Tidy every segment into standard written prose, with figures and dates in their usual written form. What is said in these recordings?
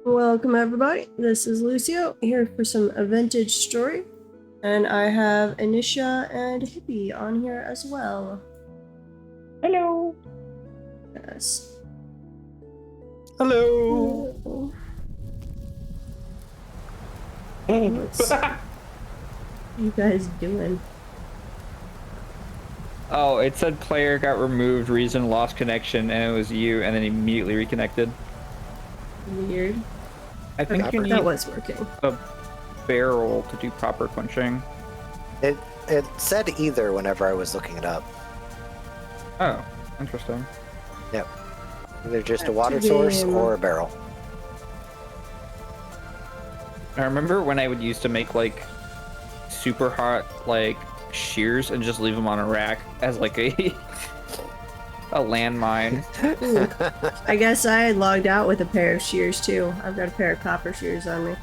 Welcome everybody, this is Lucio, here for some vintage story. And I have Anisha and Hippie on here as well. Hello. Yes. Hello. What's you guys doing? Oh, it said player got removed, reason lost connection, and it was you, and then immediately reconnected. Weird. I think Okay, you need that was working. a barrel to do proper quenching. It said either whenever I was looking it up. Oh, interesting. Yep. Either just a water source or a barrel. I remember when I would used to make like super hot like shears and just leave them on a rack as like a landmine. I guess I had logged out with a pair of shears too. I've got a pair of copper shears on me.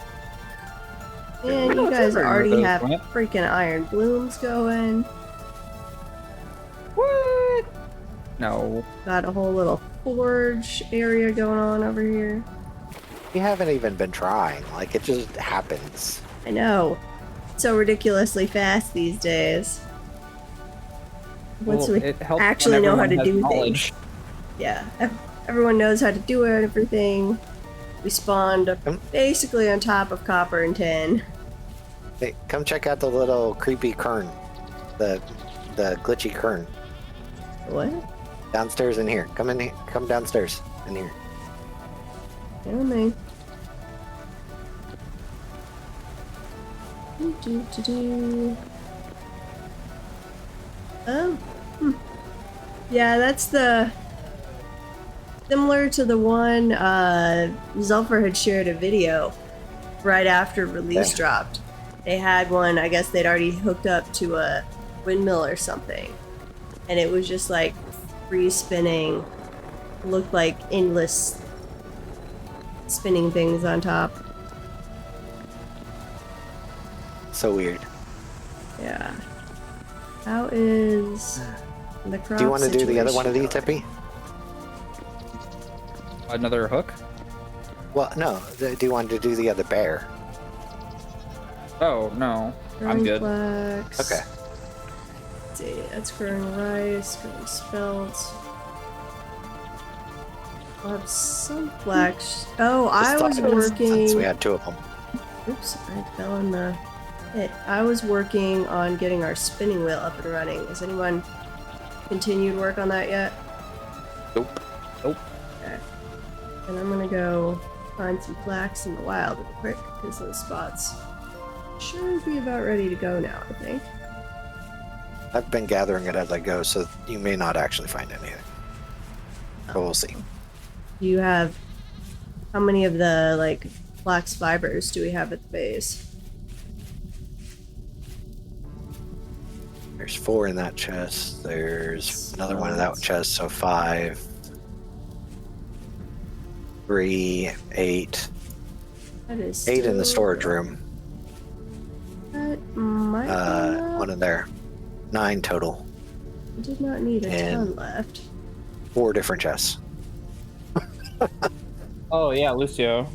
And you guys already have freaking iron blooms going. What? No. Got a whole little forge area going on over here. You haven't even been trying. Like, it just happens. I know. So ridiculously fast these days. Once we actually know how to do things. Yeah. Everyone knows how to do everything. We spawned basically on top of copper and tin. Hey, come check out the little creepy kern. The glitchy kern. What? Downstairs in here. Come in here. Come downstairs in here. Tell me. Oh. Yeah, that's the similar to the one Zulfer had shared a video right after release dropped. They had one, I guess they'd already hooked up to a windmill or something. And it was just like free spinning, looked like endless spinning things on top. So weird. Yeah. How is the crop Do you want to do the other situation one of these, going? Tippy? Another hook? Well, no. Do you want to do the other bear? Oh, no. I'm good. Flax. Okay. Let's see, that's growing rice, growing spelt. I'll have some flax. Oh, I was working. Since we had two of them. Oops, I fell in the pit. I was working on getting our spinning wheel up and running. Has anyone continued work on that yet? Nope. Nope. Okay. And I'm gonna go find some flax in the wild real quick because those spots should be about ready to go now, I think. I've been gathering it as I go, so you may not actually find anything. But we'll see. Do you have how many of the like flax fibers do we have at the base? There's 4 in that chest. There's another one in that chest, so 5. 3, 8. That is 8 in the storage room. That might be enough. 1 in there. 9 total. I did not need a ton left. 4 different chests. Oh, yeah, Lucio.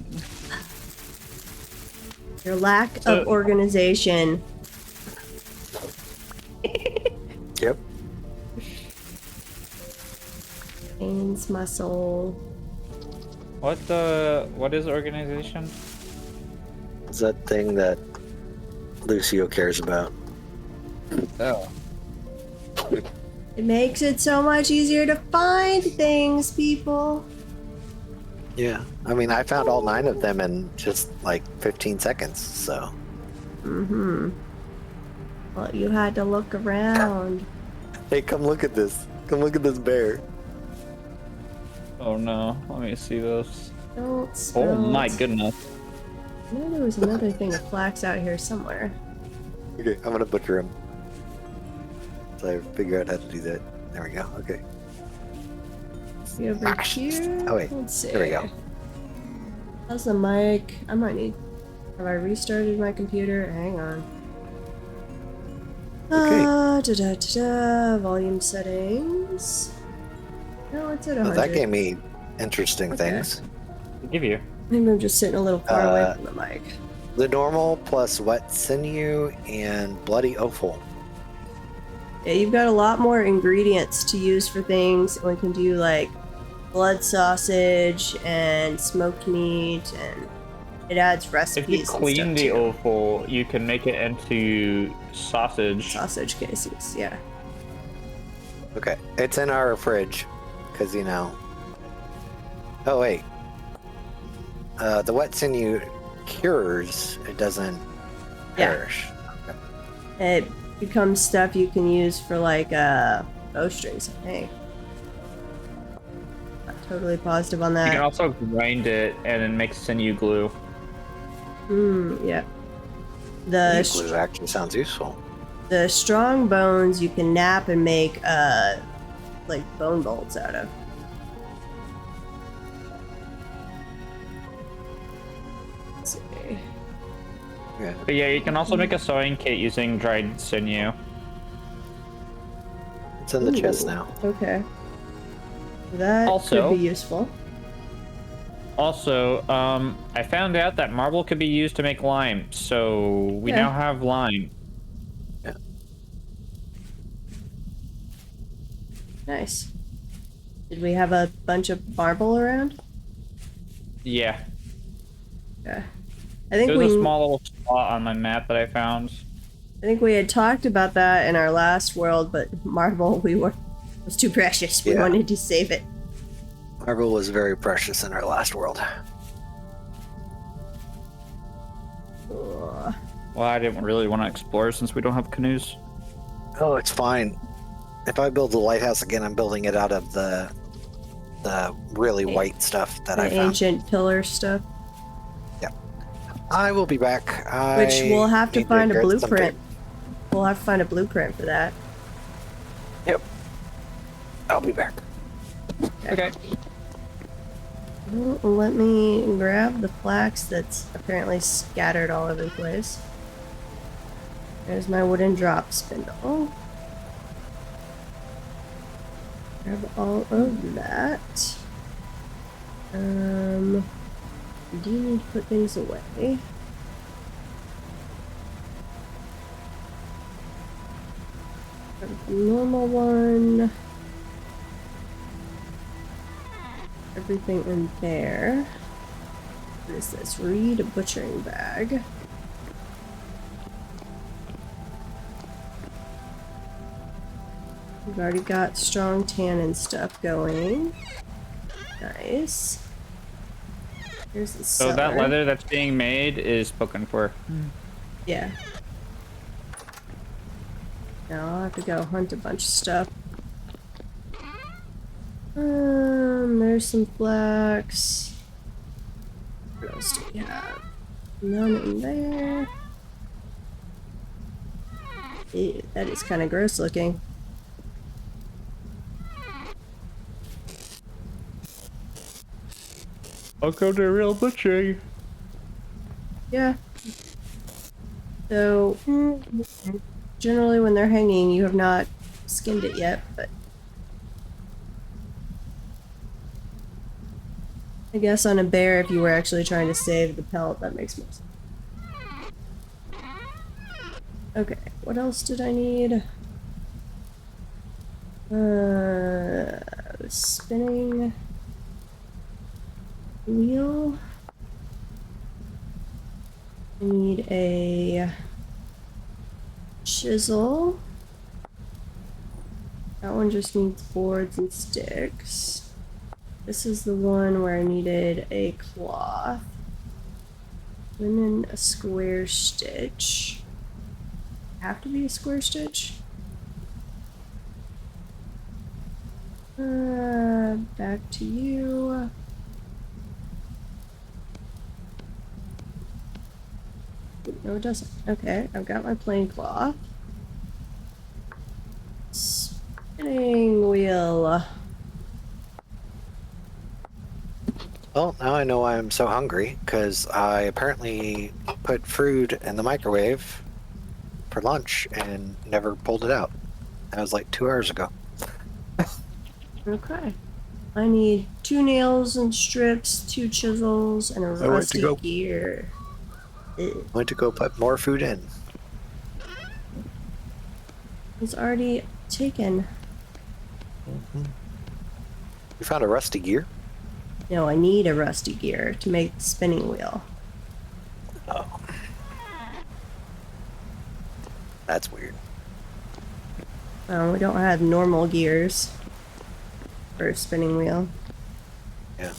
Your lack of organization. Yep. Pains my soul. What is organization? It's that thing that Lucio cares about. Oh. It makes it so much easier to find things, people. Yeah. I mean, I found all 9 of them in just like 15 seconds, so. Mm-hmm. Well, you had to look around. Hey, come look at this. Come look at this bear. Oh no, let me see this. Don't spell Oh my goodness. I know there was another thing of flax out here somewhere. Okay, I'm gonna butcher him. So I figure out how to do that. There we go. Okay. See over here? Oh wait, Let's see. there we go. How's the mic? I might need... Have I restarted my computer? Hang on. Okay. Volume settings. No, it's at 100. Well, that gave me interesting things. Give you. Maybe I'm just sitting a little far away from the mic. The normal plus wet sinew and bloody offal. Yeah, you've got a lot more ingredients to use for things. We can do like blood sausage and smoked meat, and it adds recipes. If you clean and the stuff too. offal, you can make it into sausage. Sausage cases, yeah. Okay, it's in our fridge, because you know. Oh wait, the wet sinew cures; it doesn't perish. It becomes stuff you can use for like bowstrings, I think. Not totally positive on that. You can also grind it and then make sinew glue. Yeah. Sinew glue actually sounds useful. The strong bones you can nap and make like bone bolts out of. Let's see. Yeah. But yeah, you can also make a sewing kit using dried sinew. It's in the chest now. Okay. That Also- could be useful. Also, I found out that marble could be used to make lime, so we Yeah. now have lime. Yeah. Nice. Did we have a bunch of marble around? Yeah. Okay. I think There's a small little spot on my map that I found. I think we had talked about that in our last world, but marble was too precious. We Yeah. wanted to save it. Marble was very precious in our last world. Ugh. Well, I didn't really want to explore since we don't have canoes. Oh, it's fine. If I build the lighthouse again, I'm building it out of the really white stuff that The I found. ancient pillar stuff. I will be back. Which we'll have to need find a get some blueprint. We'll have to find a blueprint for that. Yep. I'll be back. Okay. Well, let me grab the flax that's apparently scattered all over the place. There's my wooden drop spindle. Grab all of that. Do you need to put things away? Grab the normal one. Everything in there. What is this? Reed butchering bag. We've already got strong tannin stuff going. Nice. Here's the So that cellar. leather that's being made is spoken for. Yeah. Now I'll have to go hunt a bunch of stuff. There's some flax. What else do we have? None in there. Ew, that is kind of gross looking. I'll go to real butchering. Yeah. So, generally when they're hanging, you have not skinned it yet, but I guess on a bear, if you were actually trying to save the pelt, that makes more sense. Okay, what else did I need? Spinning wheel. I need a chisel. That one just needs boards and sticks. This is the one where I needed a cloth. And then a square stitch. Have to be a square stitch? Back to you. No, it doesn't. Okay, I've got my plain cloth. Spinning wheel. Well, now I know why I'm so hungry, because I apparently put food in the microwave for lunch and never pulled it out. That was like 2 hours ago. Okay. I need 2 2 nails and strips, 2 chisels, and a I rusty gear. Ew. Went to go put more food in. It's already taken. You found a rusty gear? No, I need a rusty gear to make the spinning wheel. Oh. That's weird. We don't have normal gears for a spinning wheel. Yeah.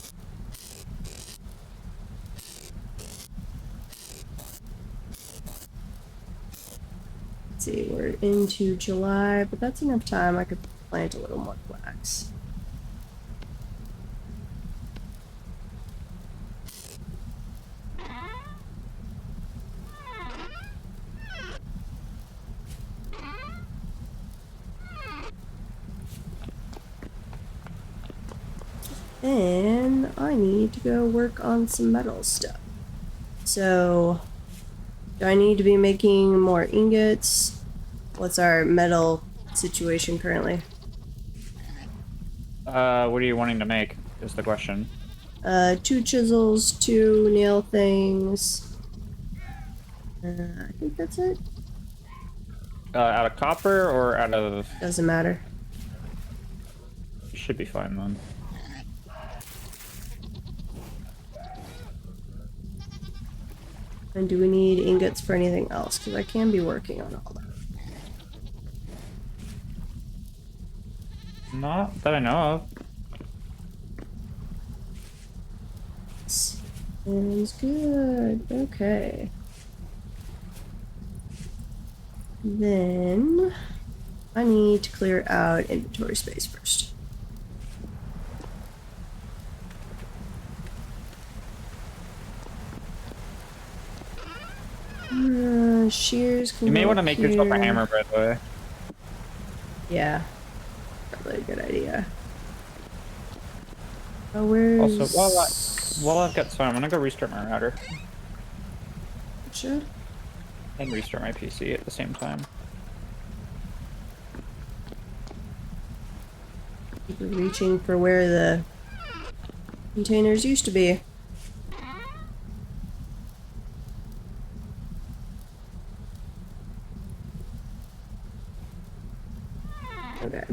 Let's see, we're into July, but that's enough time. I could plant a little more flax. And I need to go work on some metal stuff. So, do I need to be making more ingots? What's our metal situation currently? What are you wanting to make, is the question. 2 chisels, 2 nail things. I think that's it. Out of copper or out of... Doesn't matter. You should be fine then. And do we need ingots for anything else? Because I can be working on all that. Not that I know of. Sounds good. Okay. Then I need to clear out inventory space first. Shears can You may go want to make yourself a here. hammer, by the way. Yeah. Probably a good idea. Oh, where's... Also, while I've got time, I'm gonna go restart my router. Should? And restart my PC at the same time. Keep reaching for where the containers used to be. Okay.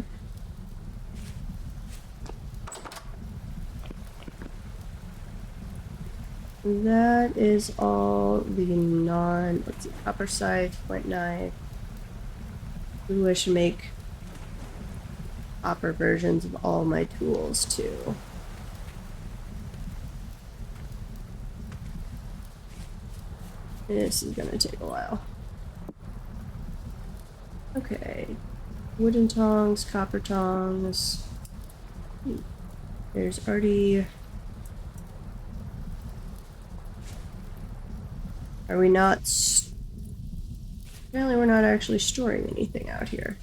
That is all the let's see, copper scythe, flint knife. Ooh, I should make copper versions of all my tools too. This is gonna take a while. Okay. Wooden tongs, copper tongs. There's already... Are we not... Apparently we're not actually storing anything out here.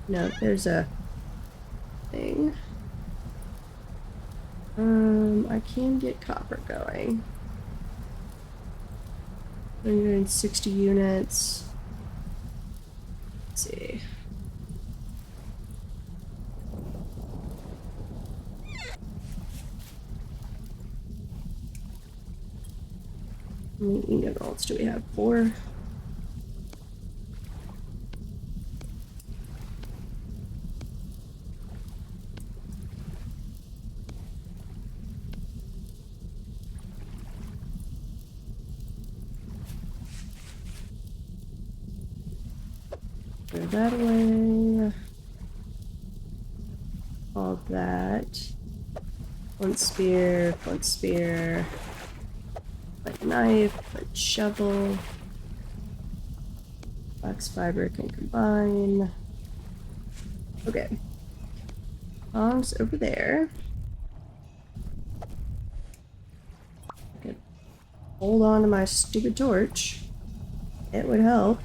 No, there's a thing. I can get copper going. 160 units. Let's see. How many ingot rolls do we have? 4. Throw that away. All that. Flint spear, flint spear. Flint knife, flint shovel. Flax fiber can combine. Okay. Tongs over there. Okay. Hold on to my stupid torch. It would help.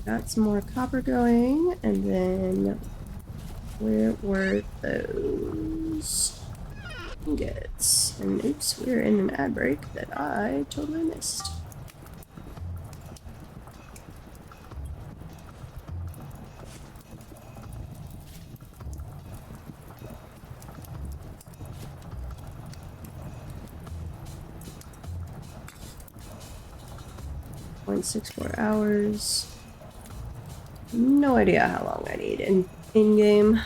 Got some more copper going, and then where were those ingots? And oops, we're in an ad break that I totally missed. 0.64 hours. No idea how long I need in game.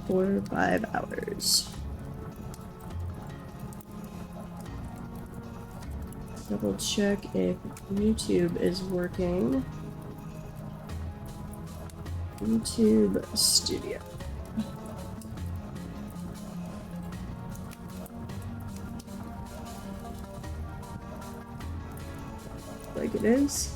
.45 hours. Double check if YouTube is working. YouTube Studio. Like it is.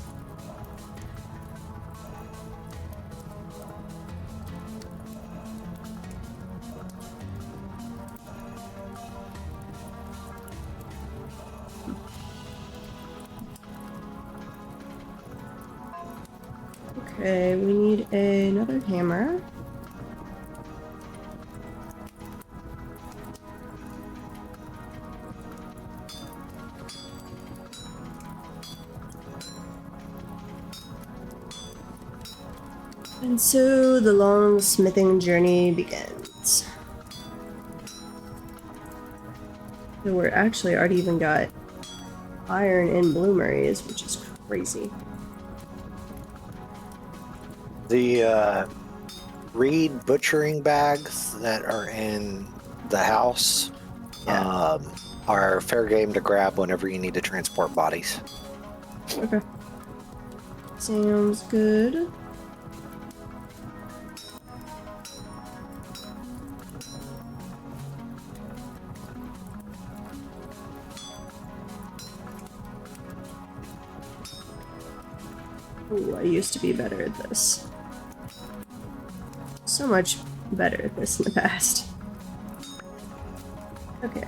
Okay, we need another hammer. And so the long smithing journey begins. So we're actually already even got iron in bloomeries, which is crazy. The reed butchering bags that are in the house are fair game to grab whenever you need to transport bodies. Okay. Sounds good. Ooh, I used to be better at this. So much better at this in the past. Okay.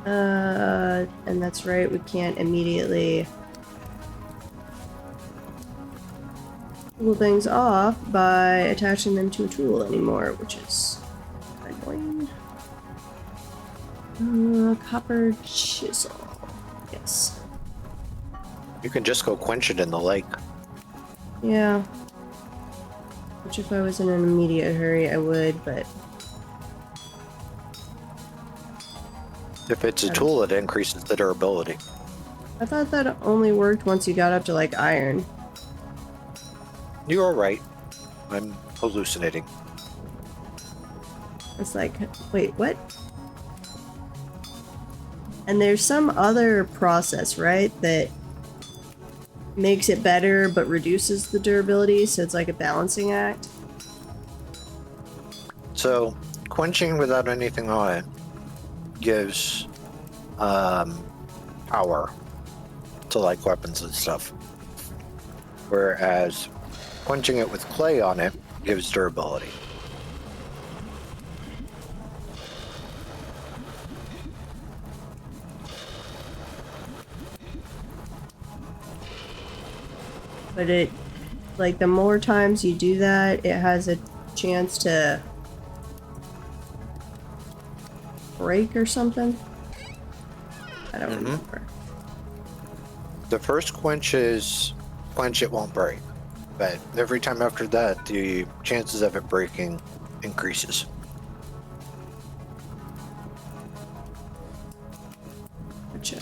And that's right, we can't immediately pull things off by attaching them to a tool anymore, which is annoying. Copper chisel. Yes. You can just go quench it in the lake. Yeah. Which if I was in an immediate hurry, I would, but... If it's a tool, it increases the durability. I thought that only worked once you got up to, like, iron. You are right. I'm hallucinating. It's like, wait, what? And there's some other process, right, that makes it better but reduces the durability, so it's like a balancing act. So, quenching without anything on it gives power to like weapons and stuff. Whereas quenching it with clay on it gives durability. But it, like, the more times you do that, it has a chance to break or something. I don't remember. The first quench is quench, it won't break. But every time after that, the chances of it breaking increases. Gotcha.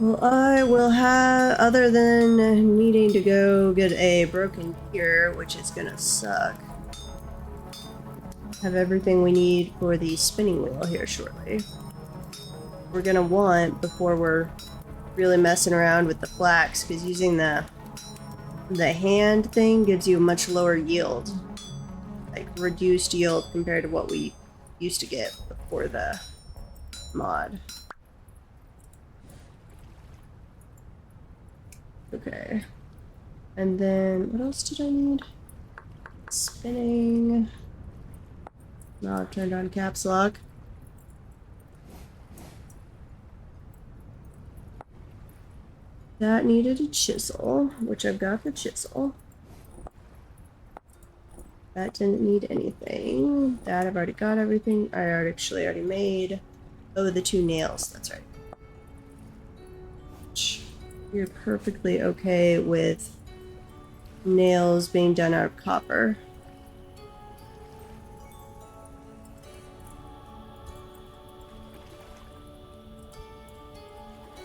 Well, I will have, other than needing to go get a broken gear, which is gonna suck, have everything we need for the spinning wheel here shortly. We're gonna want, before we're really messing around with the flax, because using the hand thing gives you a much lower yield. Like, reduced yield compared to what we used to get before the mod. Okay. And then, what else did I need? Spinning. No, I've turned on caps lock. That needed a chisel, which I've got the chisel. That didn't need anything. That I've already got everything. I actually already made. Oh, the 2 nails, that's right. You're perfectly okay with nails being done out of copper.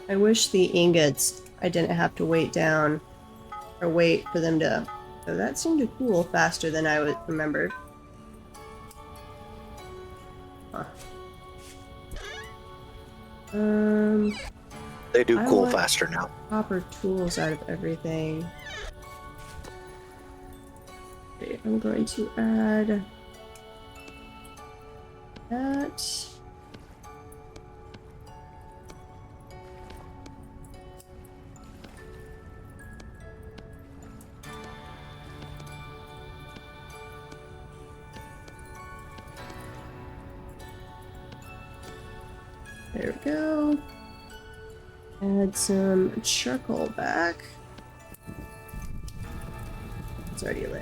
I wish the ingots I didn't have to wait down or wait for them to. Oh, that seemed to cool faster than I remembered. Huh. They do I cool want faster now. copper tools out of everything. Okay, I'm going to add that. There we go. Add some charcoal back. It's already lit.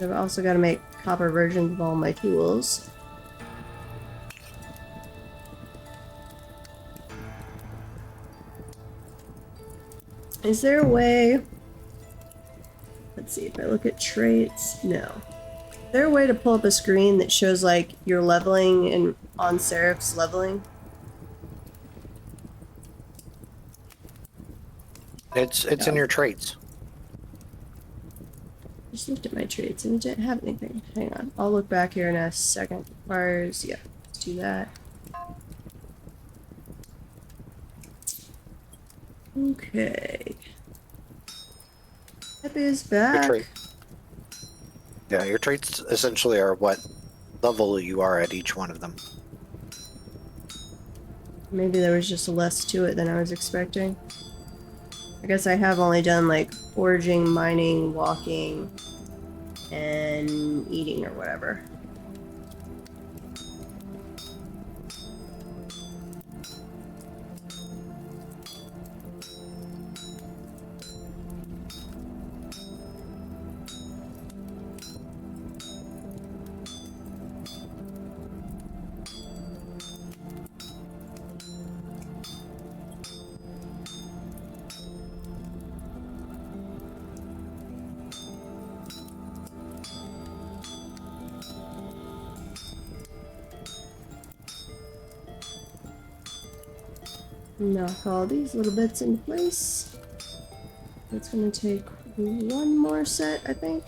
I've also got to make copper versions of all my tools. Is there a way... Let's see, if I look at traits... No. Is there a way to pull up a screen that shows, like, your leveling and on Seraph's leveling? It's in your traits. Just looked at my traits and it didn't have anything. Hang on. I'll look back here in a second. Requires, yeah, let's do that. Okay. Happy is back. Yeah, your traits essentially are what level you are at each one of them. Maybe there was just less to it than I was expecting. I guess I have only done like foraging, mining, walking, and eating or whatever. Knock all these little bits into place. It's gonna take one more set, I think.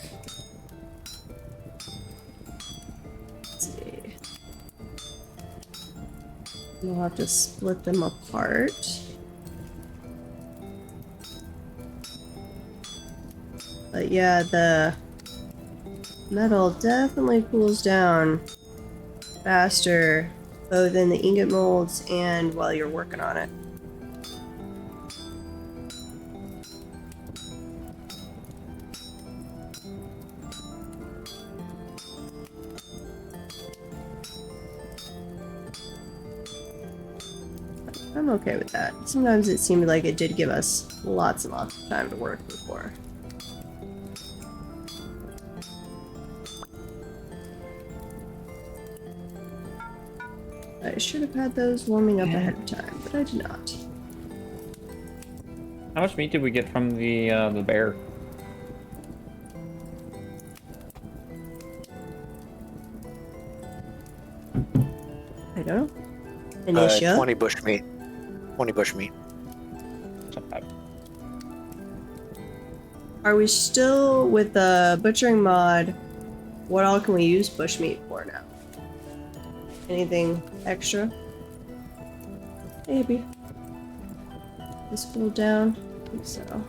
Let's see. We'll have to split them apart. But yeah, the metal definitely cools down faster, both in the ingot molds and while you're working on it. I'm okay with that. Sometimes it seemed like it did give us lots and lots of time to work before. I should have had those warming up ahead of time, but I did not. How much meat did we get from the bear? I don't know. Initia? 20 bush meat. 20 bush meat. It's not bad. Are we still with the butchering mod? What all can we use bushmeat for now? Anything extra? Maybe. This cooled down? I think so.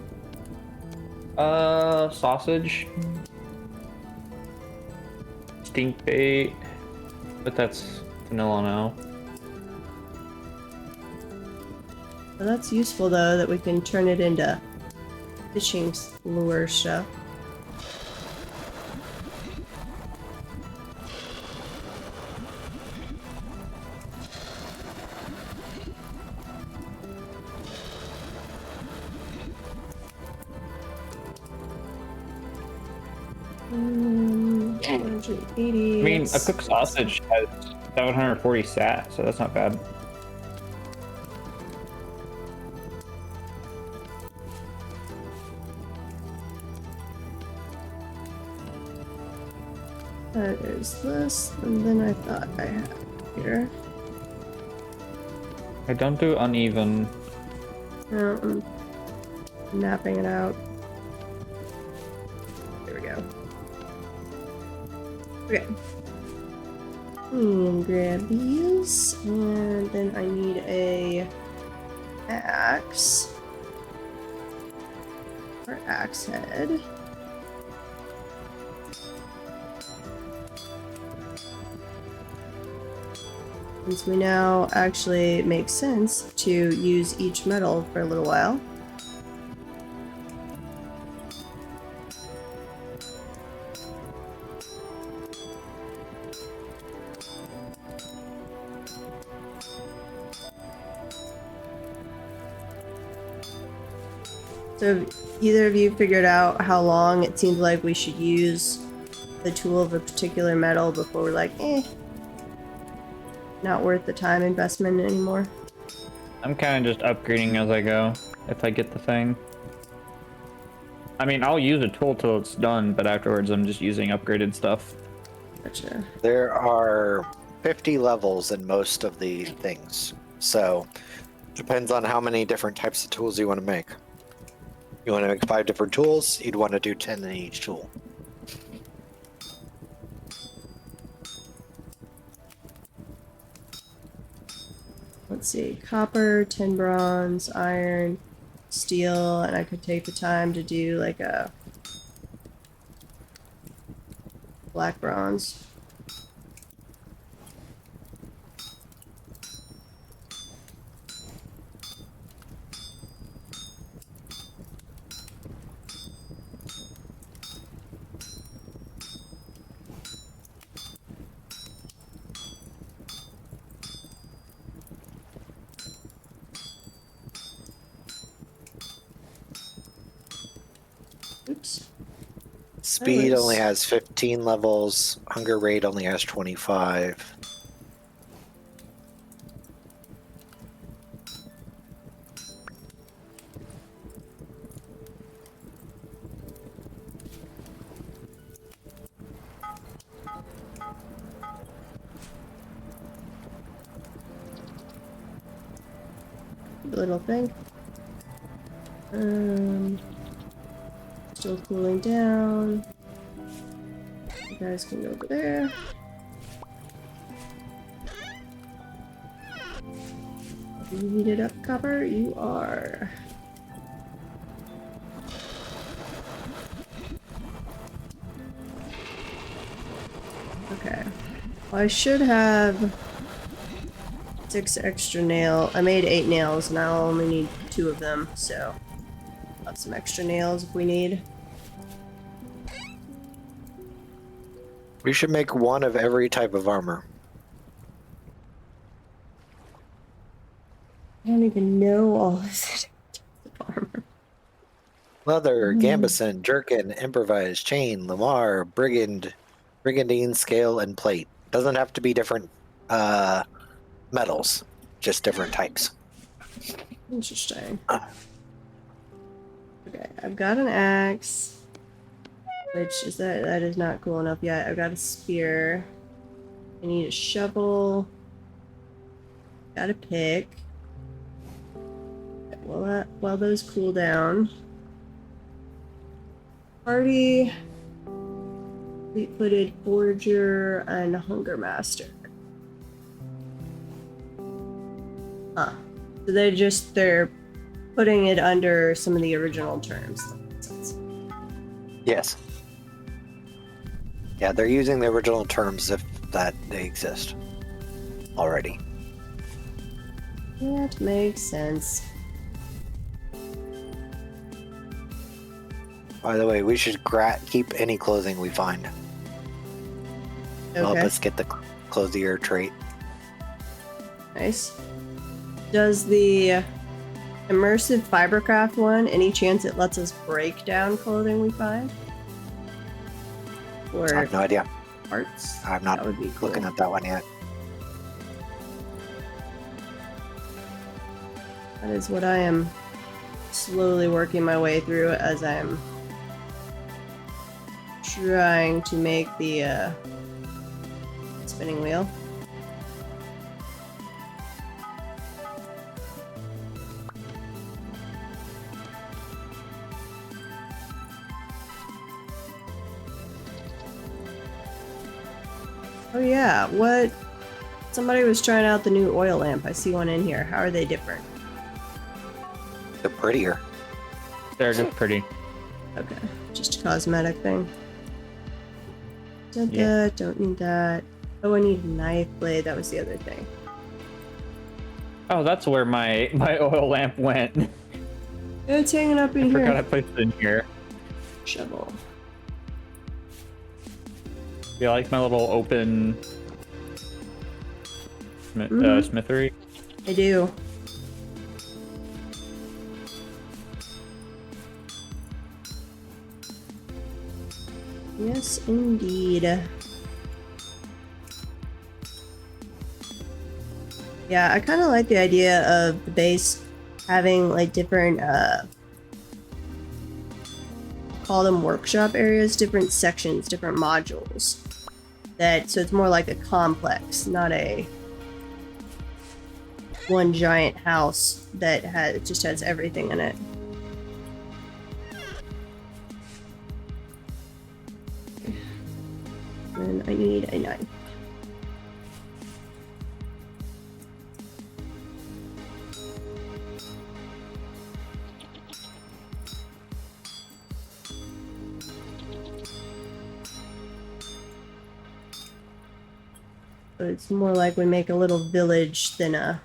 Sausage. Stink bait. But that's vanilla now. Well, that's useful though, that we can turn it into fishing lure stuff. I 180. mean, a cooked sausage has 740 sat, so that's not bad. There's this, and then I thought I had here. I don't do uneven. No, I'm mapping it out. There we go. Okay. And grab these, and then I need a axe. Or axe head. Since we now actually make sense to use each metal for a little while. So have either of you figured out how long it seems like we should use the tool of a particular metal before we're like, not worth the time investment anymore? I'm kind of just upgrading as I go, if I get the thing. I mean, I'll use a tool till it's done, but afterwards I'm just using upgraded stuff. Gotcha. There are 50 levels in most of the things, so depends on how many different types of tools you want to make. You want to make 5 different tools, you'd want to do 10 in each tool. Let's see, copper, tin bronze, iron, steel, and I could take the time to do like a black bronze. Oops. Speed only has 15 levels, hunger rate only has 25. Little thing. Still cooling down. You guys can go over there. You heated up, copper? You are. Okay. Well, I should have 6 extra nail. I made 8 nails and I'll only need 2 of them, so I'll have some extra nails if we need. We should make 1 of every type of armor. I don't even know all of this armor. Leather, gambeson, jerkin, improvised, chain, lamar, brigandine, scale, and plate. Doesn't have to be different metals, just different types. Interesting. Okay, I've got an axe. Which is that is not cool enough yet. I've got a spear. I need a shovel. Got a pick. Okay, while those cool down. Party, fleet-footed forager, and hunger master. Huh. So they're putting it under some of the original terms. That makes sense. Yes. Yeah, they're using the original terms if that they exist already. That makes sense. By the way, we should keep any clothing we find. Help Okay. us get the clothier trait. Nice. Does the immersive fibercraft one, any chance it lets us break down clothing we find? I Or have no idea. parts? I'm not That would be cool. looking at that one yet. That is what I am slowly working my way through as I'm trying to make the spinning wheel. Oh yeah, what? Somebody was trying out the new oil lamp. I see one in here. How are they different? They're prettier. They're just pretty. Okay, just a cosmetic thing. Don't Yeah. that, don't need that. Oh, I need a knife blade. That was the other thing. Oh, that's where my oil lamp went. It's hanging up in I forgot I here. placed it in here. Shovel. You like my little open Mhm. smithery? I do. Yes, indeed. Yeah, I kind of like the idea of the base having like different, call them workshop areas, different sections, different modules. So it's more like a complex, not a one giant house that just has everything in it. And I need a knife. So it's more like we make a little village than a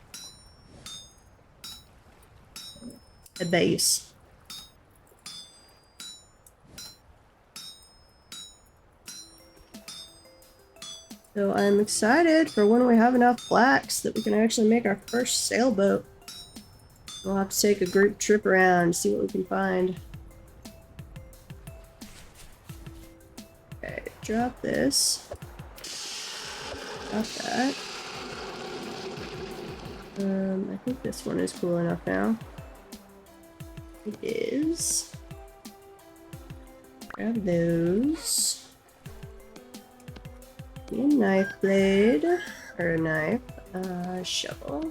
base. So I'm excited for when we have enough flax that we can actually make our first sailboat. We'll have to take a group trip around, see what we can find. Okay, drop this. Drop that. I think this one is cool enough now. It is. Grab those. Need a knife blade, or a knife, shovel.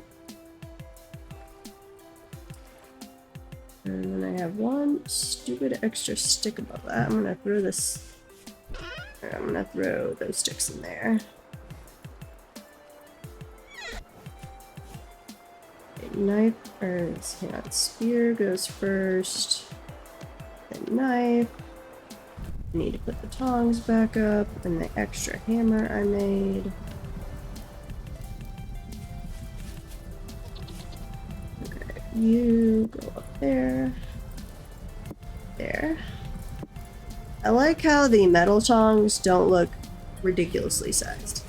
And then I have one stupid extra stick above that. I'm gonna throw this, or I'm gonna throw those sticks in there. Okay, knife, or hang on, spear goes first, then knife. I need to put the tongs back up and the extra hammer I made. Okay, you go up there. There. I like how the metal tongs don't look ridiculously sized.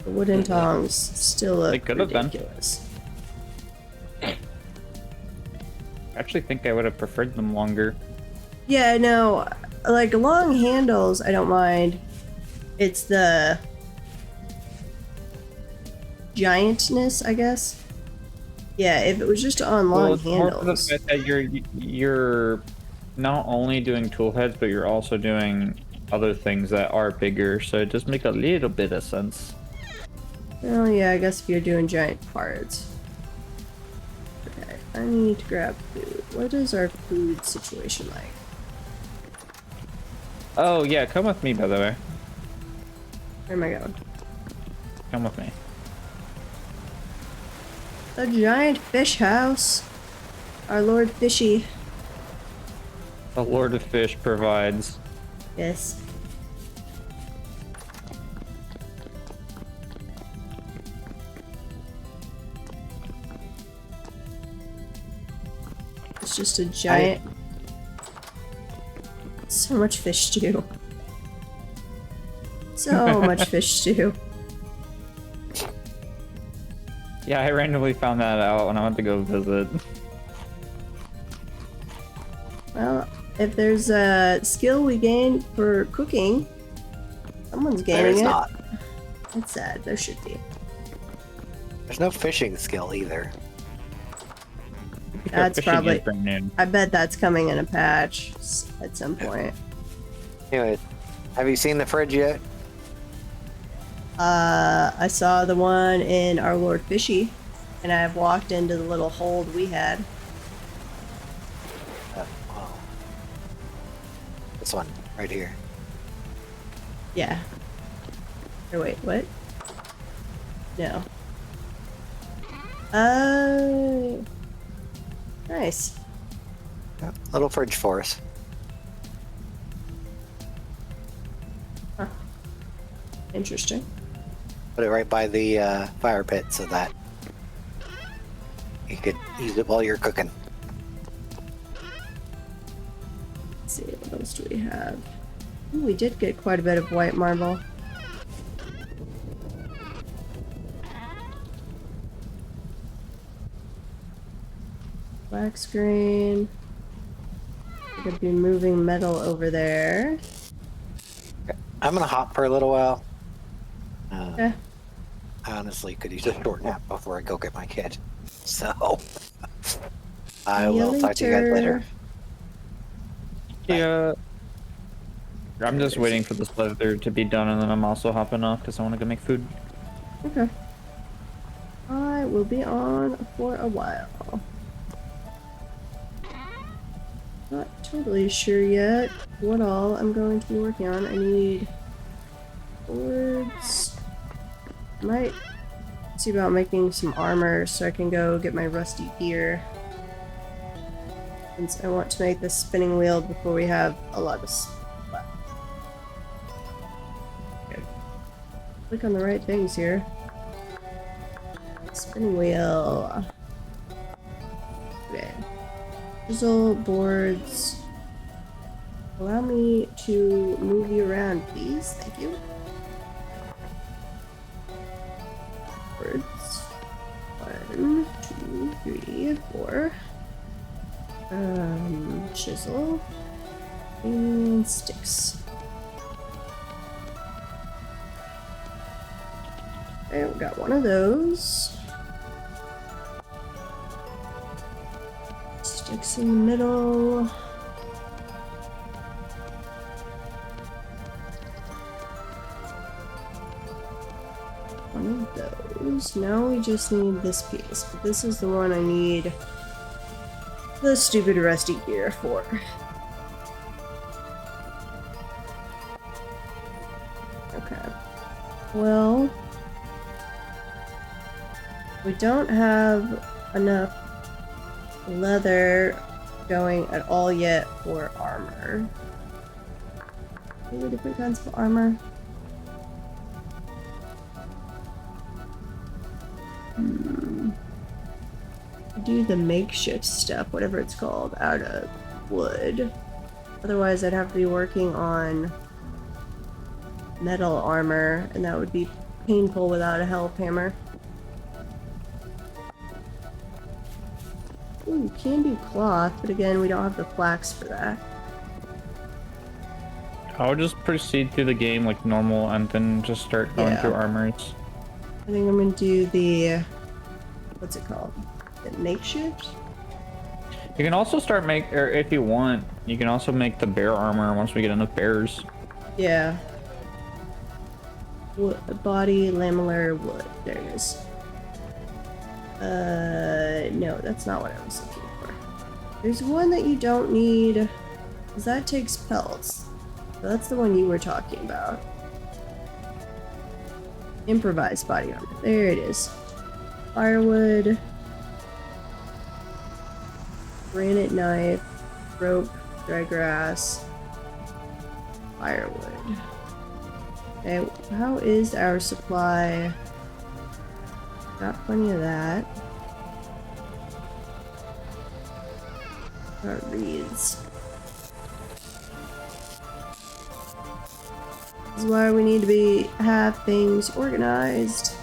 The wooden tongs still They look could have been. ridiculous. I actually think I would have preferred them longer. Yeah, no, like long handles, I don't mind. It's the giantness, I guess. Yeah, if it was just on long It's more for the handles. fact that you're not only doing tool heads, but you're also doing other things that are bigger, so it does make a little bit of sense. Well, yeah, I guess if you're doing giant parts. Okay, I need to grab food. What is our food situation like? Oh yeah, come with me, by the way. Where am I going? Come with me. The giant fish house. Our Lord Fishy. The Lord of Fish provides. Yes. It's just a giant... So much fish stew. So much fish stew. Yeah, I randomly found that out when I went to go visit. Well, if there's a skill we gain for cooking, someone's There gaining is it. not. That's sad. There should be. There's no fishing skill either. That's Fishing probably. is brand new. I bet that's coming in a patch at some point. Anyway, have you seen the fridge yet? I saw the one in Our Lord Fishy, and I've walked into the little hold we had. Oh. This one, right here. Yeah. Or wait, what? No. Nice. Yeah, little fridge for us. Huh. Interesting. Put it right by the fire pit so that you could use it while you're cooking. Let's see, what else do we have? Ooh, we did get quite a bit of white marble. Black screen. We're gonna be moving metal over there. Okay. I'm gonna hop for a little while. Okay. I honestly could use a short nap before I go get my kid. So I will talk to you guys later. Yeah. I'm just waiting for this leather to be done, and then I'm also hopping off because I want to go make food. Okay. I will be on for a while. Not totally sure yet what all I'm going to be working on. I need boards. Might see about making some armor so I can go get my rusty gear. Since I want to make this spinning wheel before we have a lot of left. Okay. Click on the right things here. Spinning wheel. Okay. Chisel boards. Allow me to move you around, please. Thank you. Boards. 1, 2, 3, 4. Chisel. And sticks. Okay, we got one of those. Sticks in the middle. One of those. Now we just need this piece, but this is the one I need the stupid rusty gear for. Okay. Well, we don't have enough leather going at all yet for armor. Maybe different kinds of armor. Do the makeshift stuff, whatever it's called, out of wood. Otherwise, I'd have to be working on metal armor, and that would be painful without a help hammer. Ooh, can do cloth, but again, we don't have the flax for that. I'll just proceed through the game like normal and then just start going through armors. I think I'm gonna do the... what's it called? The makeshift? You can also start or if you want, you can also make the bear armor once we get enough bears. Yeah. Wood, body, lamellar, wood. There it is. No, that's not what I was looking for. There's one that you don't need, because that takes pelts. So that's the one you were talking about. Improvised body armor. There it is. Firewood. Granite knife. Rope. Dry grass. Firewood. Okay, how is our supply? Got plenty of that. Got reeds. This is why we need to have things organized.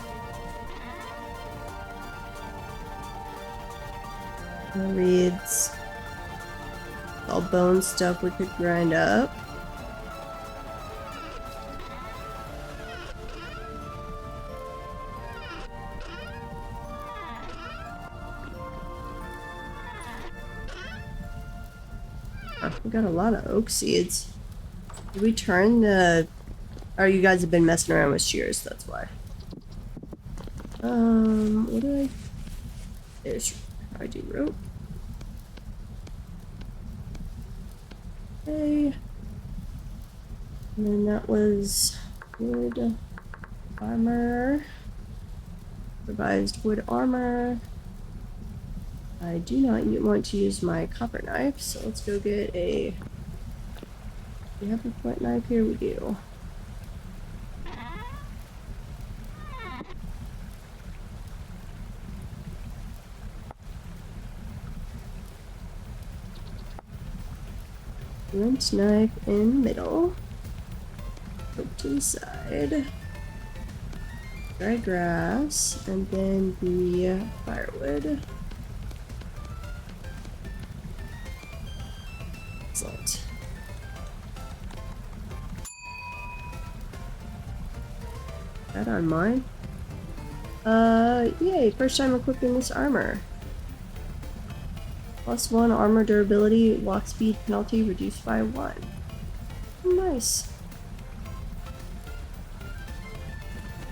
Reeds. All bone stuff we could grind up. We got a lot of oak seeds. Did we turn the... Oh, you guys have been messing around with shears, that's why. What do I... There's... I do rope. Okay. And then that was wood armor. Revised wood armor. I do not want to use my copper knife, so let's go get a... Do we have a flint knife here? We do. Flint knife in middle. Hook to the side. Dry grass, and then the firewood. Excellent. That on mine? Yay, first time equipping this armor. +1 armor durability, walk speed penalty reduced by 1. Nice.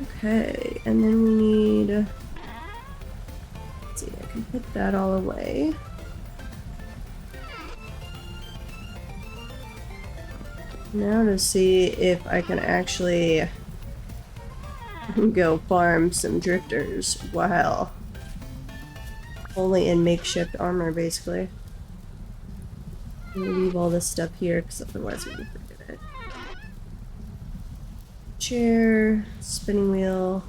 Okay, and then we need... Let's see, I can put that all away. Now to see if I can actually go farm some drifters while only in makeshift armor, basically. I'm gonna leave all this stuff here because otherwise we can forget it. Chair, spinning wheel,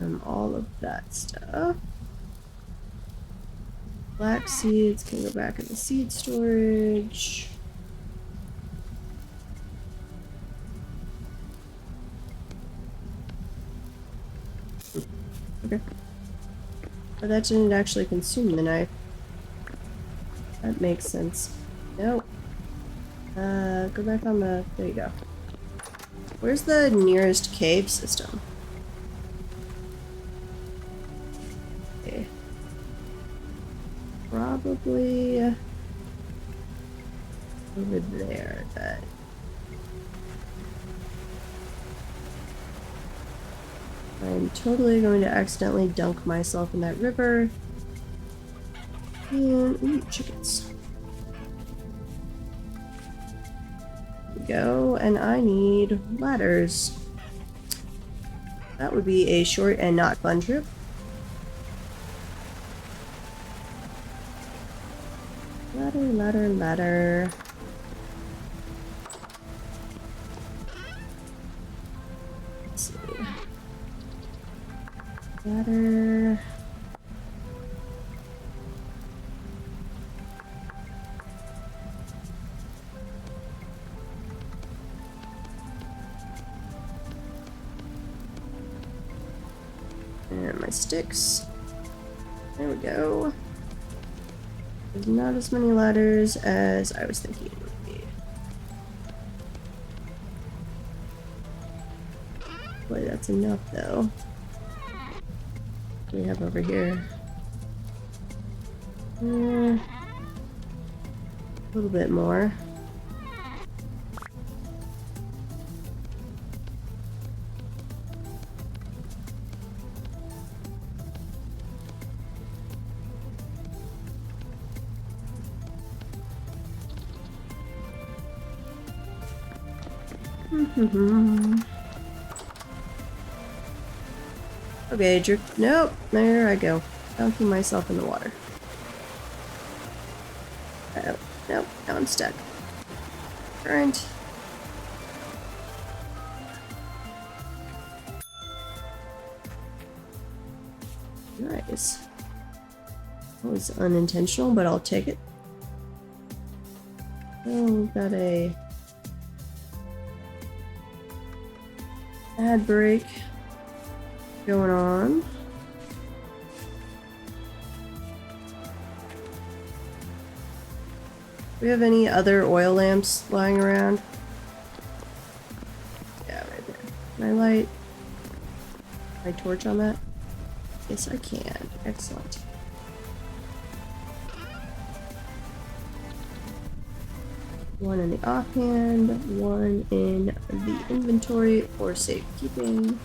and all of that stuff. Black seeds can go back in the seed storage. Okay. But that didn't actually consume the knife. That makes sense. Nope. Go back on the... There you go. Where's the nearest cave system? Okay. Probably... over there, that... I'm totally going to accidentally dunk myself in that river. And, ooh, chickens. There we go, and I need ladders. That would be a short and not fun trip. Ladder, ladder, ladder. Let's see. Ladder. And my sticks. There we go. There's not as many ladders as I was thinking it would be. Boy, that's enough though. What do we have over here? A little bit more. Okay, drift. Nope, there I go. Dunking myself in the water. Oh, nope, now I'm stuck. Current. Nice. That was unintentional, but I'll take it. Oh, we've got a ad break going on. Do we have any other oil lamps lying around? Yeah, right there. Can I light my torch on that? Yes, I can. Excellent. One in the offhand, one in the inventory for safekeeping.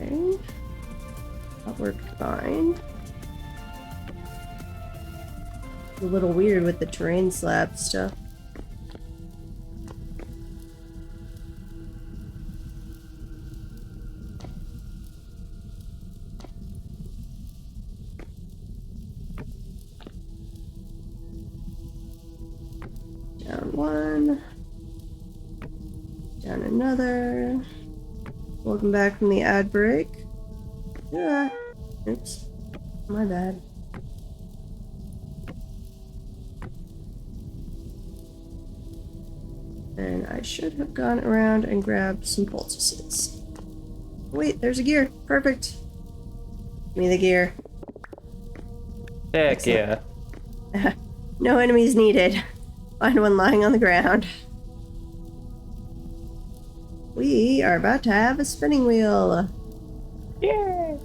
Okay, that worked fine. A little weird with the terrain slab stuff. Down one. Down another. Welcome back from the ad break. Ah, oops. My bad. And I should have gone around and grabbed some poultices. Wait, there's a gear. Perfect. Give me the gear. Heck Excellent. yeah. No enemies needed. Find one lying on the ground. We are about to have a spinning wheel. Yay!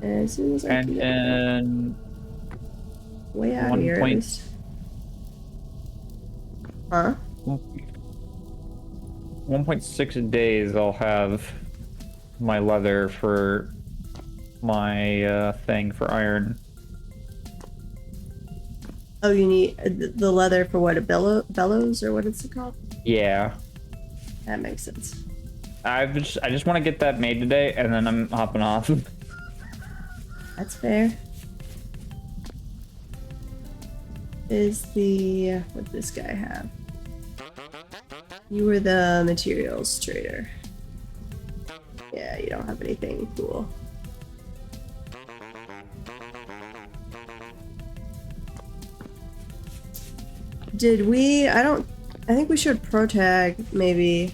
As soon as I can get And way out of here. At least. Huh? 1.6 days I'll have my leather for my thing for iron. Oh, you need the leather for what? A bellows or what is it called? Yeah. That makes sense. I just want to get that made today, and then I'm hopping off. That's fair. Is the what does this guy have? You were the materials trader. Yeah, you don't have anything cool. Did we? I think we showed Protag, maybe.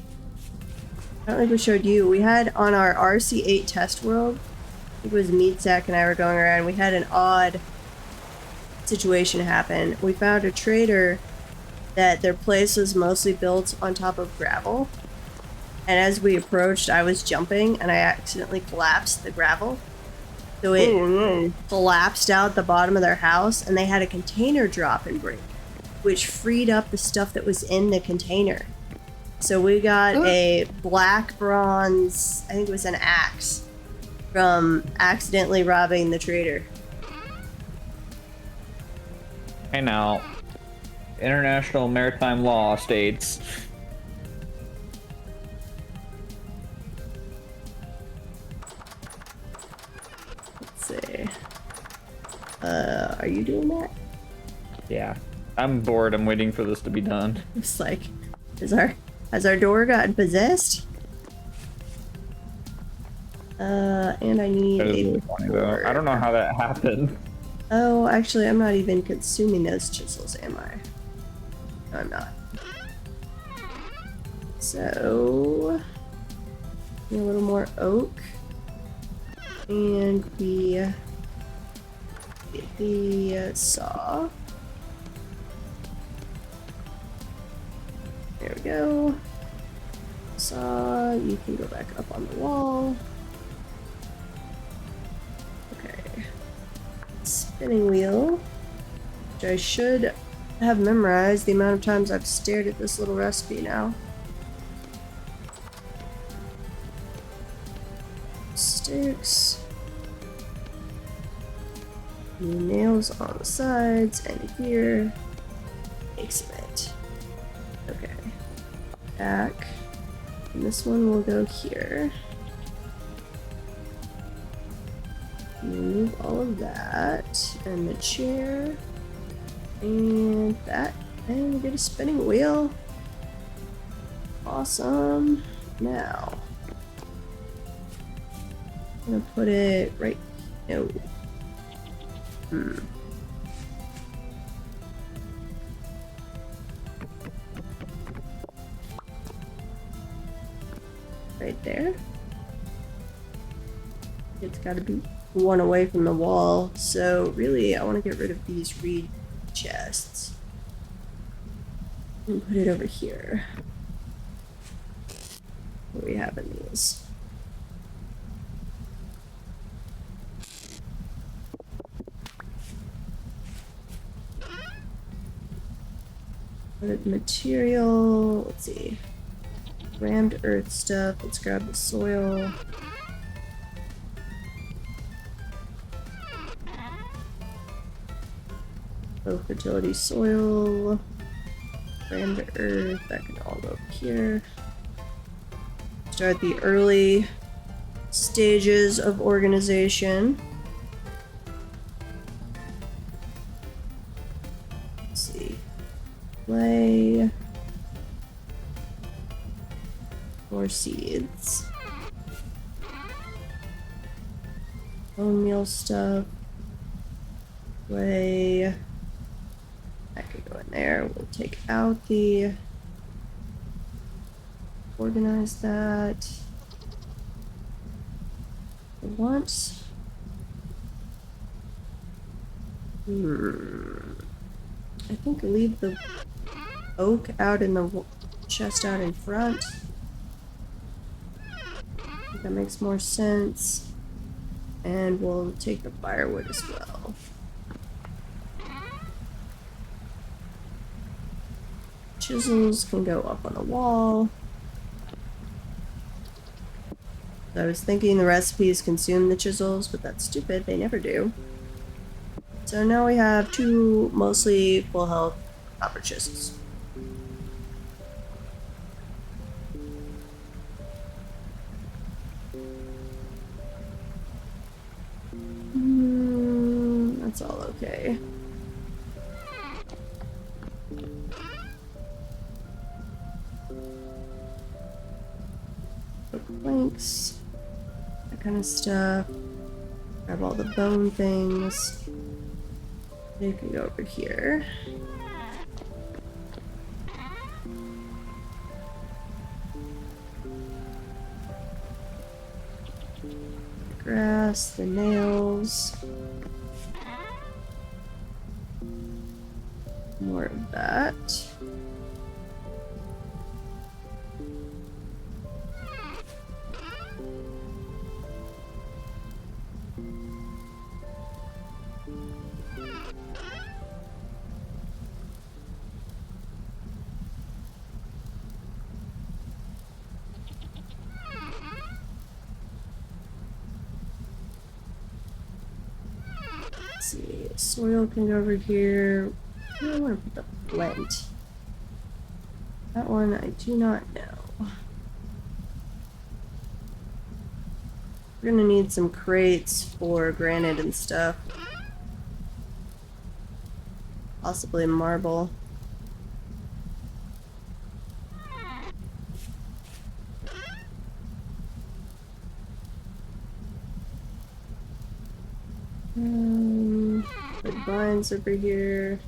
I don't think we showed you. We had on our RC8 test world, I think it was Meatsack and I were going around, we had an odd situation happen. We found a trader that their place was mostly built on top of gravel. And as we approached, I was jumping and I accidentally collapsed the gravel. So it collapsed out the bottom of their house and they had a container drop and break, which freed up the stuff that was in the container. So we got a black bronze, I think it was an axe, from accidentally robbing the trader. Hey now, international maritime law states. Let's see. Are you doing that? Yeah. I'm bored, I'm waiting for this to be done. It's like, has our door gotten possessed? And I need That is a really funny though. board. I don't know how that happened. Oh, actually, I'm not even consuming those chisels, am I? No, I'm not. So, a little more oak. And we get the saw. There we go. Saw, you can go back up on the wall. Okay. Spinning wheel, which I should have memorized the amount of times I've stared at this little recipe now. Sticks. New nails on the sides and here. Excellent. Okay. Back. And this one will go here. Remove all of that. And the chair. And that. And we get a spinning wheel. Awesome. Now. I'm gonna put it right. No. right there. It's gotta be one away from the wall. So really, I want to get rid of these reed chests. And put it over here. What do we have in these? Material, let's see. Rammed earth stuff, let's grab the soil. Low fertility soil. Rammed earth, that can all go over here. Start the early stages of organization. Let's see. Clay. More seeds. Bone meal stuff. Clay. That could go in there. We'll take out the... Organize that. For once. I think leave the oak out in the chest out in front. I think that makes more sense. And we'll take the firewood as well. Chisels can go up on the wall. I was thinking the recipes consume the chisels, but that's stupid. They never do. So now we have 2 mostly full health copper chisels. That's all okay. Planks, that kind of stuff. Grab all the bone things. They can go over here. The grass, the nails. More of that. Let's see, soil can go over here. I don't want to put the flint. That one I do not know. We're gonna need some crates for granite and stuff. Possibly marble. Put vines over here.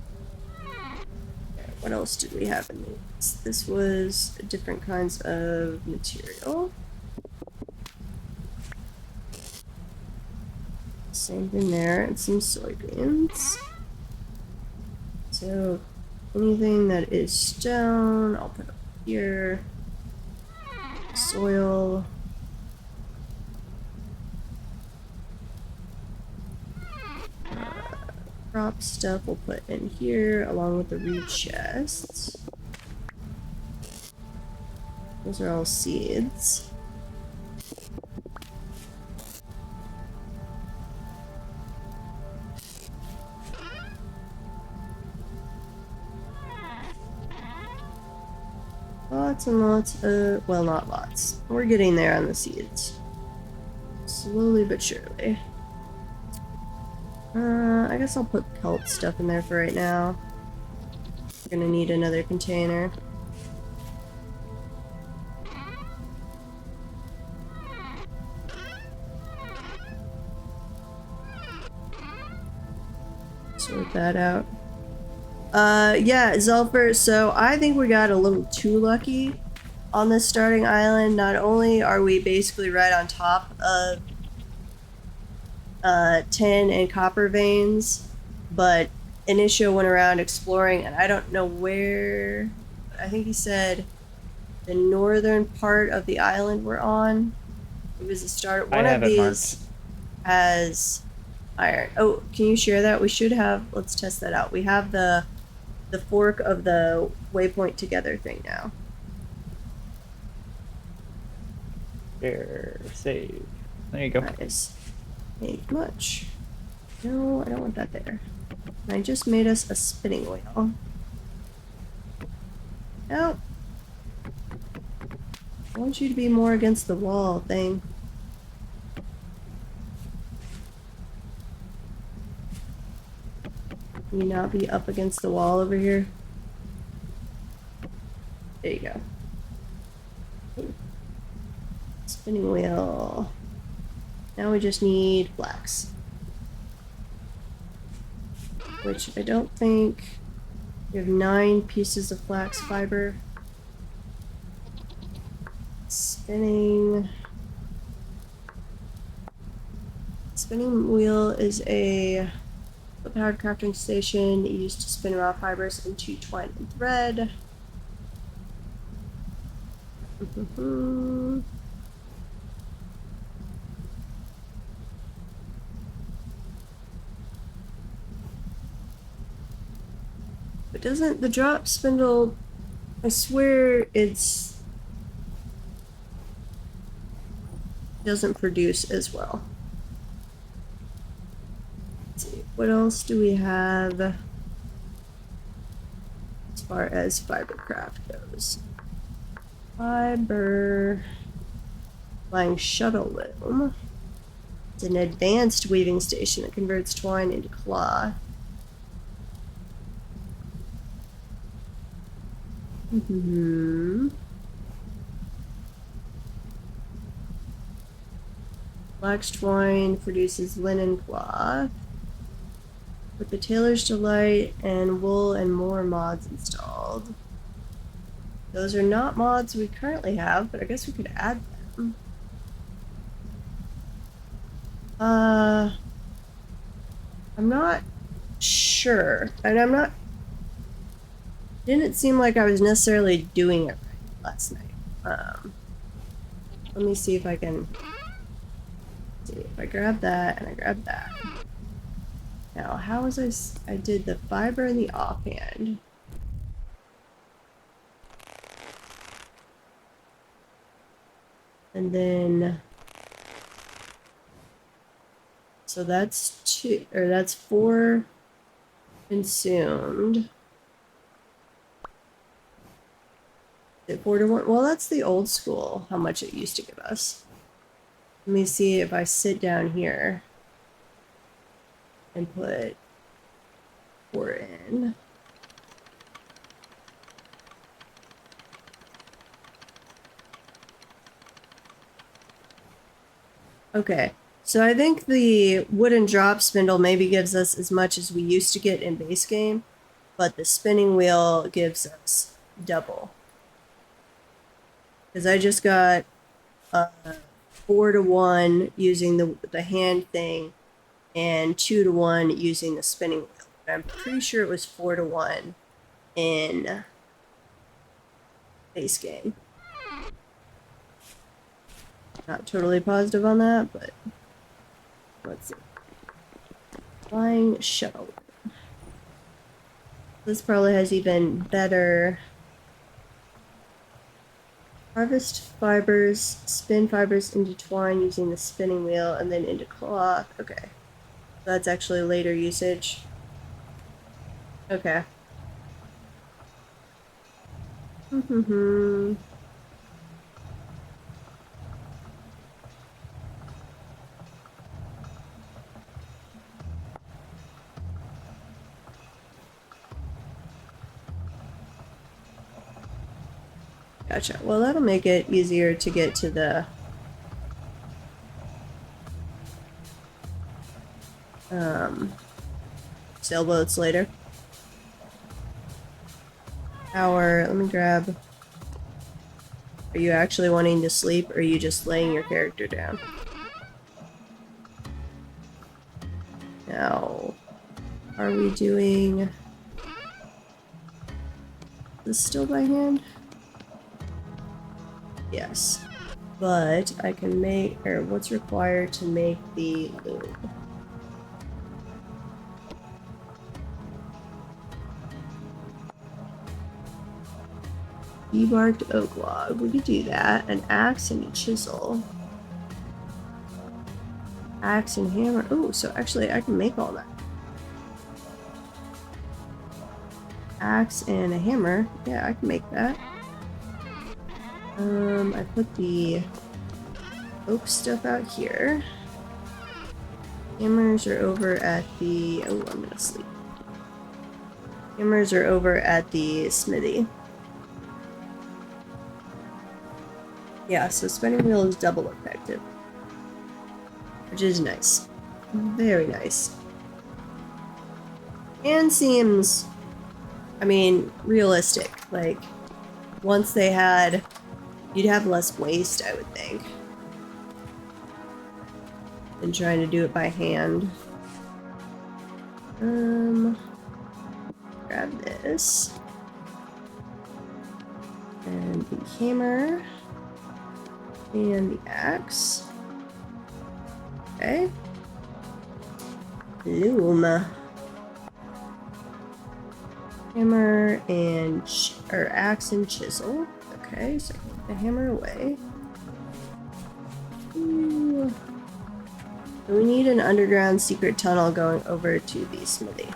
What else did we have in these? This was different kinds of material. Same thing there, and some soybeans. So anything that is stone, I'll put up here. Soil. Crop stuff we'll put in here along with the reed chests. Those are all seeds. Lots and lots of, well, not lots. We're getting there on the seeds. Slowly but surely. I guess I'll put pelt stuff in there for right now. We're gonna need another container. Sort that out. Yeah, Zelfer, so I think we got a little too lucky on this starting island, not only are we basically right on top of tin and copper veins, but Initia went around exploring, and I don't know where, but I think he said the northern part of the island we're on. It was the start. One I of have it these has iron. Oh, can you share that? We should have, let's test that out. We have the fork of the waypoint together thing now. Share, save. There you go. Nice. Ain't much. No, I don't want that there. And I just made us a spinning wheel. No. I want you to be more against the wall thing. Can you not be up against the wall over here? There you go. Spinning wheel. Now we just need flax. Which I don't think... We have 9 pieces of flax fiber. Spinning wheel is a powered crafting station used to spin raw fibers into twine and thread. But doesn't the drop spindle, I swear it's doesn't produce as well. Let's see, what else do we have as far as fibercraft goes? Fiber flying shuttle loom. It's an advanced weaving station that converts twine into cloth. Flax twine produces linen cloth. With the tailor's delight and wool and more mods installed. Those are not mods we currently have, but I guess we could add them. I'm not sure, and I'm not. Didn't seem like I was necessarily doing it right last night. Let me see if I can. See if I grab that and I grab that. Now, how was I did the fiber and the offhand. And then, so that's 2, or that's 4 consumed. Is it 4 to 1? Well, that's the old school, how much it used to give us. Let me see if I sit down here and put 4 in. Okay, so I think the wooden drop spindle maybe gives us as much as we used to get in base game, but the spinning wheel gives us double. Because I just got 4 to 1 using the hand thing, and 2 to 1 using the spinning wheel. I'm pretty sure it was 4 to 1 in base game. Not totally positive on that, but let's see. Flying shuttle. This probably has even better. Harvest fibers, spin fibers into twine using the spinning wheel, and then into cloth. Okay. That's actually later usage. Okay. Gotcha. Well, that'll make it easier to get to the sailboats later. Let me grab Are you actually wanting to sleep, or are you just laying your character down? Now, are we doing this still by hand? Yes. But I can make, or what's required to make the loom? Debarked oak log. We could do that. An axe and a chisel. Axe and hammer. Oh, so actually I can make all that. Axe and a hammer. Yeah, I can make that. I put the oak stuff out here. Hammers are over at the... Oh, I'm gonna sleep. Hammers are over at the smithy. Yeah, so spinning wheel is double effective. Which is nice. Very nice. And seems, I mean, realistic. Like, once they had, you'd have less waste, I would think, than trying to do it by hand. Grab this. And the hammer. And the axe. Okay. Loom. Hammer and or axe and chisel. Okay, so I can put the hammer away. Ooh. So we need an underground secret tunnel going over to the smithy.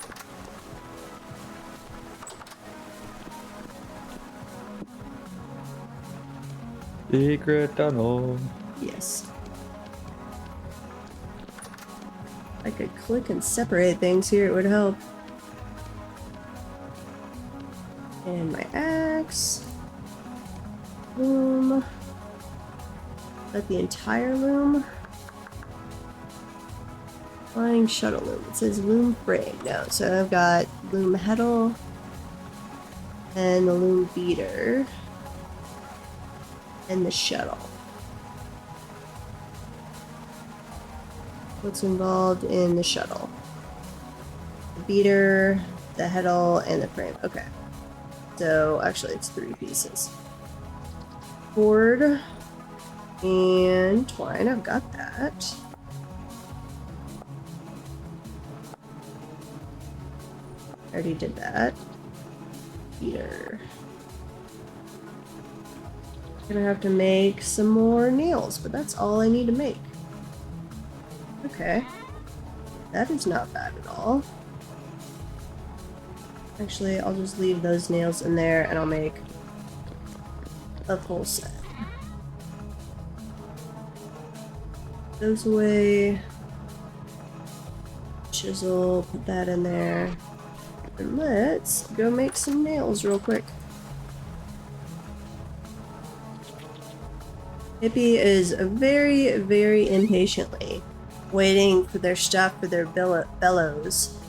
Secret tunnel. Yes. If I could click and separate things here, it would help. And my axe. Loom. Let the entire loom. Flying shuttle loom. It says loom frame. No, so I've got loom heddle and the loom beater and the shuttle. What's involved in the shuttle? The beater, the heddle, and the frame. Okay. So actually it's 3 pieces. Cord and twine. I've got that. I already did that. Beater. Gonna have to make some more nails, but that's all I need to make. Okay. That is not bad at all. Actually, I'll just leave those nails in there and I'll make a full set. Those away. Chisel, put that in there. And let's go make some nails real quick. Hippie is very, very impatiently waiting for their stuff for their bellows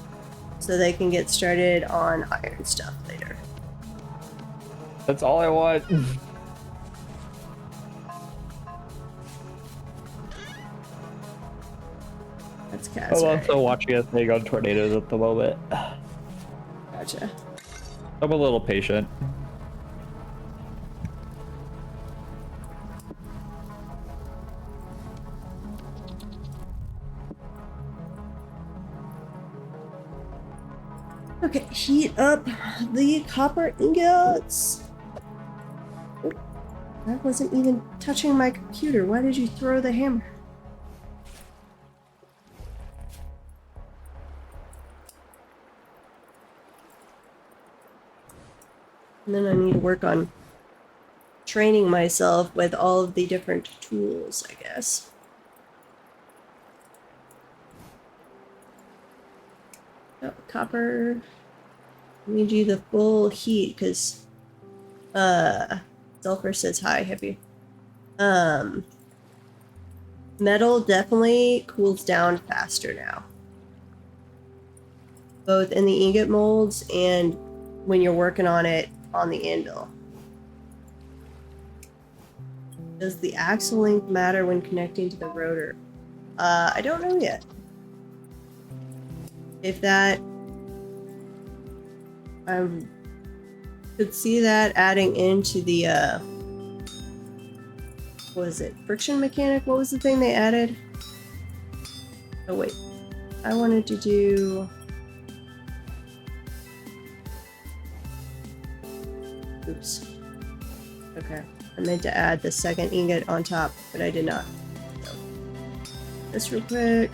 so they can get started on iron stuff later. That's all I want. That's cats. I'm also watching a thing on tornadoes at the moment. Gotcha. I'm a little patient. Okay, heat up the copper ingots. Oh, that wasn't even touching my computer. Why did you throw the hammer? And then I need to work on training myself with all of the different tools, I guess. Oh, copper. I need you the full heat because sulfur says hi, hippie. Metal definitely cools down faster now. Both in the ingot molds and when you're working on it on the anvil. Does the axle length matter when connecting to the rotor? I don't know yet. If that... I could see that adding into the, what is it? Friction mechanic? What was the thing they added? Oh, wait. I wanted to do... Oops. Okay. I meant to add the second ingot on top, but I did not. So, this real quick.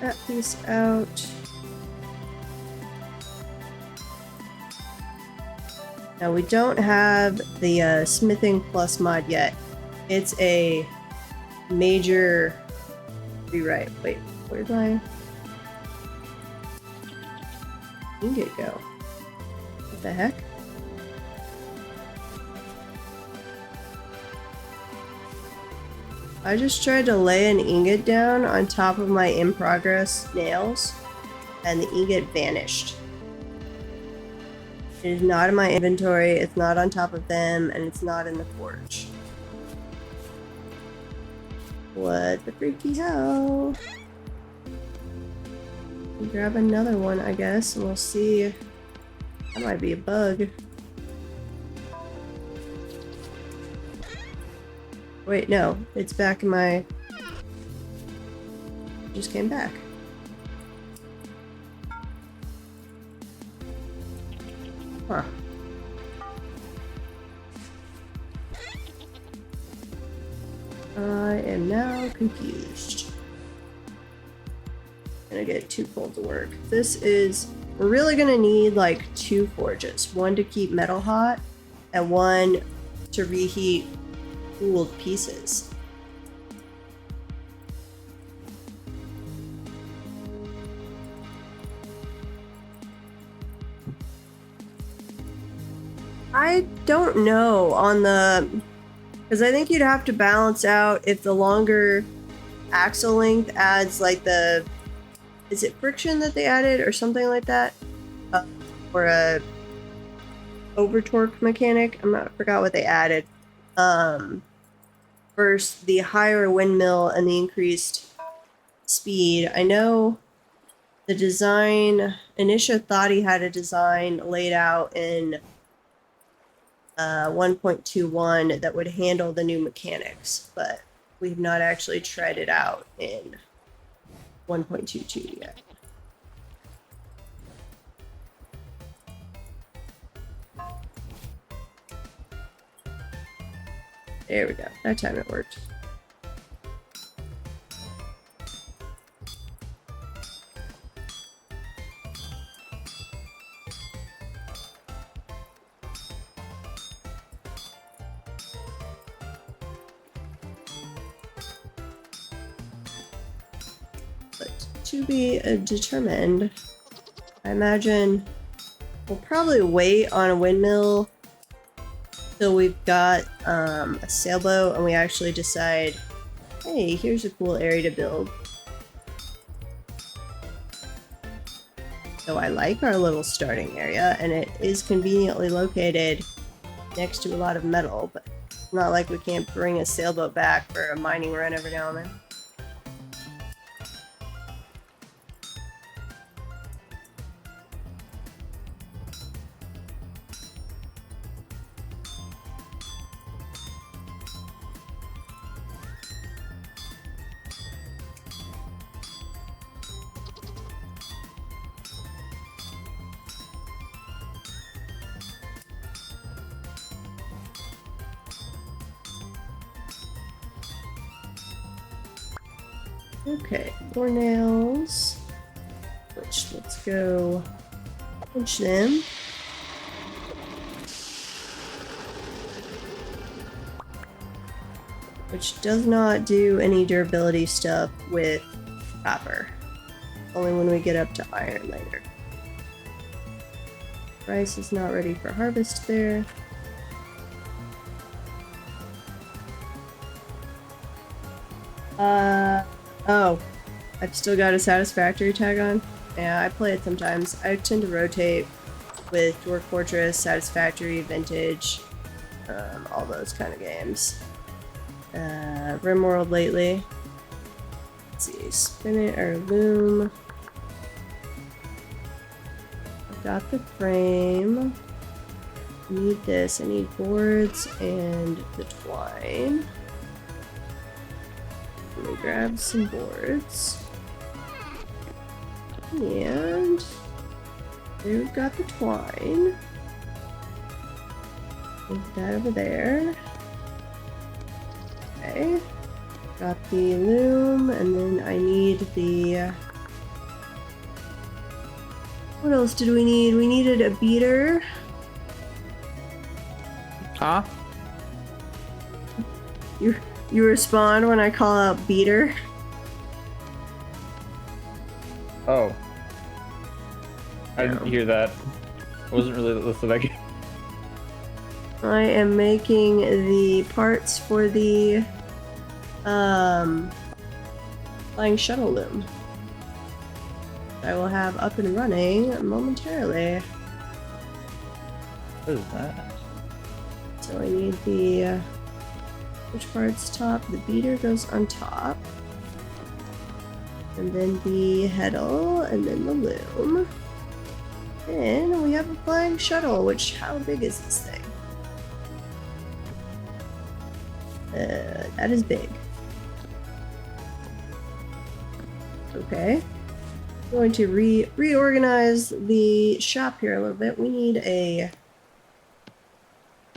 That piece out. Now we don't have the smithing plus mod yet. It's a major rewrite. Wait, where'd my ingot go? What the heck? I just tried to lay an ingot down on top of my in progress nails, and the ingot vanished. It is not in my inventory, it's not on top of them, and it's not in the forge. What the freaky hell? Grab another one, I guess, and we'll see. That might be a bug. Wait, no, it's back in my... Just came back. Huh. I am now confused. Gonna get two folds of work. This is... We're really gonna need like two forges. One to keep metal hot, and one to reheat cooled pieces. I don't know on the... Because I think you'd have to balance out if the longer axle length adds like the... Is it friction that they added or something like that? Or a over torque mechanic? I forgot what they added. Versus the higher windmill and the increased speed. I know the design, Anisha thought he had a design laid out in 1.21 that would handle the new mechanics, but we've not actually tried it out in 1.22 yet. There we go. That time it worked. But to be determined, I imagine we'll probably wait on a windmill till we've got a sailboat and we actually decide, hey, here's a cool area to build. So I like our little starting area, and it is conveniently located next to a lot of metal, but it's not like we can't bring a sailboat back for a mining run every now and then. Okay, more nails. Let's go punch them. Which does not do any durability stuff with copper. Only when we get up to iron later. Rice is not ready for harvest there. Oh, I've still got a satisfactory tag on. Yeah, I play it sometimes. I tend to rotate with Dwarf Fortress, Satisfactory, Vintage, all those kind of games. Rimworld lately. Let's see, spin it or loom. I've got the frame. I need this. I need boards and the twine. Let me grab some boards. And we've got the twine. Move that over there. Okay. Got the loom, and then I need the... What else did we need? We needed a beater. Huh? You respond when I call out beater. Oh. I didn't hear that. I wasn't really listening. I am making the parts for the flying shuttle loom. I will have up and running momentarily. What is that? So I need the which part's top? The beater goes on top. And then the heddle, and then the loom. Then we have a flying shuttle, which, how big is this thing? That is big. Okay. I'm going to reorganize the shop here a little bit. We need a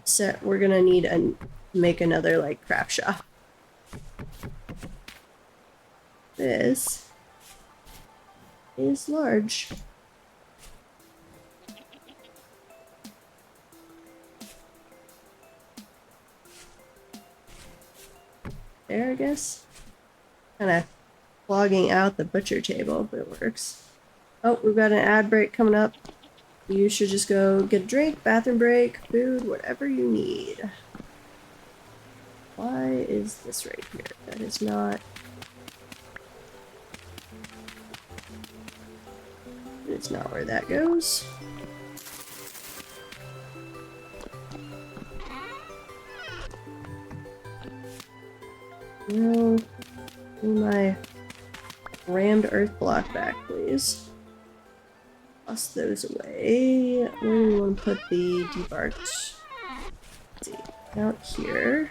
set. We're gonna need a make another like craft shop. This is large. There, I guess. Kind of clogging out the butcher table, but it works. Oh, we've got an ad break coming up. You should just go get a drink, bathroom break, food, whatever you need. Why is this right here? That is not... It's not where that goes. No. Give me my rammed earth block back, please. Toss those away. Where do we want to put the debarked? Let's see. Out here.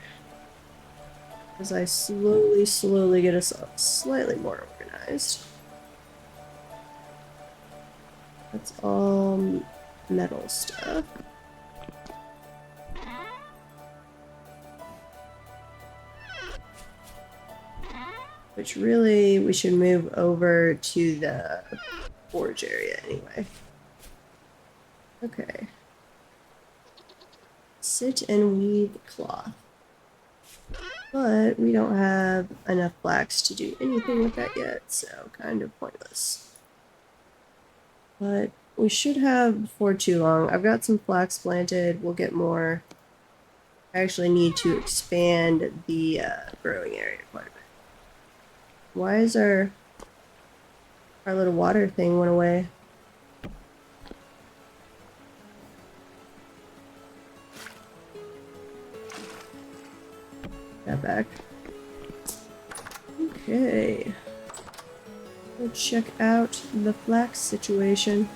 As I slowly get us slightly more organized. That's all metal stuff. Which really we should move over to the forge area anyway. Okay. Sit and weave cloth. But we don't have enough flax to do anything with that yet, so kind of pointless. But we should have before too long. I've got some flax planted. We'll get more. I actually need to expand the growing area quite a bit. Why is our little water thing went away? That back. Okay. Let's check out the flax situation.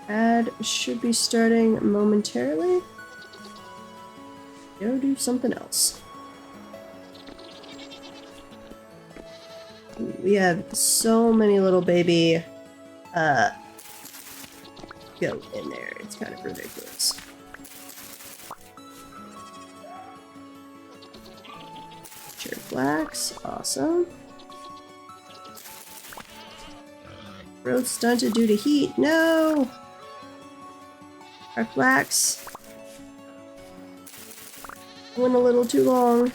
Ad should be starting momentarily. Go do something else. We have so many little baby goat in there. It's kind of ridiculous. Sure, flax, awesome. Growth stunted due to heat. No! Our flax went a little too long.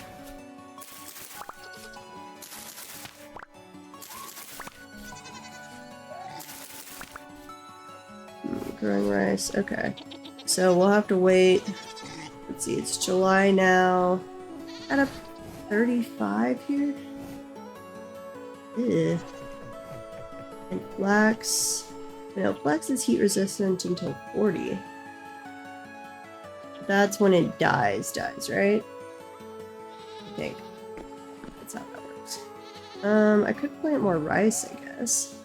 growing rice. Okay. So we'll have to wait. Let's see, it's July now. At a 35 here? Ew. And flax. No, flax is heat resistant until 40. That's when it dies, right? I think. That's how that works. I could plant more rice, I guess.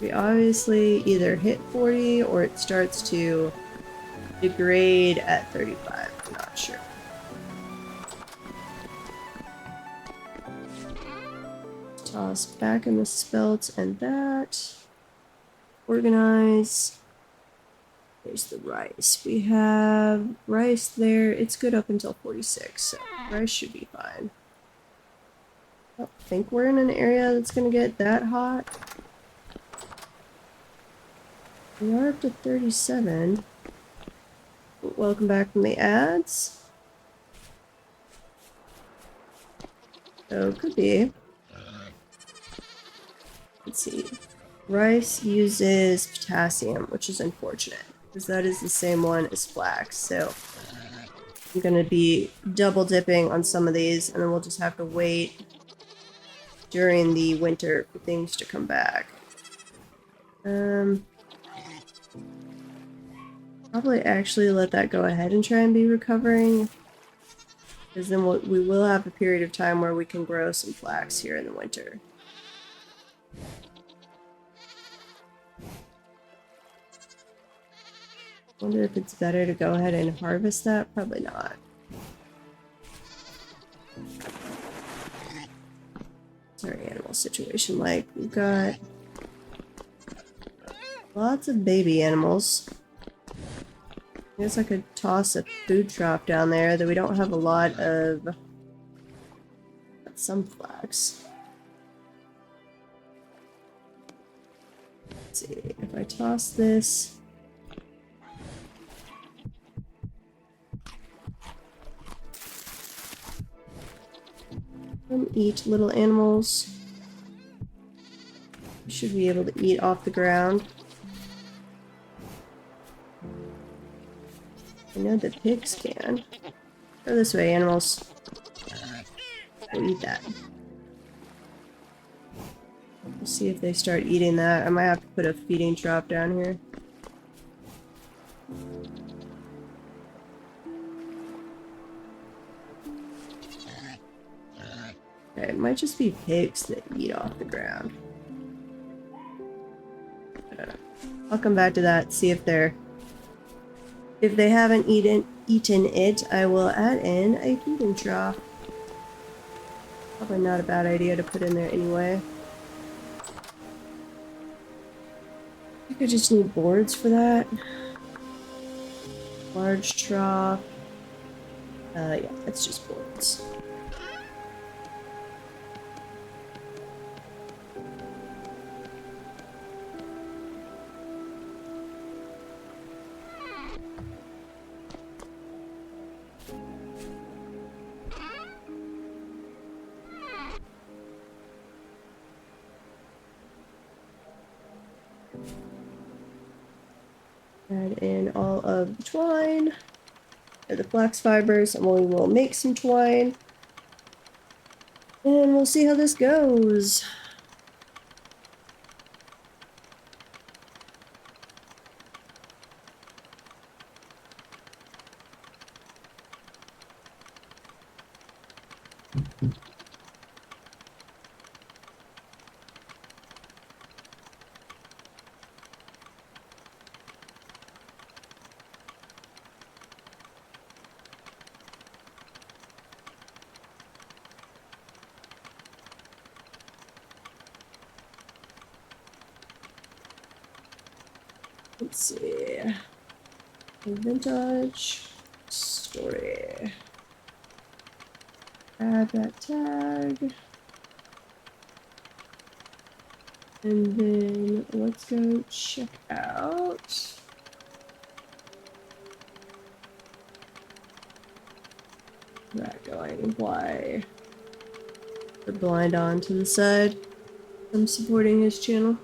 We obviously either hit 40 or it starts to degrade at 35. I'm not sure. Toss back in the spelt and that. Organize. There's the rice. We have rice there. It's good up until 46, so rice should be fine. I don't think we're in an area that's going to get that hot. We are up to 37. Welcome back from the ads. So, could be. Let's see. Rice uses potassium, which is unfortunate, because that is the same one as flax, so I'm going to be double dipping on some of these, and then we'll just have to wait during the winter for things to come back. Probably actually let that go ahead and try and be recovering, because then we will have a period of time where we can grow some flax here in the winter. Wonder if it's better to go ahead and harvest that? Probably not. What's our animal situation like? We've got lots of baby animals. I guess I could toss a food trough down there, though we don't have a lot of... some flax. Let's see, if I toss this... eat little animals. We should be able to eat off the ground. I know the pigs can. Go this way, animals. Go eat that. We'll see if they start eating that. I might have to put a feeding trough down here. Okay, it might just be pigs that eat off the ground. I don't know. I'll come back to that, see if they're... If they haven't eaten it, I will add in a feeding trough. Probably not a bad idea to put in there anyway. I think I just need boards for that. Large trough. Yeah, it's just boards. Add in all of the twine, or the flax fibers, and we will make some twine. And we'll see how this goes. Let's see. Vintage story. Add that tag. And then let's go check out that going. Why? the blind on to the side. I'm supporting his channel.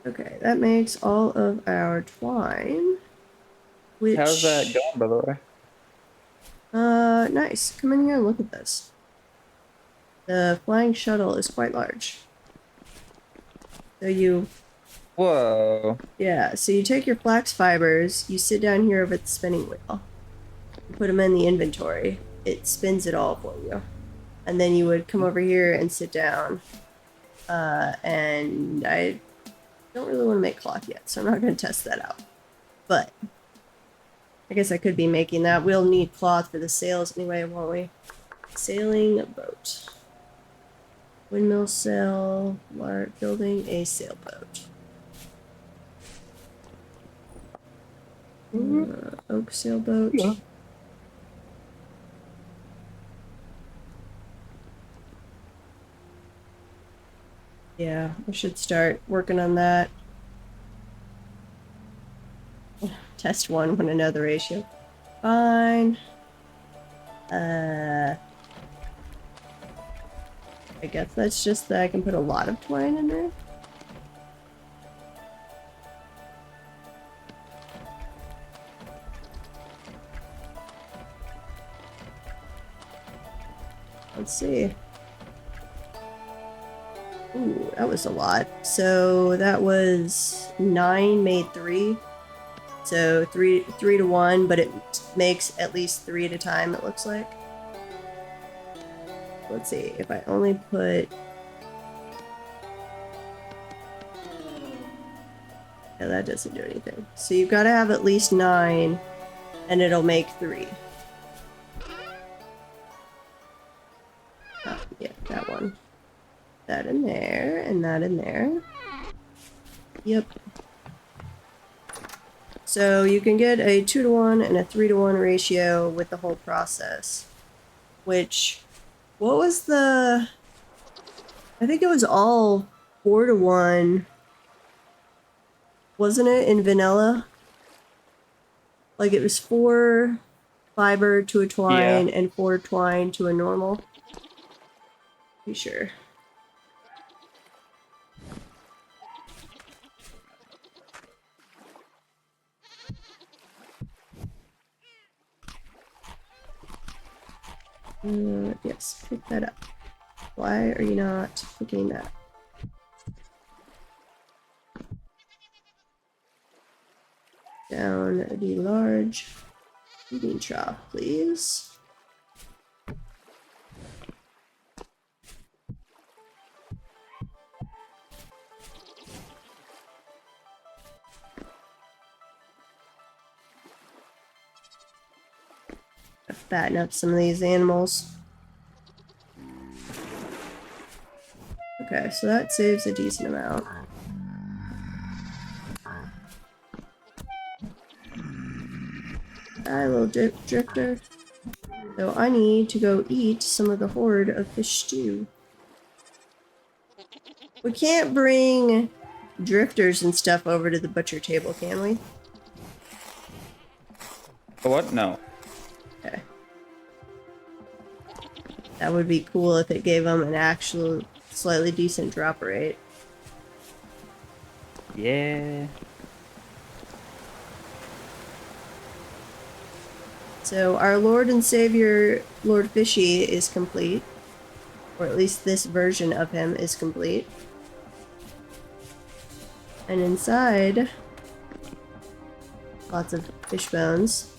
Okay, that makes all of our twine. Which... How's that going, by the way? Nice. Come in here and look at this. The flying shuttle is quite large. So you... Whoa. Yeah, so you take your flax fibers, you sit down here over the spinning wheel, you put them in the inventory, it spins it all for you. And then you would come over here and sit down. And I don't really want to make cloth yet, so I'm not going to test that out. But I guess I could be making that. We'll need cloth for the sails anyway, won't we? Sailing boat. Windmill sail, building a sailboat. Oak sailboat. Yeah. Yeah, we should start working on that. Test 1 when another ratio. Fine. I guess that's just that I can put a lot of twine in there. Let's see. Ooh, that was a lot. So that was 9 made 3. So 3 to 1, but it makes at least 3 at a time, it looks like. Let's see, if I only put... Yeah, that doesn't do anything. So you've got to have at least 9, and it'll make 3. Oh, yeah, that one. That in there, and that in there. Yep. So you can get a 2 to 1 and a 3 to 1 ratio with the whole process. Which, what was the... I think it was all 4 to 1. Wasn't it in vanilla? Like it was 4 fiber to a twine and 4 twine to a normal. Be sure. Yes, pick that up. Why are you not picking that? Down the large feeding trough, please. Fatten up some of these animals. Okay, so that saves a decent amount. Hi, little drifter. So I need to go eat some of the horde of fish stew. We can't bring drifters and stuff over to the butcher table, can we? What? No. Okay. That would be cool if it gave them an actual slightly decent drop rate. Yeah. So our Lord and Savior, Lord Fishy, is complete. Or at least this version of him is complete. And inside, lots of fish bones.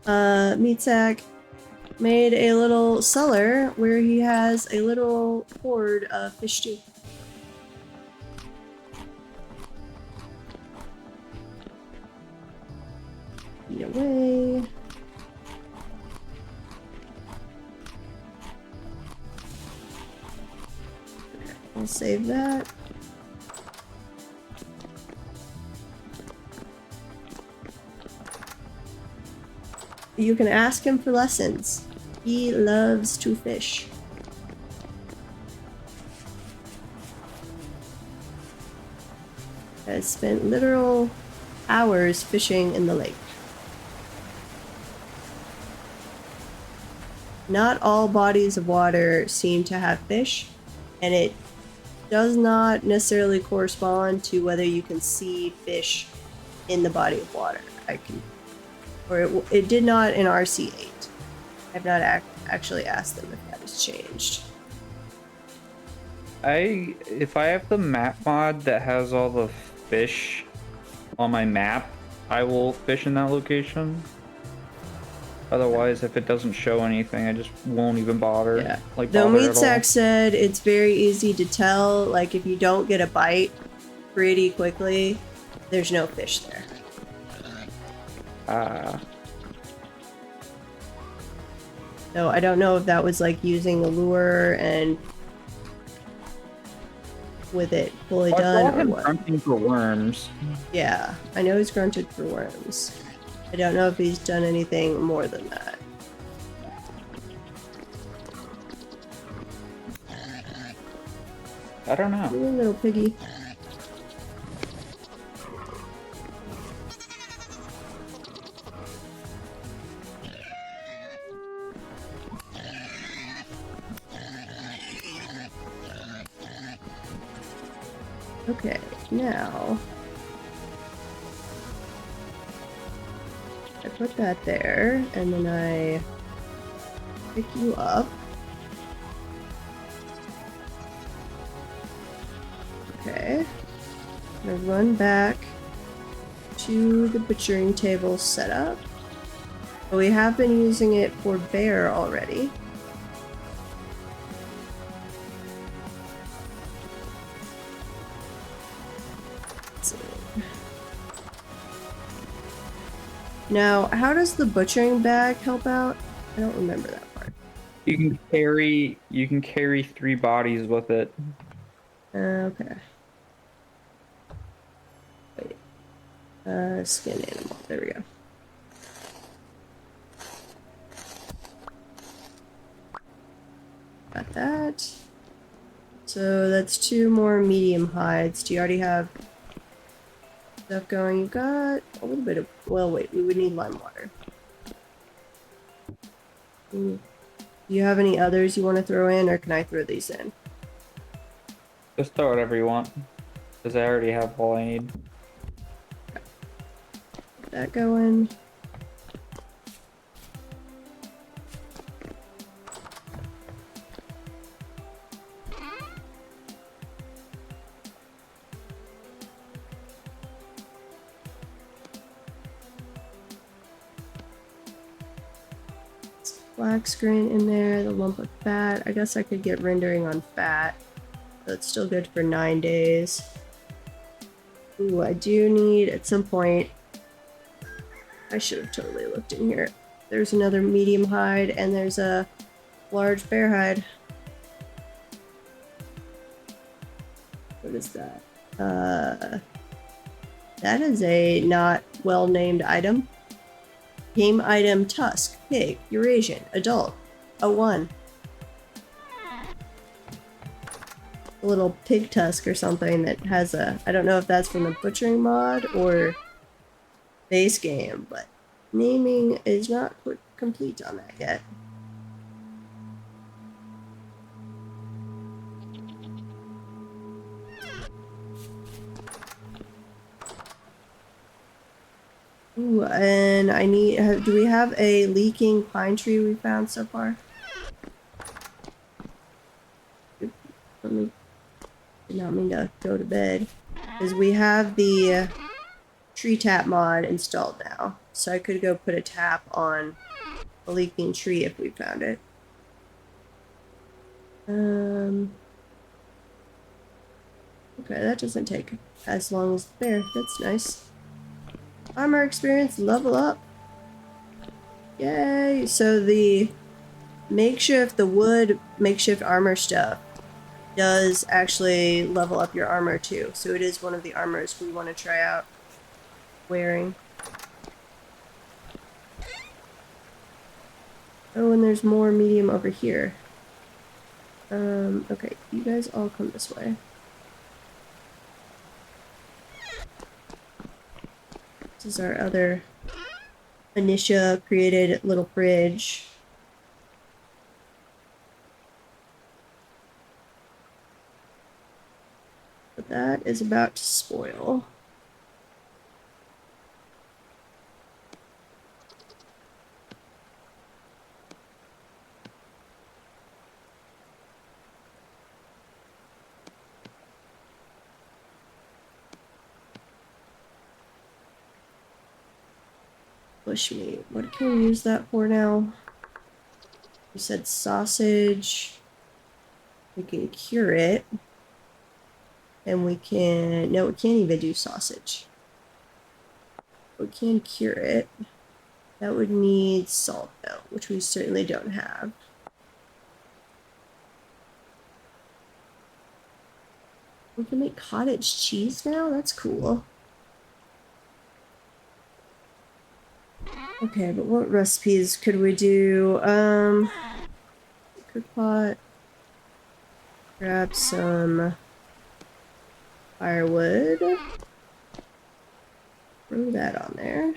Meat Sack made a little cellar where he has a little hoard of fish stew. Eat away. Okay, I'll save that. You can ask him for lessons. He loves to fish. Has spent literal hours fishing in the lake. not all bodies of water seem to have fish, and it does not necessarily correspond to whether you can see fish in the body of water. It did not in RC8. I've not actually asked them if that has changed. If I have the map mod that has all the fish on my map, I will fish in that location. Otherwise, if it doesn't show anything, I just won't even bother. Yeah. Like, Though bother at all. Meatsack said it's very easy to tell, like if you don't get a bite pretty quickly, there's no fish there. So I don't know if that was like using a lure and with it fully done or what. Grunting for worms. Yeah, I know he's grunted for worms. I don't know if he's done anything more than that. I don't know. You little piggy. Okay, now I put that there, and then I pick you up. Okay, I'm gonna run back to the butchering table setup. But we have been using it for bear already. Now, how does the butchering bag help out? I don't remember that part. You can carry 3 bodies with it. Okay. Wait. Skin animal. There we go. Got that. So that's 2 more medium hides. Do you already have stuff going? You got a little bit of... Well, wait. We would need lime water. Do you have any others you want to throw in, or can I throw these in? Just throw whatever you want, because I already have all I need. Get that going. Black screen in there, the lump of fat. I guess I could get rendering on fat. That's still good for 9 days. Ooh, I do need at some point. I should have totally looked in here. There's another medium hide and there's a large bear hide. What is that? That is a not well named item. Game item tusk, pig, Eurasian, adult, 01. A little pig tusk or something that has a, I don't know if that's from the butchering mod or base game, but naming is not complete on that yet. Ooh, and I need, do we have a leaking pine tree we found so far? Let me, did not mean to go to bed. Because we have the tree tap mod installed now. So I could go put a tap on a leaking tree if we found it. Okay, that doesn't take as long as the bear. That's nice. Armor experience level up. Yay! So the makeshift, the wood makeshift armor stuff does actually level up your armor too. So it is one of the armors we want to try out wearing. Oh, and there's more medium over here. Okay, you guys all come this way. This is our other Anisha created little fridge. That is about to spoil. Bushmeat. What can we use that for now? We said sausage. We can cure it. And we can... No, we can't even do sausage. We can cure it. That would need salt, though, which we certainly don't have. We can make cottage cheese now? That's cool. Okay, but what recipes could we do? Cook pot. Grab some firewood. Throw that on there.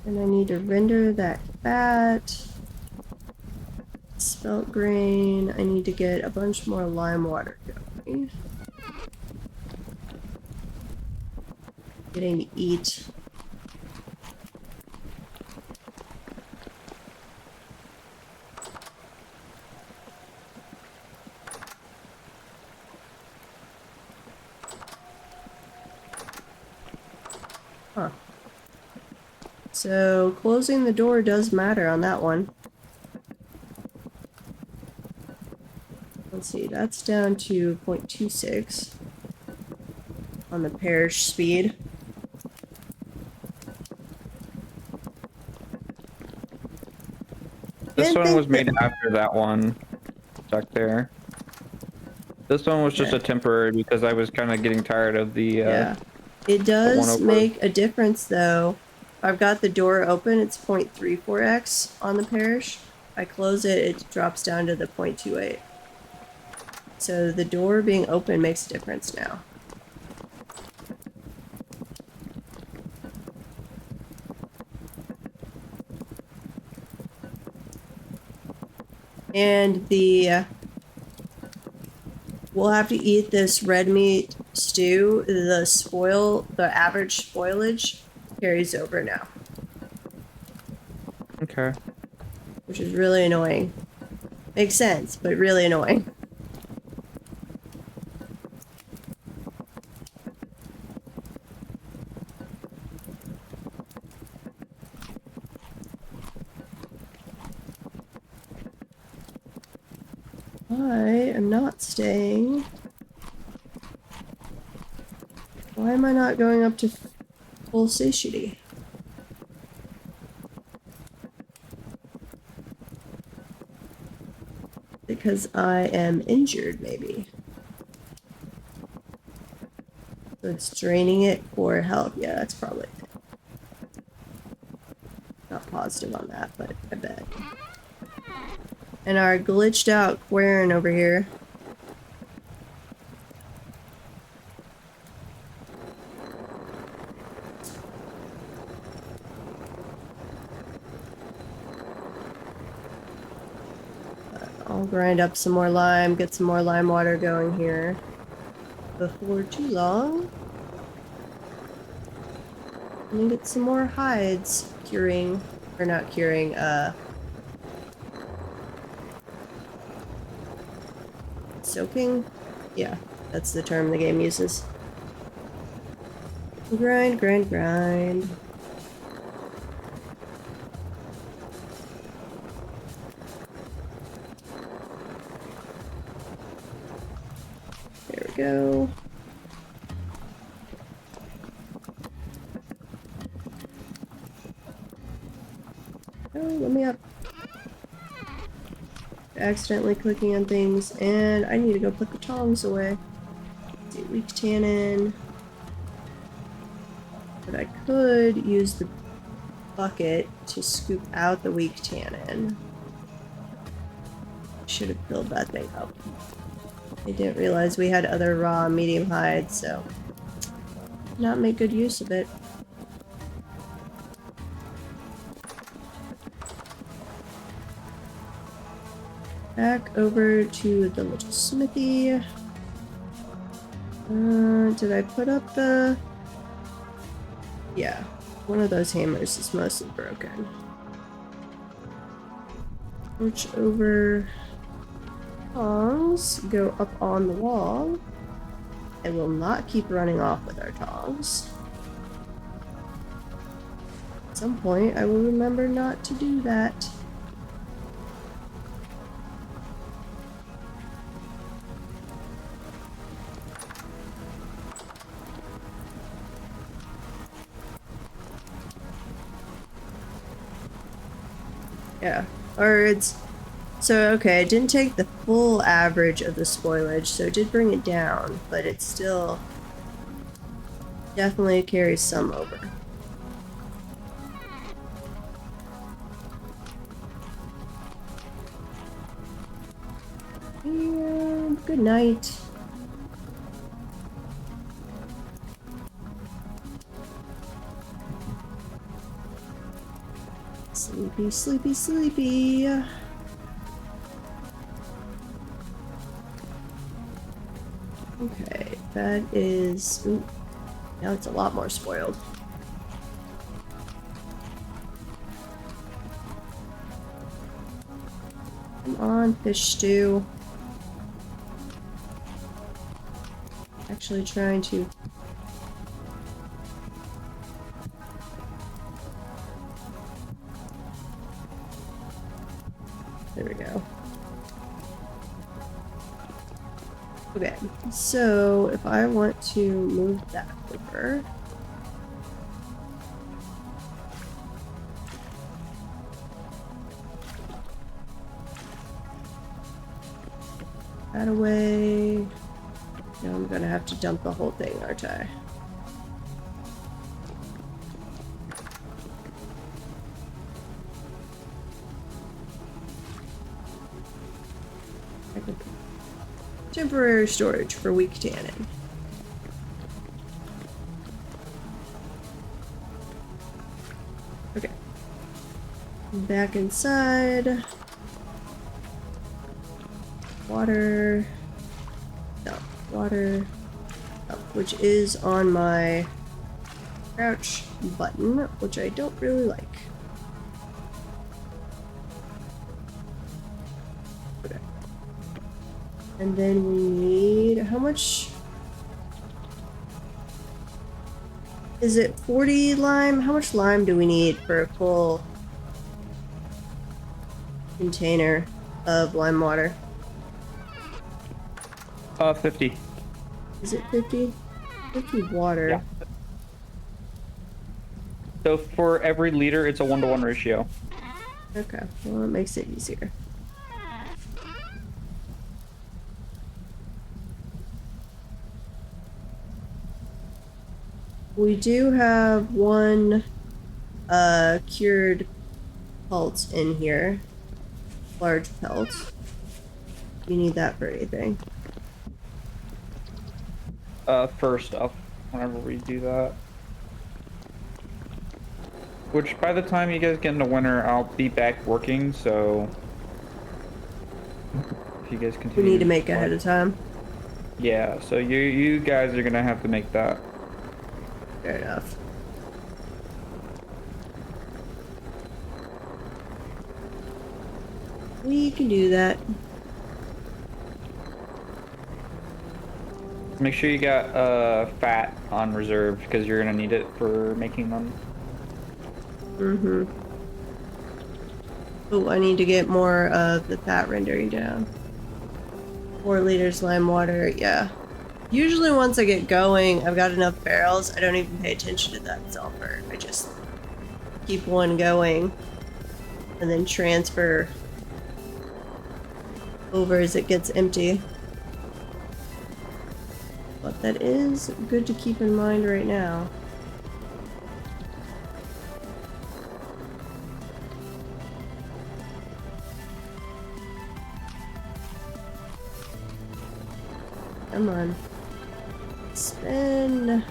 And I need to render that fat. Spelt grain. I need to get a bunch more lime water going. Getting to eat. Huh. So closing the door does matter on that one. Let's see, that's down to 0.26 on the parish speed. This one was made after that one stuck there. This one was just a temporary because I was kind of getting tired of the yeah. It does make a difference though. I've got the door open, it's 0.34x on the parish. I close it, it drops down to the 0.28. So the door being open makes a difference now. And we'll have to eat this red meat stew. The average spoilage carries over now. Okay. Which is really annoying. Makes sense, but really annoying. I am not staying. Why am I not going up to full satiety? Because I am injured, maybe. So it's draining it for health. Yeah, that's probably it. Not positive on that, but I bet. And our glitched out Quern over here. I'll grind up some more lime, get some more lime water going here before too long. And get some more hides curing, or not curing, soaking? Yeah, that's the term the game uses. Grind, grind, grind. There we go. Oh, let me up. Accidentally clicking on things, and I need to go put the tongs away. Let's see, weak tannin. could use the bucket to scoop out the weak tannin. Should have filled that thing up. I didn't realize we had other raw medium hides, so not make good use of it. Back over to the little smithy. Did I put up the... Yeah, one of those hammers is mostly broken. Switch over tongs, go up on the wall. I will not keep running off with our tongs. At some point, I will remember not to do that. Yeah, or it's... So, okay, I didn't take the full average of the spoilage, so it did bring it down, but it still definitely carries some over. And good night. Sleepy, sleepy, sleepy. Okay, that is... Ooh, now it's a lot more spoiled. Come on, fish stew. Actually trying to... There we go. Okay, so if I want to move that over... That away... Now I'm gonna have to dump the whole thing, aren't I? Temporary storage for weak tannin. Okay. Back inside. Water. No, water. Oh, which is on my crouch button, which I don't really like. And then we need, how much? Is it 40 lime? How much lime do we need for a full container of lime water? 50. Is it 50? 50 water. Yeah. So for every liter, it's a 1-to-1 ratio. Okay, well, it makes it easier. We do have one cured pelt in here. Large pelt. Do you need that for anything? First up, whenever we do that. Which, by the time you guys get into winter, I'll be back working, so... If you guys continue... We need to make ahead of time. Yeah, so you guys are gonna have to make that. Fair enough. We can do that. Make sure you got fat on reserve, because you're gonna need it for making them. Mm-hmm. Oh, I need to get more of the fat rendering down. 4 liters lime water, yeah. Usually once I get going, I've got enough barrels, I don't even pay attention to that sulfur. I just keep one going and then transfer over as it gets empty. But that is good to keep in mind right now. Come on. Spin.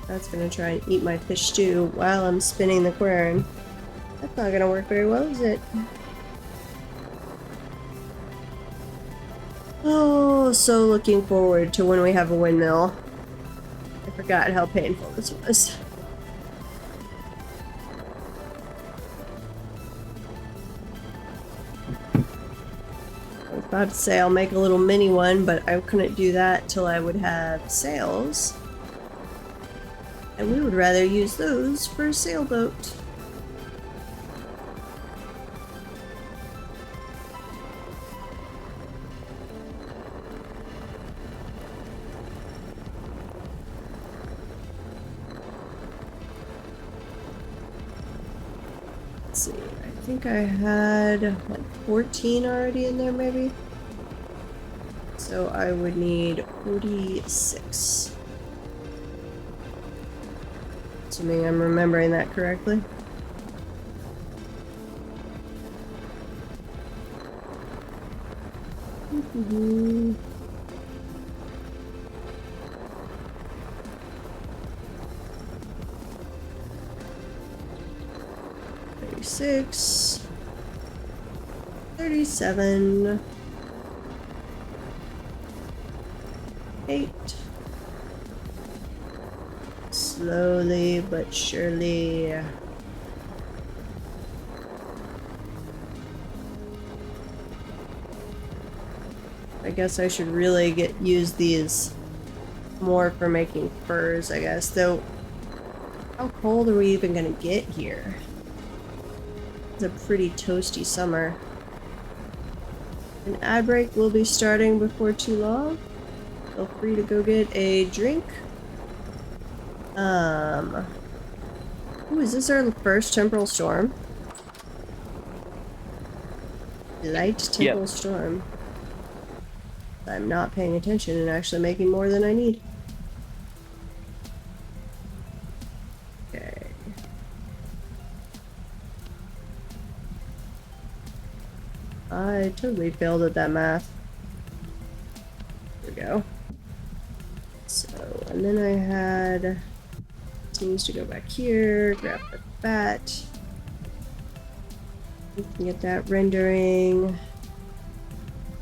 That's gonna try and eat my fish stew while I'm spinning the quern. That's not gonna work very well, is it? Oh, so looking forward to when we have a windmill. I forgot how painful this was. I was about to say I'll make a little mini one, but I couldn't do that till I would have sails. And we would rather use those for a sailboat. Let's see, I think I had like 14 already in there maybe. So I would need 46. Assuming I'm remembering that correctly. Mm-hmm. $36, 37, 8. Slowly but surely. I guess I should really use these more for making furs, I guess. Though, how cold are we even gonna get here? It's a pretty toasty summer. An ad break will be starting before too long. Feel free to go get a drink. Ooh, is this our first temporal storm? Light temporal storm. I'm not paying attention and actually making more than I need. Okay. I totally failed at that math. There we go. So, and then I had teams to go back here, grab the fat. We can get that rendering.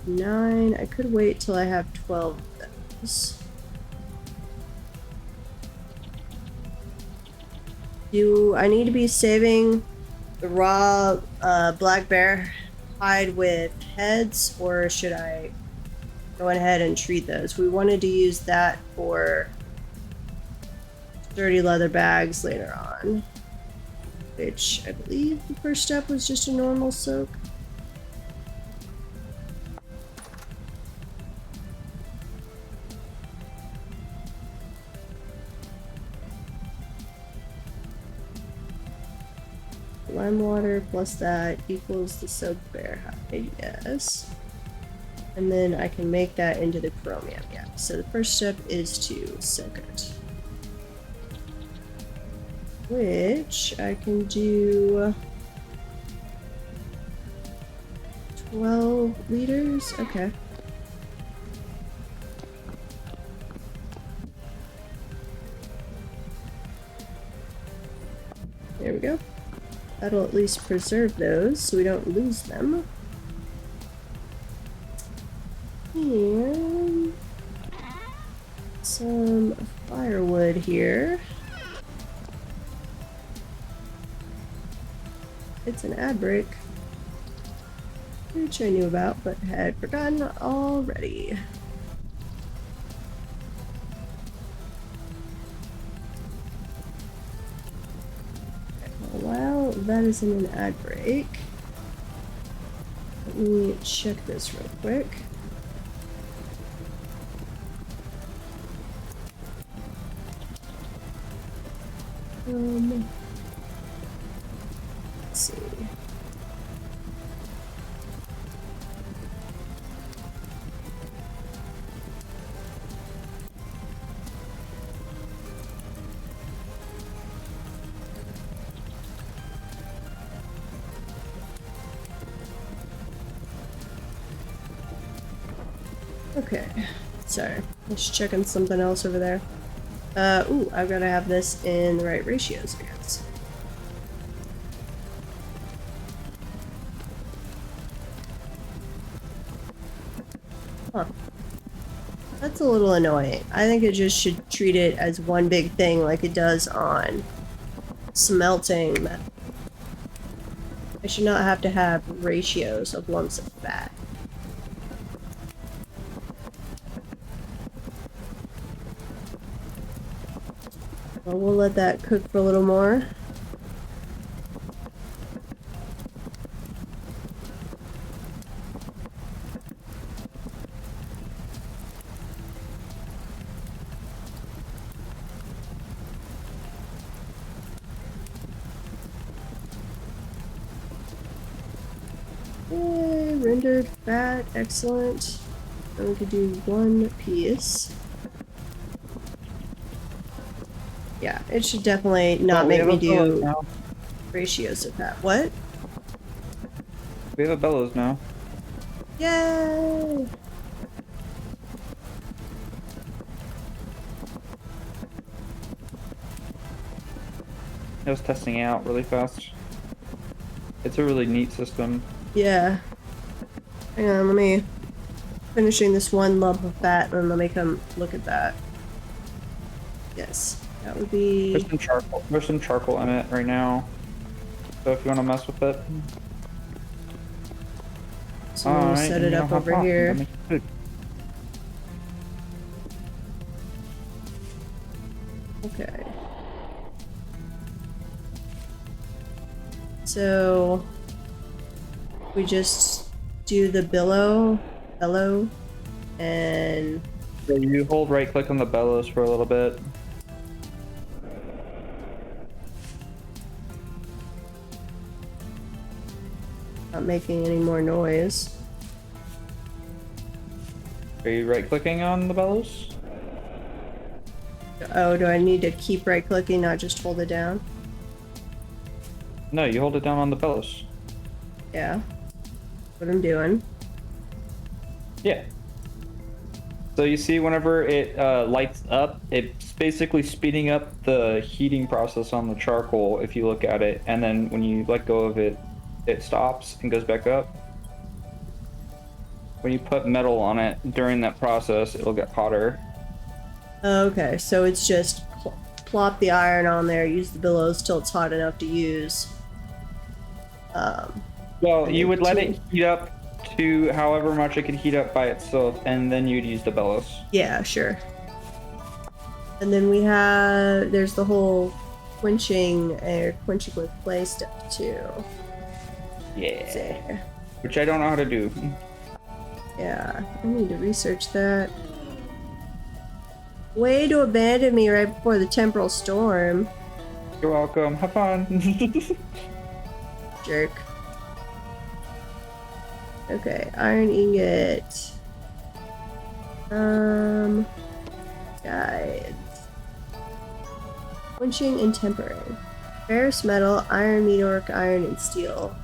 9. I could wait till I have 12 of those. Do I need to be saving the raw black bear hide with heads, or should I go ahead and treat those? We wanted to use that for sturdy leather bags later on, which I believe the first step was just a normal soak. Lime water plus that equals the soaked bear hide, yes. And then I can make that into the chromium, yeah. So the first step is to soak it. Which I can do 12 liters, okay. There we go. That'll at least preserve those so we don't lose them. And some firewood here. It's an ad break, which I knew about but had forgotten already. While that is in an ad break, let me check this real quick. Let's see. Okay. Sorry. Just checking something else over there. Ooh, I've got to have this in the right ratios, I guess. Huh. That's a little annoying. I think it just should treat it as one big thing like it does on smelting. I should not have to have ratios of lumps of fat. Well, we'll let that cook for a little more. Yay, rendered fat, excellent. And we could do one piece. Yeah, it should definitely not make me do ratios of that. What? We have a bellows now. Yay! I was testing it out really fast. It's a really neat system. Yeah. Hang on, let me... Finishing this one lump of fat, and then let me come look at that. Yes, that would be... There's some charcoal. There's some charcoal in it right now. So if you want to mess with it. So I'm gonna set it up over here. Okay. So we just do the bellow, and So you hold right click on the bellows for a little bit. not making any more noise. Are you right clicking on the bellows? Oh, do I need to keep right clicking, not just hold it down? No, you hold it down on the bellows. Yeah. What I'm doing. Yeah. So you see whenever it lights up, it's basically speeding up the heating process on the charcoal if you look at it, and then when you let go of it, it stops and goes back up. When you put metal on it during that process, it'll get hotter. Okay, so it's just plop the iron on there, use the bellows till it's hot enough to use. Well, you would let it heat up to however much it could heat up by itself, and then you'd use the bellows. Yeah, sure. And then we have, there's the whole quenching with clay stuff too. Yeah. So, Which I don't know how to do. yeah, I need to research that. Way to abandon me right before the temporal storm. You're welcome. Have fun. Jerk. Okay, iron ingot. Guides. Quenching and tempering. Ferrous metal, iron, metalwork, iron, and steel.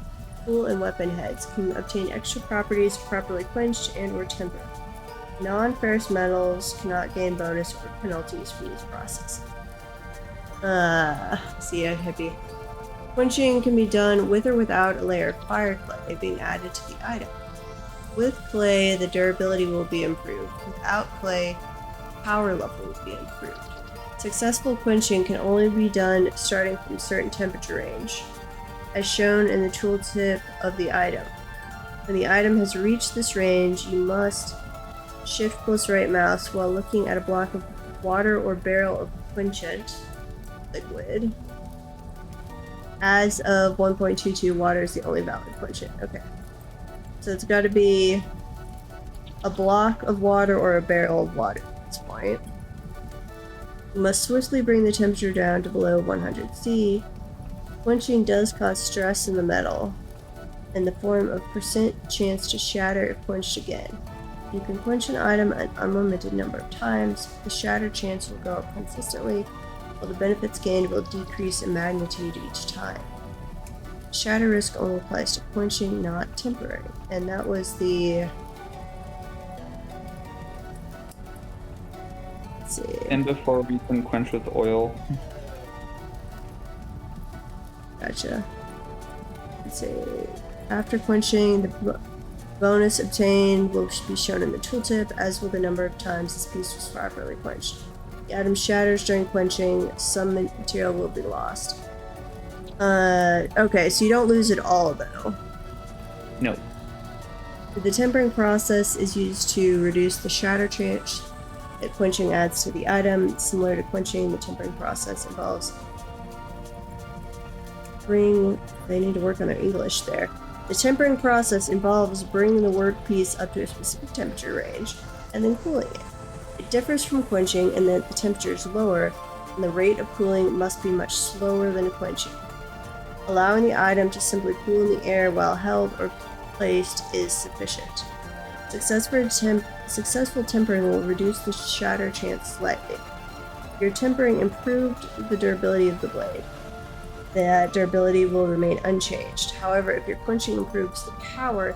Tool and weapon heads can obtain extra properties properly quenched and or tempered. Non-ferrous metals cannot gain bonus or penalties from this process. See a hippie. Quenching can be done with or without a layer of fire clay being added to the item. With clay, the durability will be improved. Without clay, power level will be improved. Successful quenching can only be done starting from a certain temperature range, as shown in the tooltip of the item. When the item has reached this range, you must shift plus right mouse while looking at a block of water or barrel of quenchant liquid. As of 1.22, water is the only valid quenchant. Okay. So it's got to be a block of water or a barrel of water at this point. You must swiftly bring the temperature down to below 100 C. Quenching does cause stress in the metal, in the form of percent chance to shatter if quenched again. You can quench an item an unlimited number of times. The shatter chance will go up consistently, while the benefits gained will decrease in magnitude each time. Shatter risk only applies to quenching, not temporary. And that was the in before we can quench with oil. Gotcha. Let's see. After quenching, the bonus obtained will be shown in the tooltip, as will the number of times this piece was properly quenched. The item shatters during quenching, some material will be lost. Okay, so you don't lose it all, though. No. The tempering process is used to reduce the shatter chance that quenching adds to the item. Similar to quenching, the tempering process involves they need to work on their English there. The tempering process involves bringing the workpiece up to a specific temperature range and then cooling it. It differs from quenching in that the temperature is lower and the rate of cooling must be much slower than quenching. Allowing the item to simply cool in the air while held or placed is sufficient. Successful tempering will reduce the shatter chance slightly. Your tempering improved the durability of the blade. That durability will remain unchanged. However, if your quenching improves the power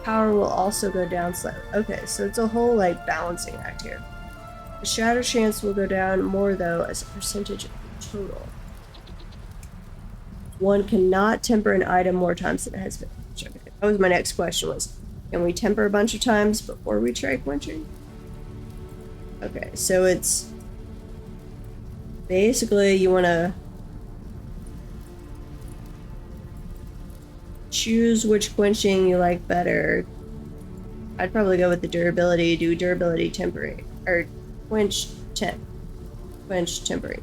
will also go down slightly. Okay, so it's a whole like balancing act here. The shatter chance will go down more though as a percentage of the total. One cannot temper an item more times than it has been. That was my next question was, can we temper a bunch of times before we try quenching? Okay, so it's basically you want to choose which quenching you like better. I'd probably go with the durability, do durability tempering, or quench tempering.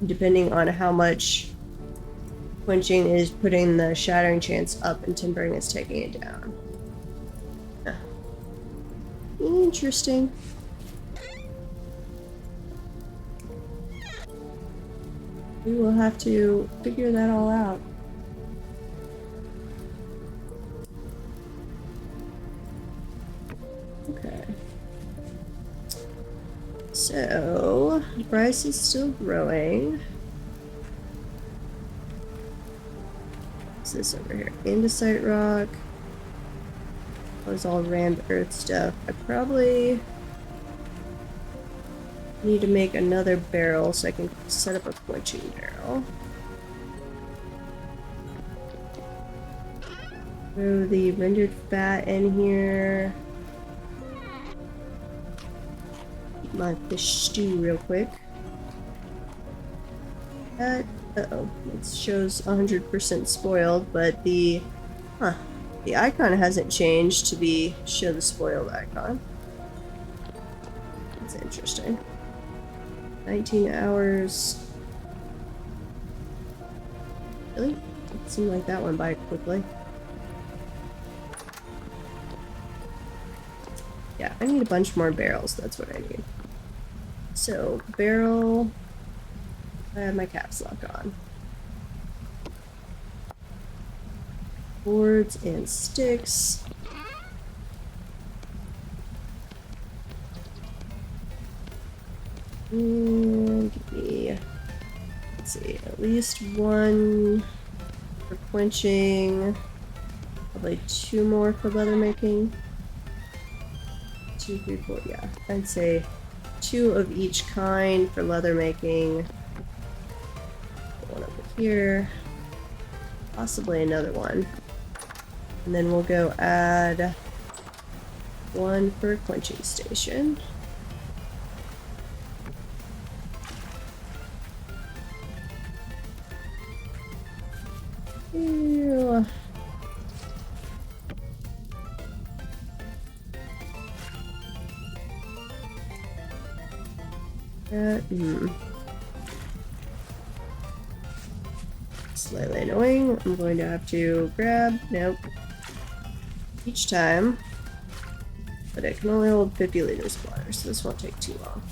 Depending on how much quenching is putting the shattering chance up and tempering is taking it down. Interesting. We will have to figure that all out. Okay. So, the price is still growing. What's this over here? Andesite rock. That was all rammed earth stuff. I probably need to make another barrel so I can set up a quenching barrel. Throw the rendered fat in here. Eat my fish stew real quick. That, uh-oh, it shows 100% spoiled, but the icon hasn't changed to show the spoiled icon. That's interesting. 19 hours. Really? It seemed like that went by quickly. Yeah, I need a bunch more barrels. That's what I need. So, barrel. I have my caps lock on. Boards and sticks. And give me, let's see, at least one for quenching, probably 2 more for leather making. 2, 3, 4, yeah. I'd say 2 of each kind for leather making. One over here. Possibly another one. And then we'll go add 1 for a quenching station. Ew. Slightly annoying. I'm going to have to grab, nope, each time, but it can only hold 50 liters of water, so this won't take too long.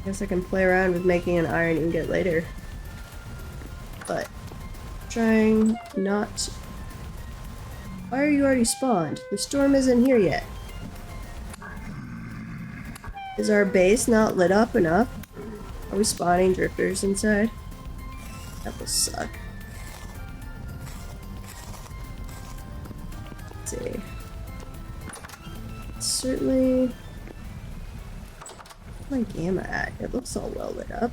Guess I can play around with making an iron ingot later. But trying not. Why are you already spawned? The storm isn't here yet. Is our base not lit up enough? Are we spawning drifters inside? That will suck. Let's see. Certainly. Where's my gamma at? It looks all well lit up.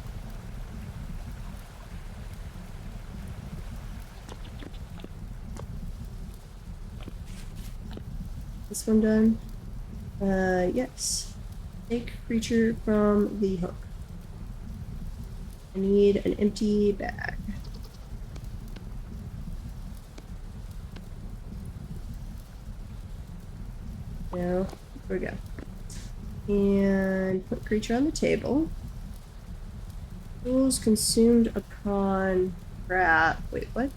This one done? Yes. Take creature from the hook. I need an empty bag. No, here we go. And put creature on the table. Tools consumed upon crap. Wait, what?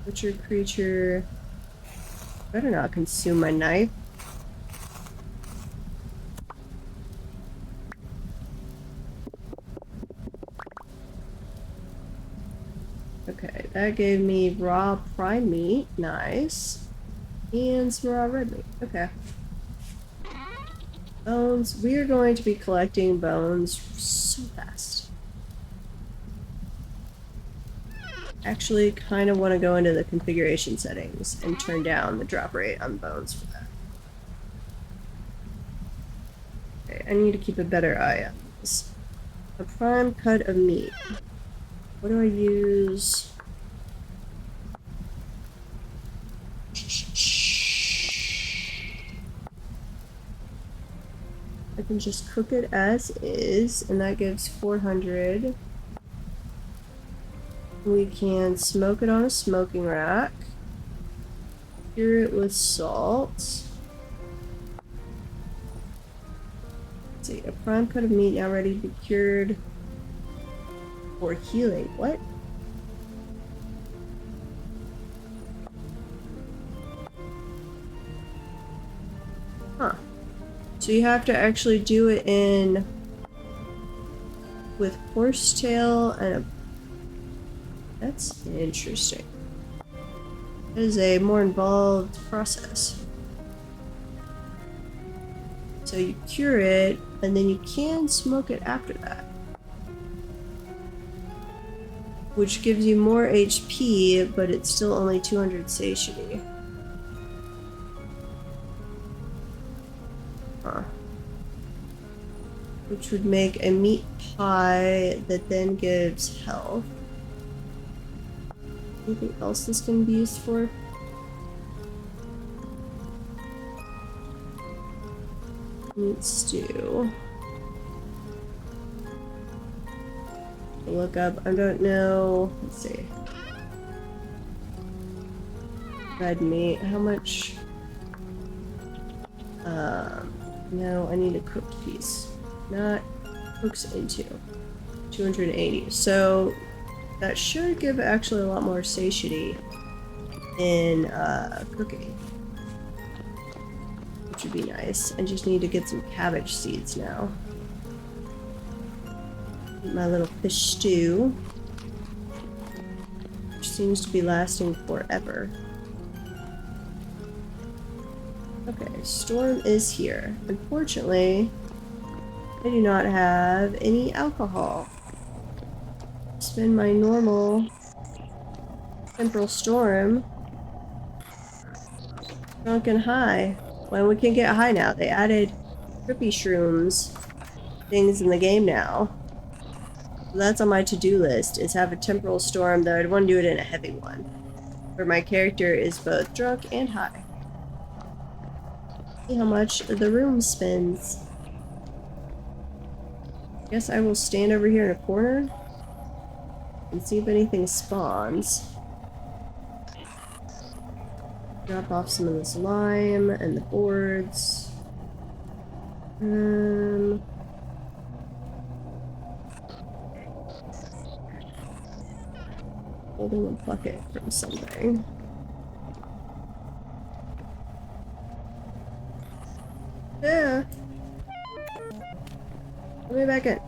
Butcher creature. Better not consume my knife. Okay, that gave me raw prime meat. Nice. And some raw red meat. Okay. Bones. We are going to be collecting bones so fast. Actually, kind of want to go into the configuration settings and turn down the drop rate on bones for that. Okay, I need to keep a better eye on this. A prime cut of meat. What do I use? I can just cook it as is, and that gives 400. We can smoke it on a smoking rack. Cure it with salt. Let's see, a prime cut of meat now ready to be cured for healing. What? Huh. So you have to actually do it in with horsetail and a... That's interesting. That is a more involved process. So you cure it, and then you can smoke it after that. Which gives you more HP, but it's still only 200 satiety. Huh. Which would make a meat pie that then gives health. Anything else this can be used for? Meat stew. Look up. I don't know. Let's see. Red meat. How much? No, I need a cooked piece. Not cooks into 280. So that should give actually a lot more satiety in cooking, which would be nice. I just need to get some cabbage seeds now. Eat my little fish stew, which seems to be lasting forever. Okay, storm is here. Unfortunately, I do not have any alcohol. Spend my normal temporal storm drunk and high. When we can get high now. They added trippy shrooms things in the game now. So that's on my to-do list, is have a temporal storm, though I'd want to do it in a heavy one, where my character is both drunk and high. See how much the room spins. Guess I will stand over here in a corner and see if anything spawns. Drop off some of this lime and the boards. Holding a bucket from something. Yeah. Let me back in.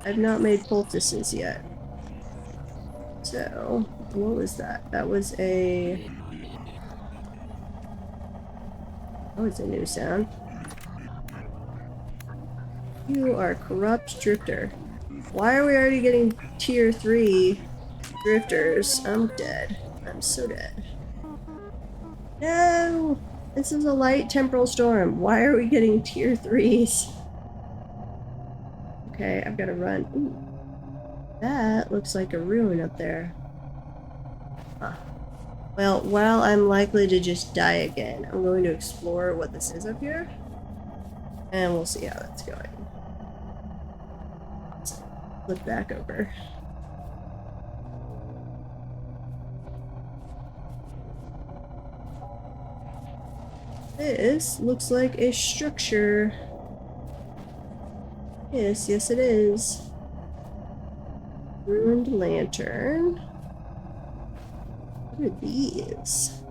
I've not made poultices yet. So, what was that? That was a... Oh, it's a new sound. You are corrupt drifter. Why are we already getting tier 3 drifters? I'm dead. I'm so dead. No! This is a light temporal storm. Why are we getting tier 3s? Okay, I've got to run. Ooh. That looks like a ruin up there. Huh. Well, while I'm likely to just die again, I'm going to explore what this is up here. And we'll see how that's going. Let's flip back over. This looks like a structure. Yes, yes it is. Ruined lantern. What are these?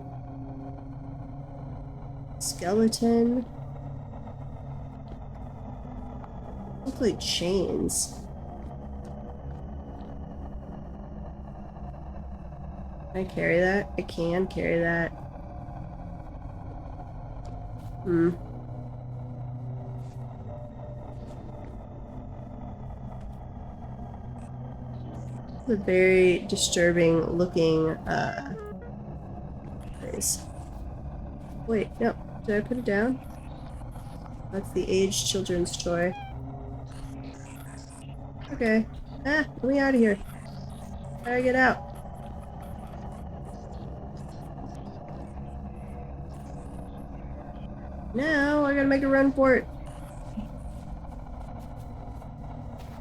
Skeleton. Look like chains. Can I carry that? I can carry that. Hmm. It's a very disturbing looking place. Wait, no. Did I put it down? That's the aged children's toy. Okay. Ah, let me out of here. How do I get out? No, I gotta make a run for it.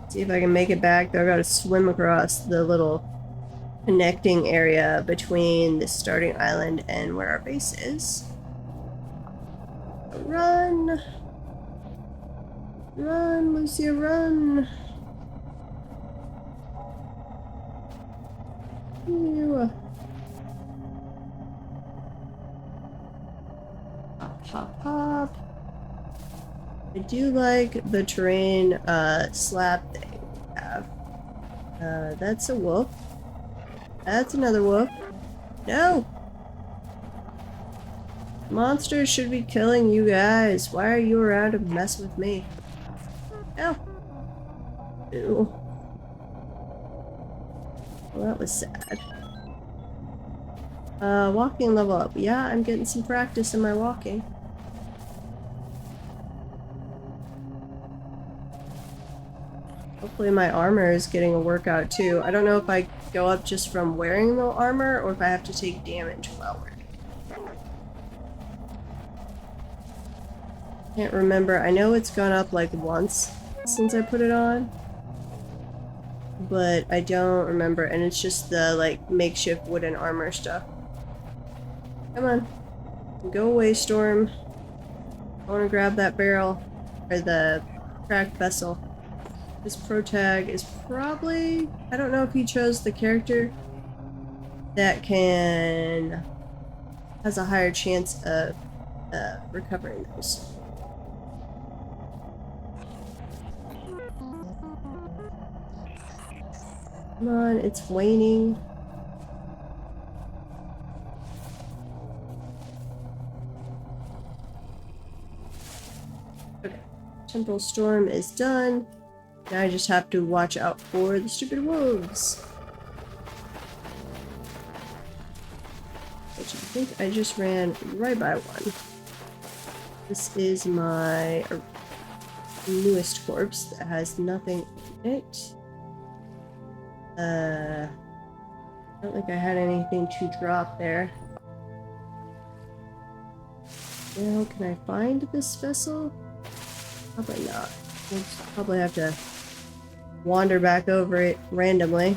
See if I can make it back. Though I gotta swim across the little connecting area between the starting island and where our base is. Run! Run, Lucia, run! Ew. Hop, hop, hop. I do like the terrain slab thing we have. That's a wolf. That's another wolf. No! Monsters should be killing you guys. Why are you around to mess with me? No. Ew. Well, that was sad. Walking level up. Yeah, I'm getting some practice in my walking. Hopefully my armor is getting a workout too. I don't know if I go up just from wearing the armor or if I have to take damage while wearing it. Can't remember. I know it's gone up like once since I put it on. But I don't remember, and it's just the like makeshift wooden armor stuff. Come on. Go away, Storm. I want to grab that barrel. Or the cracked vessel. This protag is probably... I don't know if he chose the character that can... has a higher chance of recovering those. Come on, it's waning. Okay, temporal storm is done. Now I just have to watch out for the stupid wolves. Which I think I just ran right by one. This is my newest corpse that has nothing in it. I don't think I had anything to drop there. Now, can I find this vessel? Probably not. We'll probably have to wander back over it randomly.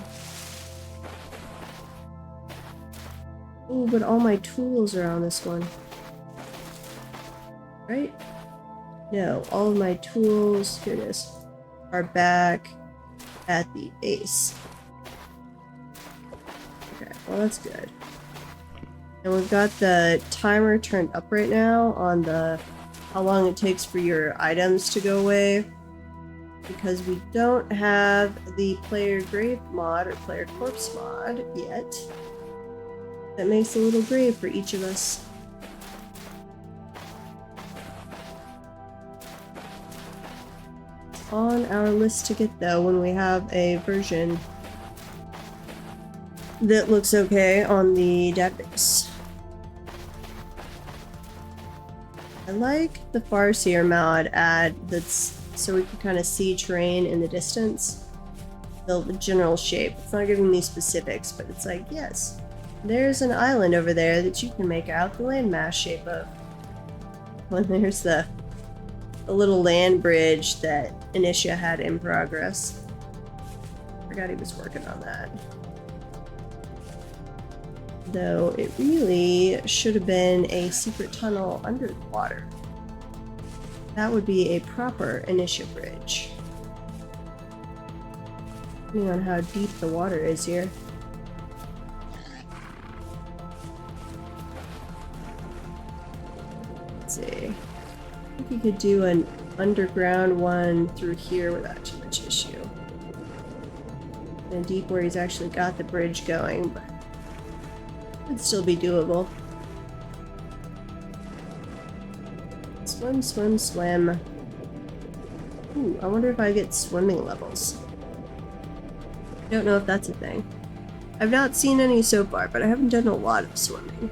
Ooh, but all my tools are on this one. Right? No, all of my tools, here it is, are back at the base. Okay, well that's good. And we've got the timer turned up right now on the how long it takes for your items to go away. Because we don't have the player grave mod or player corpse mod yet. That makes a little grave for each of us. on our list to get though when we have a version that looks okay on the database. I like the farseer mod add that's so we can kind of see terrain in the distance. The general shape. It's not giving me specifics, but it's like, yes, there's an island over there that you can make out the landmass shape of. When there's the little land bridge that Initia had in progress. Forgot he was working on that. Though it really should have been a secret tunnel under the water. That would be a proper Initia bridge. Depending on how deep the water is here. Let's see. I think you could do an underground one through here without too much issue. And deep where he's actually got the bridge going, but it'd still be doable. Swim, swim, swim. Ooh, I wonder if I get swimming levels. I don't know if that's a thing. I've not seen any so far, but I haven't done a lot of swimming.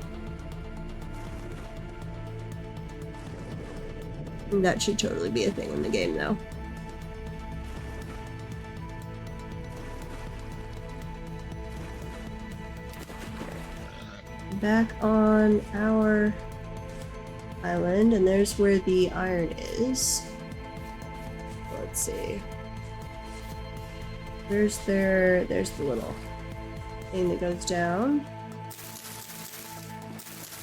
That should totally be a thing in the game, though. Back on our island, and there's where the iron is. Let's see. There's the little thing that goes down.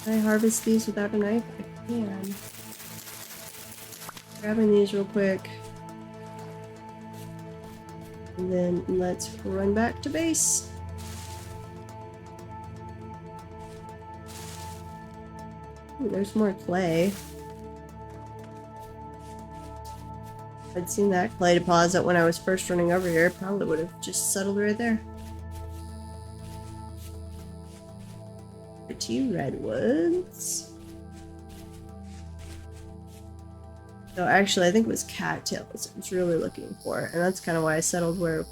Can I harvest these without a knife? I can. Grabbing these real quick. And then let's run back to base. Ooh, there's more clay. If I'd seen that clay deposit when I was first running over here, probably would have just settled right there. Pretty redwoods. So actually, I think it was cattails I was really looking for, and that's kind of why I settled where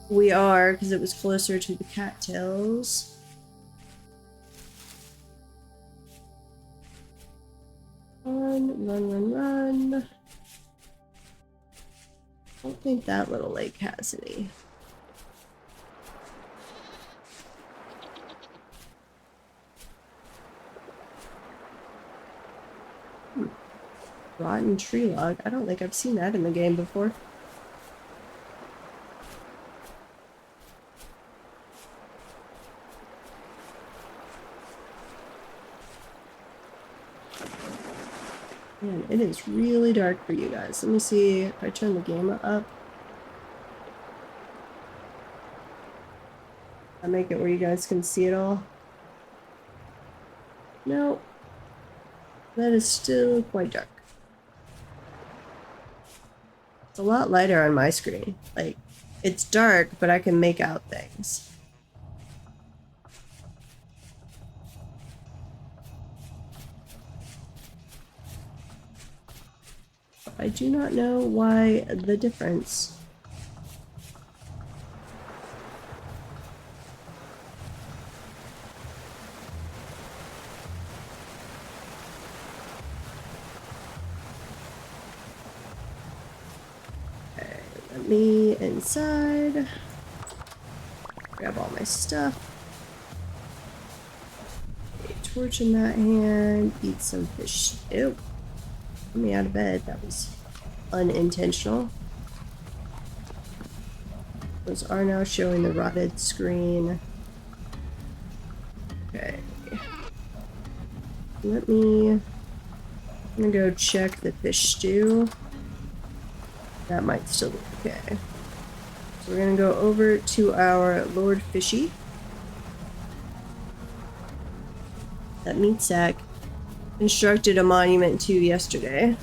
we are, because it was closer to the cattails. Run, run, run, run. I don't think that little lake has any. Rotten tree log. I don't think I've seen that in the game before. Man, it is really dark for you guys. Let me see if I turn the gamma up. I make it where you guys can see it all. No. That is still quite dark. It's a lot lighter on my screen. Like, it's dark, but I can make out things. I do not know why the difference. Me inside. Grab all my stuff. A torch in that hand. Eat some fish. Ew. Get me out of bed. That was unintentional. Those are now showing the rotted screen. Okay. I'm gonna go check the fish stew. That might still be okay. So we're gonna go over to our Lord Fishy. That meat sack constructed a monument to yesterday.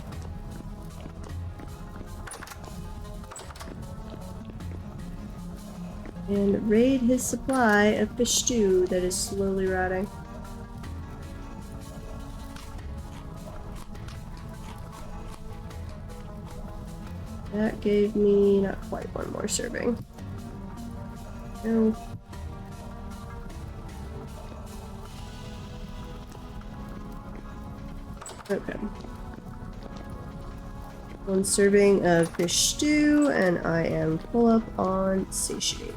And raid his supply of fish stew that is slowly rotting. That gave me not quite one more serving. No. Okay. One serving of fish stew, and I am full up on satiety.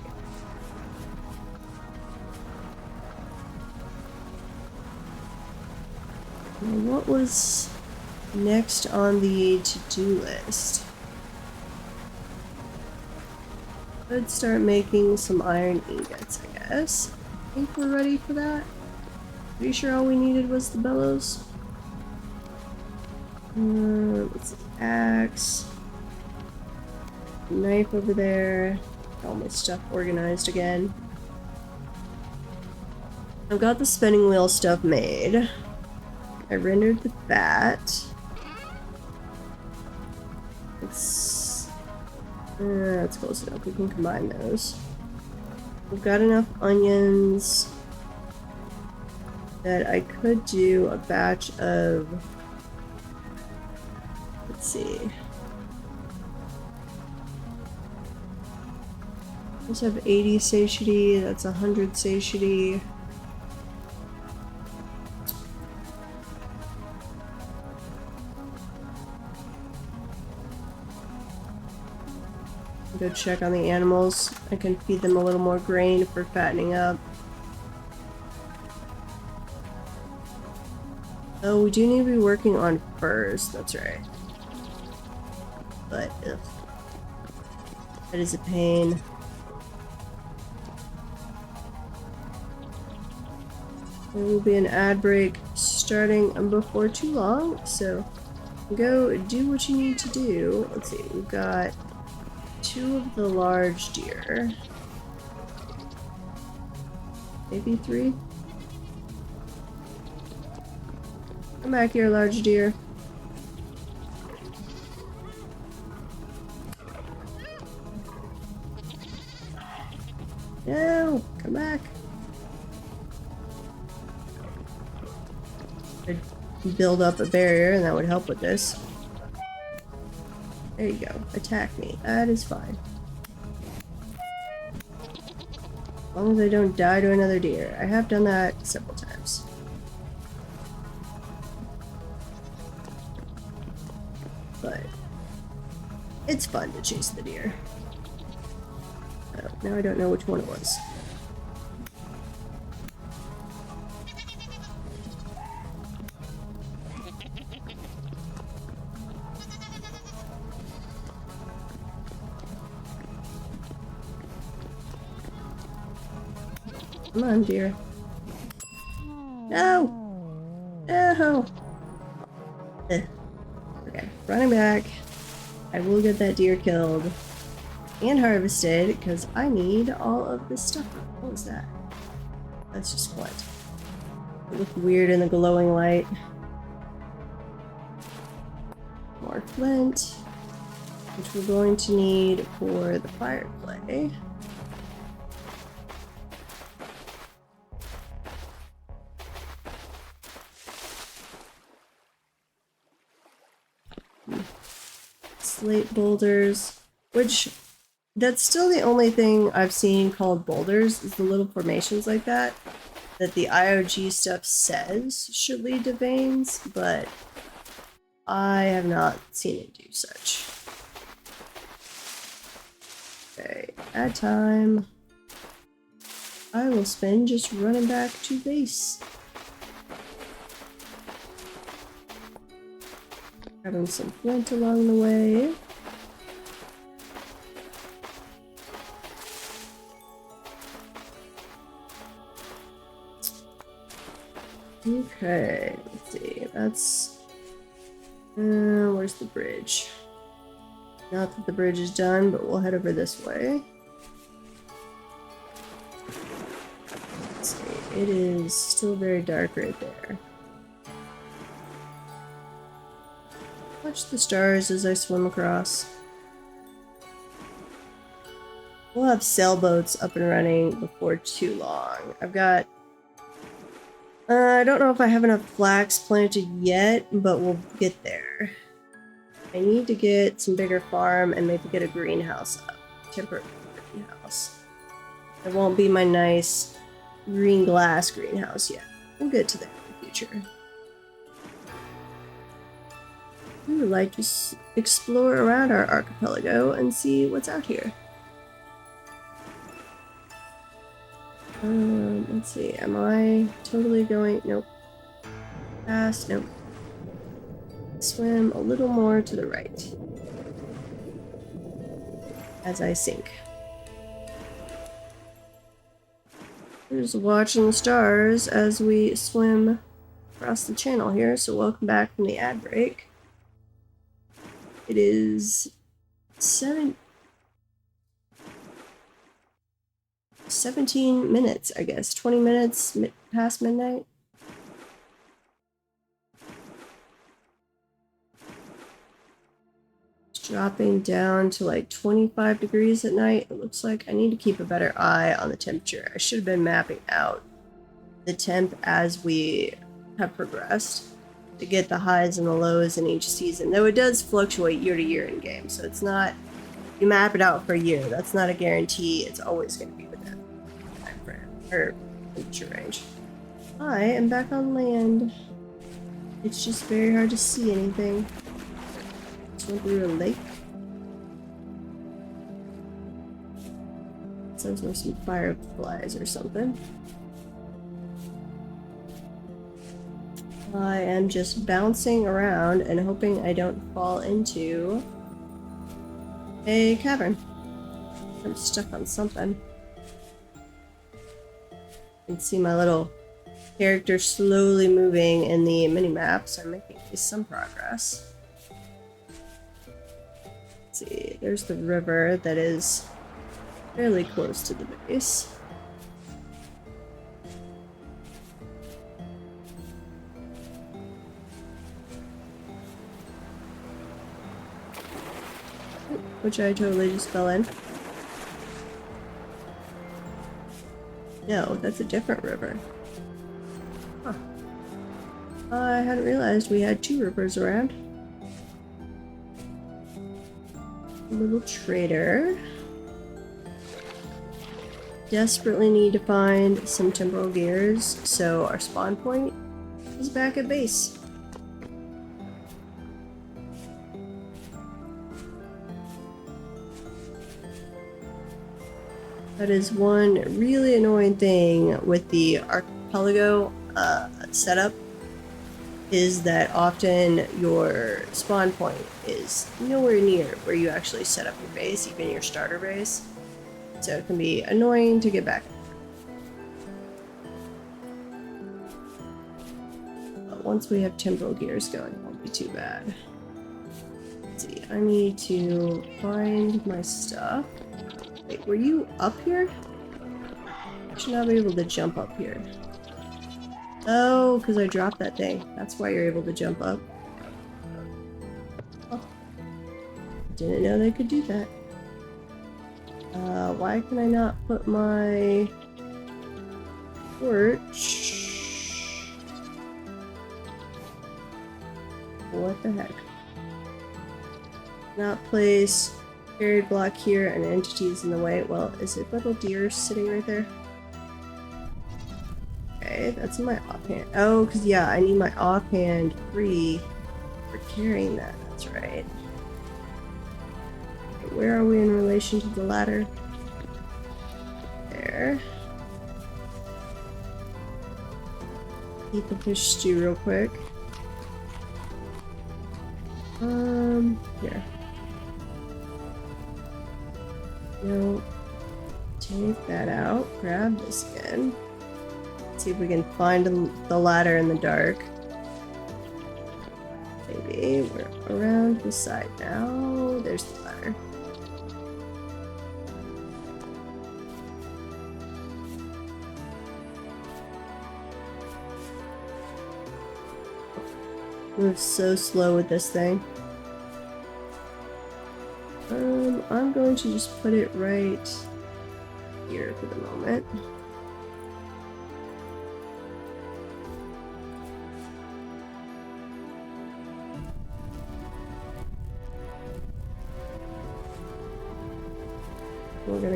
Now, what was next on the to-do list? Let's start making some iron ingots, I guess. I think we're ready for that. Pretty sure all we needed was the bellows. Let's see, axe. Knife over there. All my stuff organized again. I've got the spinning wheel stuff made. I rendered the bat. That's close enough. We can combine those. We've got enough onions that I could do a batch of. Let's see. Let's have 80 satiety. That's 100 satiety. Go check on the animals. I can feed them a little more grain for fattening up. Oh, we do need to be working on furs. That's right. But ugh, that is a pain. There will be an ad break starting before too long, so go do what you need to do. Let's see, we've got 2 of the large deer. Maybe 3? Come back here, large deer. No! Come back! I'd build up a barrier and that would help with this. There you go. Attack me. That is fine. As long as I don't die to another deer. I have done that several times. But it's fun to chase the deer. Oh, now I don't know which one it was. Come on, dear. No! No! Ugh. Okay, running back. I will get that deer killed and harvested because I need all of this stuff. What was that? That's just flint. It looked weird in the glowing light. More flint, which we're going to need for the fire clay. Slate boulders, which that's still the only thing I've seen called boulders, is the little formations like that the IOG stuff says should lead to veins, but I have not seen it do such. Okay, at time I will spend just running back to base. Having some flint along the way. Okay, let's see. That's where's the bridge? Not that the bridge is done, but we'll head over this way. Let's see. It is still very dark right there. Watch the stars as I swim across. We'll have sailboats up and running before too long. I've got... I don't know if I have enough flax planted yet, but we'll get there. I need to get some bigger farm and maybe get a greenhouse up. Temporary greenhouse. It won't be my nice green glass greenhouse yet. We'll get to that in the future. We would like to explore around our archipelago and see what's out here. Let's see. Am I totally going? Nope. Fast? Nope. Swim a little more to the right as I sink. Just watching the stars as we swim across the channel here. So welcome back from the ad break. It is 17 minutes, I guess. 20 minutes past midnight. Dropping down to like 25 degrees at night. It looks like I need to keep a better eye on the temperature. I should have been mapping out the temp as we have progressed to get the highs and the lows in each season. Though it does fluctuate year to year in game, so it's not, you map it out for a year. That's not a guarantee. It's always going to be within time frame or temperature range. I am back on land. It's just very hard to see anything. Went through a lake. Sounds like some fireflies or something. I am just bouncing around and hoping I don't fall into a cavern. I'm stuck on something. You can see my little character slowly moving in the mini-map, so I'm making at least some progress. See, there's the river that is fairly close to the base. Which I totally just fell in. No, that's a different river. Huh. I hadn't realized we had two rivers around. Little trader. Desperately need to find some temporal gears, so our spawn point is back at base. That is one really annoying thing with the archipelago setup, is that often your spawn point is nowhere near where you actually set up your base, even your starter base. So it can be annoying to get back. But once we have temporal gears going, it won't be too bad. Let's see, I need to find my stuff. Wait, were you up here? I should not be able to jump up here. Oh, because I dropped that thing. That's why you're able to jump up. Oh. Didn't know they could do that. Why can I not put my torch? What the heck? Not place carried block here and entities in the way. Well, is it little deer sitting right there? Okay, that's my offhand. Oh, because yeah, I need my offhand free for carrying that. That's right. Okay, where are we in relation to the ladder? There. Eat the fish stew real quick. Here. No. Take that out. Grab this again. See if we can find the ladder in the dark. Maybe we're around the side now. There's the ladder. Moves so slow with this thing. I'm going to just put it right here for the moment.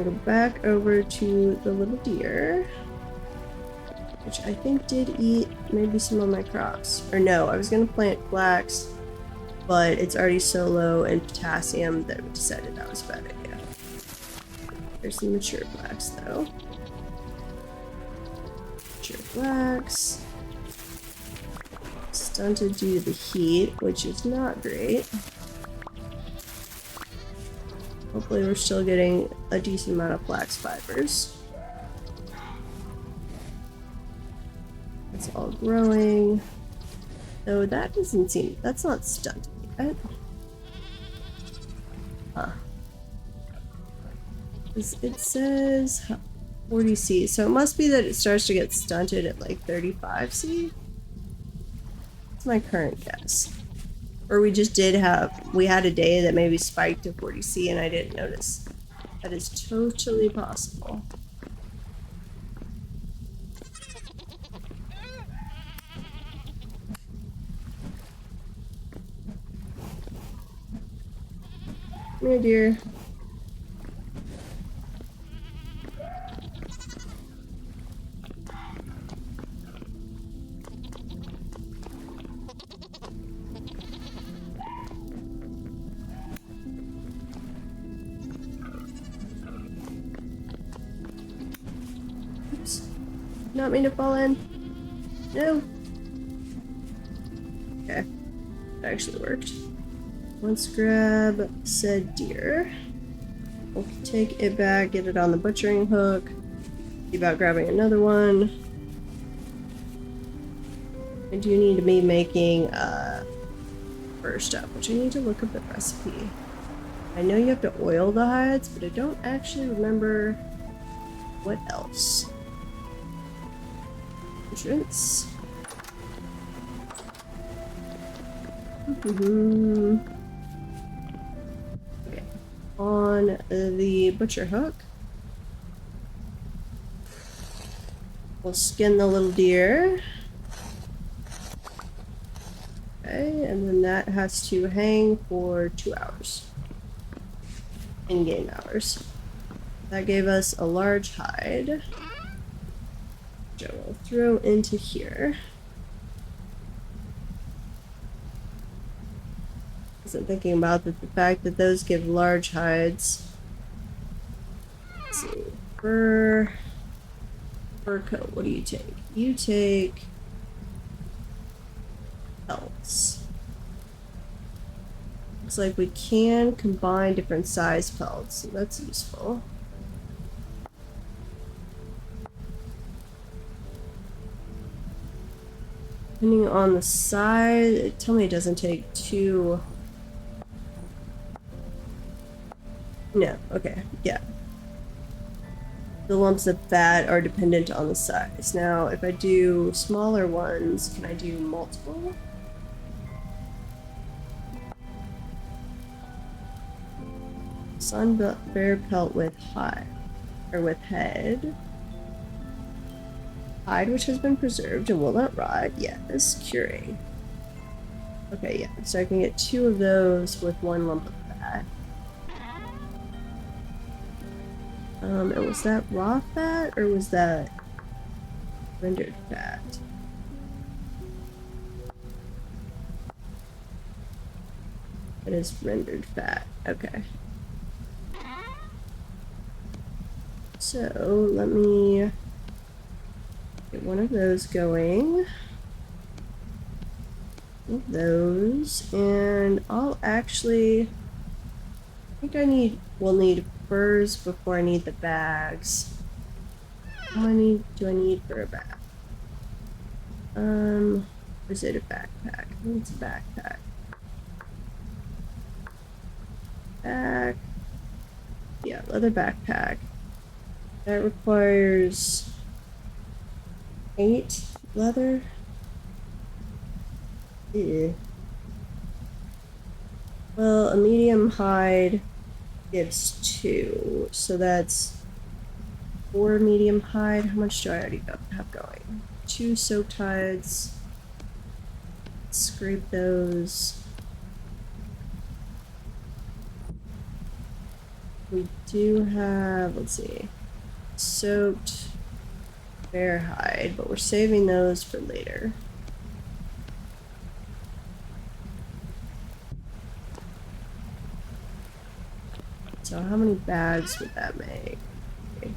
gonna go back over to the little deer, which I think did eat maybe some of my crops. Or no, I was gonna plant flax, but it's already so low in potassium that we decided that was a bad idea. There's some mature flax though. Mature flax. Stunted due to the heat, which is not great. Hopefully we're still getting a decent amount of flax fibers. It's all growing. Though that doesn't seem, that's not stunted yet. Huh. It says 40C, so it must be that it starts to get stunted at like 35C. That's my current guess. Or we just we had a day that maybe spiked to 40C and I didn't notice. That is totally possible. Come here, dear. Oops. Not mean to fall in. No. Okay. That actually worked. Let's grab said deer. We'll take it back, get it on the butchering hook. See about grabbing another one. I do need to be making fur stuff, which I need to look up the recipe. I know you have to oil the hides, but I don't actually remember what else. Entrance. Okay. On the butcher hook, we'll skin the little deer. Okay, and then that has to hang for 2 hours. In-game hours. That gave us a large hide, which I will throw into here. Wasn't thinking about the fact that those give large hides. Let's see. Fur coat, what do you take? You take pelts. Looks like we can combine different size pelts, so that's useful. Depending on the size, tell me it doesn't take 2. No, okay, yeah. The lumps of fat are dependent on the size. Now, if I do smaller ones, can I do multiple? Sun bear pelt with hide, or with head. Hide which has been preserved and will not rot. Yes, curing. Okay, yeah, so I can get 2 of those with 1 lump of fat. And was that raw fat or was that rendered fat? It is rendered fat. Okay. So let me get one of those going. Those, and I'll actually, I think we'll need furs before I need the bags. How many do I need for a bag? Or is it a backpack? I think it's a backpack. Back. Yeah, leather backpack. That requires 8 leather. Yeah. Well, a medium hide gives 2, so that's 4 medium hide. How much do I already have going? 2 soaked hides. Scrape those. We do have, let's see, soaked bear hide, but we're saving those for later. So how many bags would that make? Okay.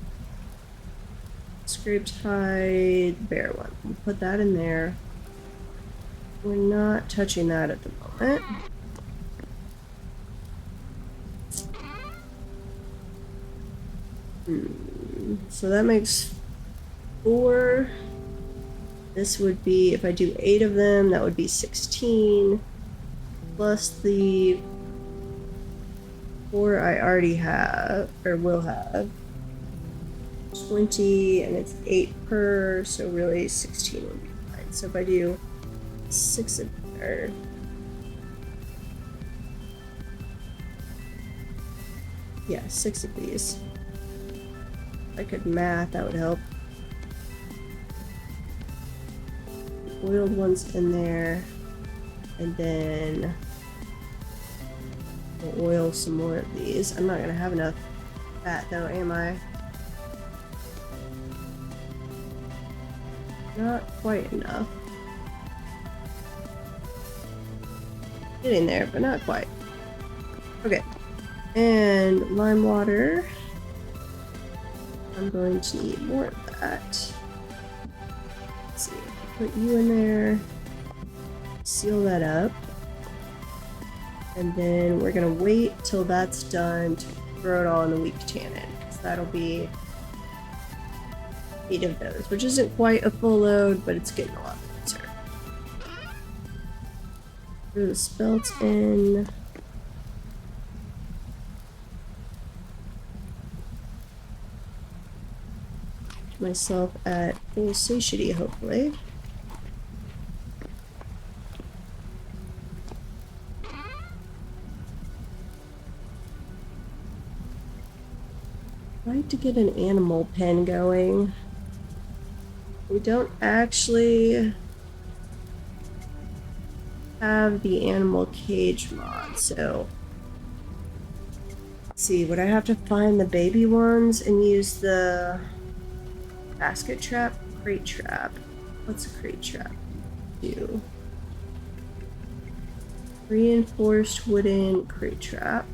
Scraped hide, bear one. We'll put that in there. We're not touching that at the moment. So that makes 4. This would be, if I do 8 of them, that would be 16. Plus the 4 I already have, or will have. 20, and it's 8 per, so really 16 would be fine. So if I do 6 of there. Yeah, 6 of these. If I could math, that would help. Oiled ones in there, and then we'll oil some more of these. I'm not gonna have enough fat though, am I? Not quite enough. Getting there, but not quite. Okay, and lime water. I'm going to need more of that. Let's see, put you in there, seal that up, and then we're gonna wait till that's done to throw it all in the weak tannin, because that'll be 8 of those, which isn't quite a full load, but it's getting a lot closer. Throw the spelt in. Myself at full satiety, hopefully. I'd like to get an animal pen going. We don't actually have the animal cage mod, so let's see, would I have to find the baby ones and use the basket trap? Crate trap. What's a crate trap do? Reinforced wooden crate trap.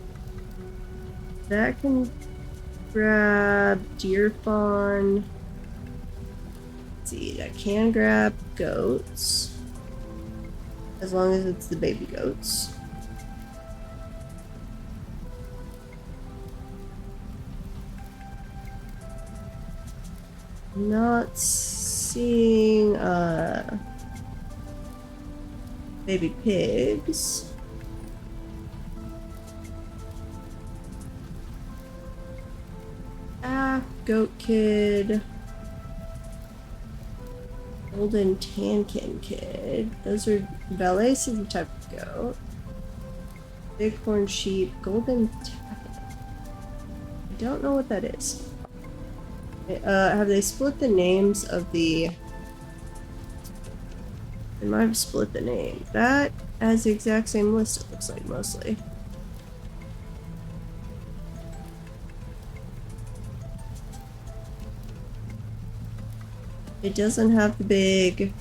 That can grab deer fawn. Let's see, I can grab goats. As long as it's the baby goats. Not seeing baby pigs. Goat kid. Golden tankin kid. Those are Valais is the type of goat. Bighorn sheep. Golden taffin. I don't know what that is. Have they split the names of the... They might have split the name. That has the exact same list, it looks like, mostly. It doesn't have the big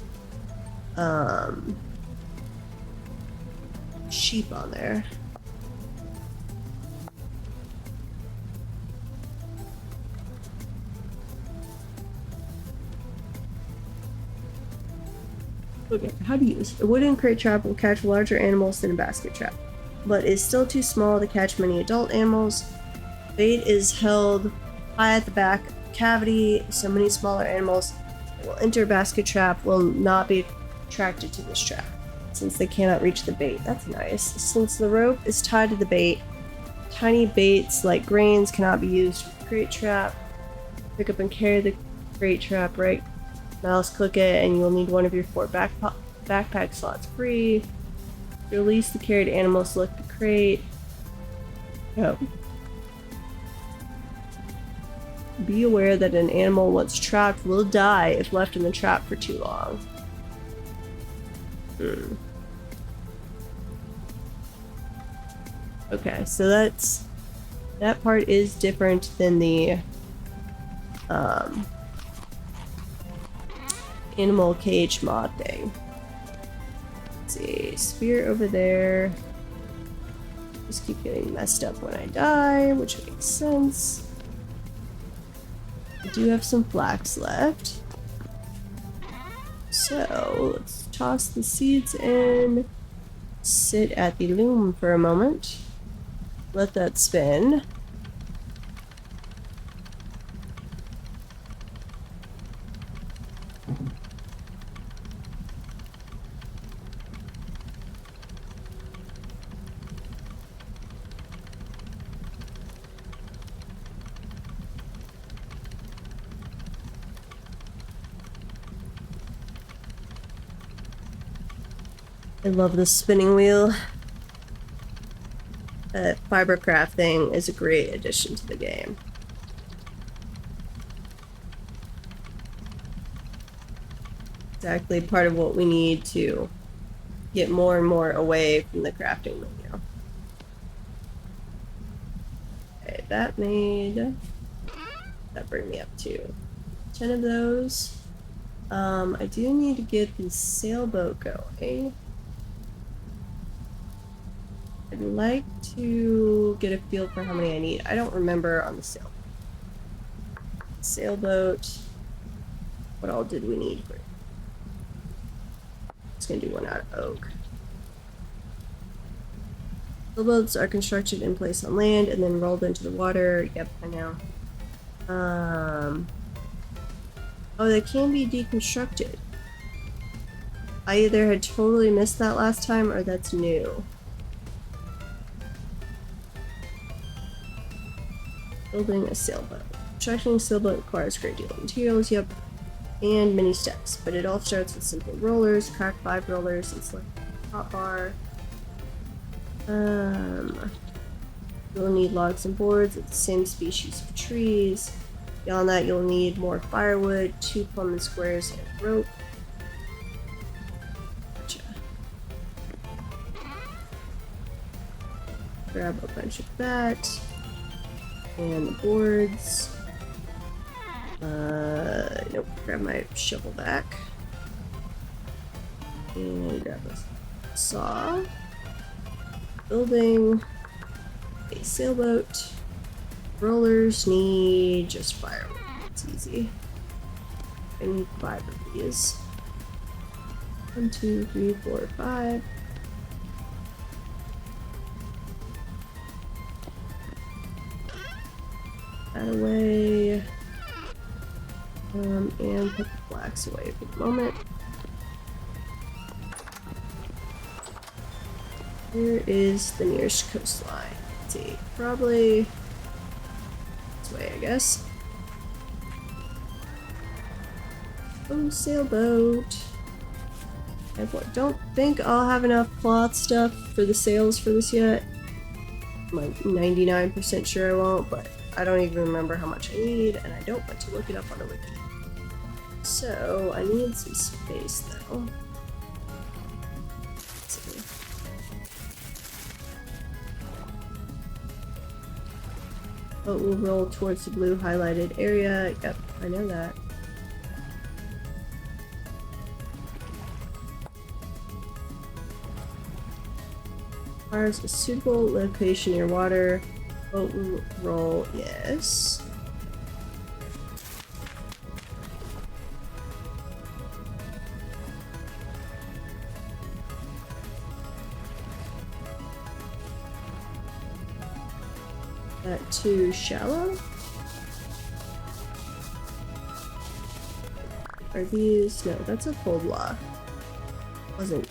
sheep on there. Okay, how to use. A wooden crate trap will catch larger animals than a basket trap, but is still too small to catch many adult animals. Bait is held high at the back cavity, so many smaller animals that will enter a basket trap will not be attracted to this trap, since they cannot reach the bait. That's nice. Since the rope is tied to the bait, tiny baits like grains cannot be used with the crate trap. Pick up and carry the crate trap, right? Mouse click it, and you will need one of your 4 backpack slots free. To release the carried animal, select the crate. Oh. Be aware that an animal once trapped will die if left in the trap for too long. Okay, so that's That part is different than the animal cage mod thing. Let's see, spear over there. Just keep getting messed up when I die, which makes sense. I do have some flax left. So let's toss the seeds in, sit at the loom for a moment, let that spin. I love the spinning wheel. That fibercraft thing is a great addition to the game. Exactly part of what we need to get more and more away from the crafting menu. Okay, that bring me up to 10 of those. I do need to get the sailboat going. I'd like to get a feel for how many I need. I don't remember on the sailboat. What all did we need for it? Just gonna do one out of oak. Sailboats are constructed in place on land and then rolled into the water. Yep, I know. Oh, they can be deconstructed. I either had totally missed that last time or that's new. Building a sailboat. Constructing a sailboat requires a great deal of materials, yep, and many steps, but it all starts with simple rollers, crack 5 rollers, and select the top bar. You'll need logs and boards of the same species of trees. Beyond that, you'll need more firewood, 2 plumbing squares, and rope. Gotcha. Grab a bunch of that. And the boards. Nope, grab my shovel back. And grab a saw. Building a sailboat. Rollers need just firewood. It's easy. I need 5 of these. 1, 2, 3, 4, 5. That away. And put the flax away for the moment. Here is the nearest coastline. Let's see, probably this way, I guess. Oh, sailboat. I don't think I'll have enough cloth stuff for the sails for this yet. I'm like 99% sure I won't, but I don't even remember how much I need, and I don't want to look it up on a wiki. So, I need some space though. Let's see. Boat will roll towards the blue highlighted area. Yep, I know that. Requires a suitable location near water. Boat will roll, yes. That too shallow? Are these? No, that's a full block. Wasn't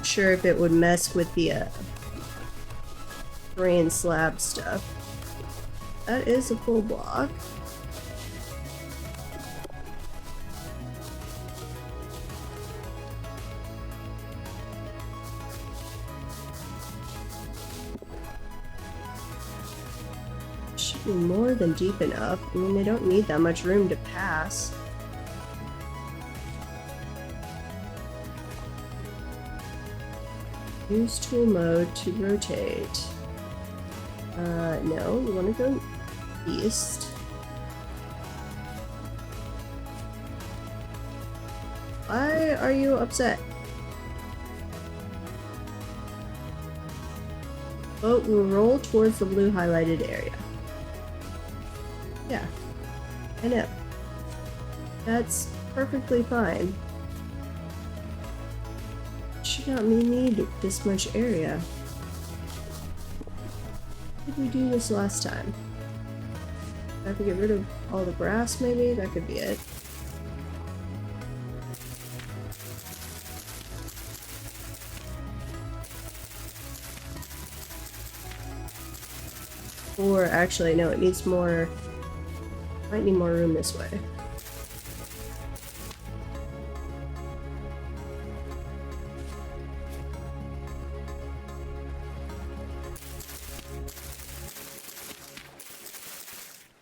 sure if it would mess with the terrain slab stuff. That is a full block. Should be more than deep enough. I mean, they don't need that much room to pass. Use tool mode to rotate. No, you want to go east. Why are you upset? Boat will roll towards the blue highlighted area. Yeah, I know. That's perfectly fine. Should not need this much area. Did we do this last time? I have to get rid of all the grass, maybe? That could be it. Or actually, no, it needs more. Might need more room this way.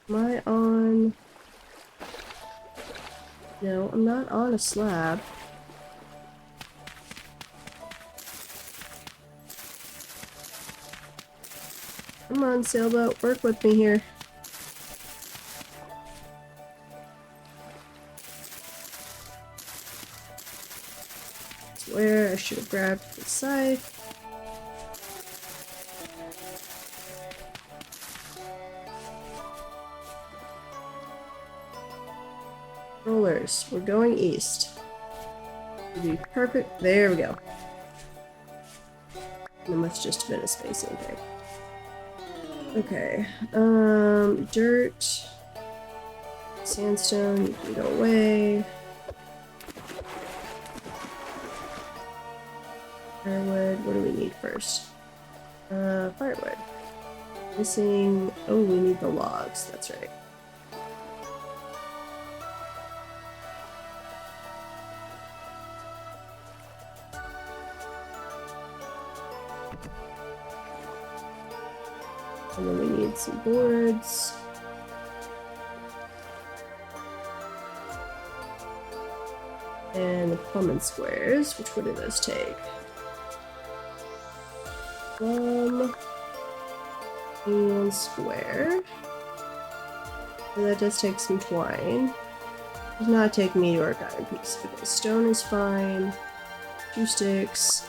Am I on? No, I'm not on a slab. Come on, sailboat, work with me here. Where I should have grabbed the scythe. Rollers, we're going east. It'll be perfect. There we go. It must just have been a spacing thing. Okay, dirt, sandstone, you can go away. Firewood, what do we need first? Firewood. Missing, oh, we need the logs, that's right. And then we need some boards. And the plumb squares, which one do those take? Plumb and square. So that does take some twine. Does not take meteoric iron piece. Okay, stone is fine. 2 sticks.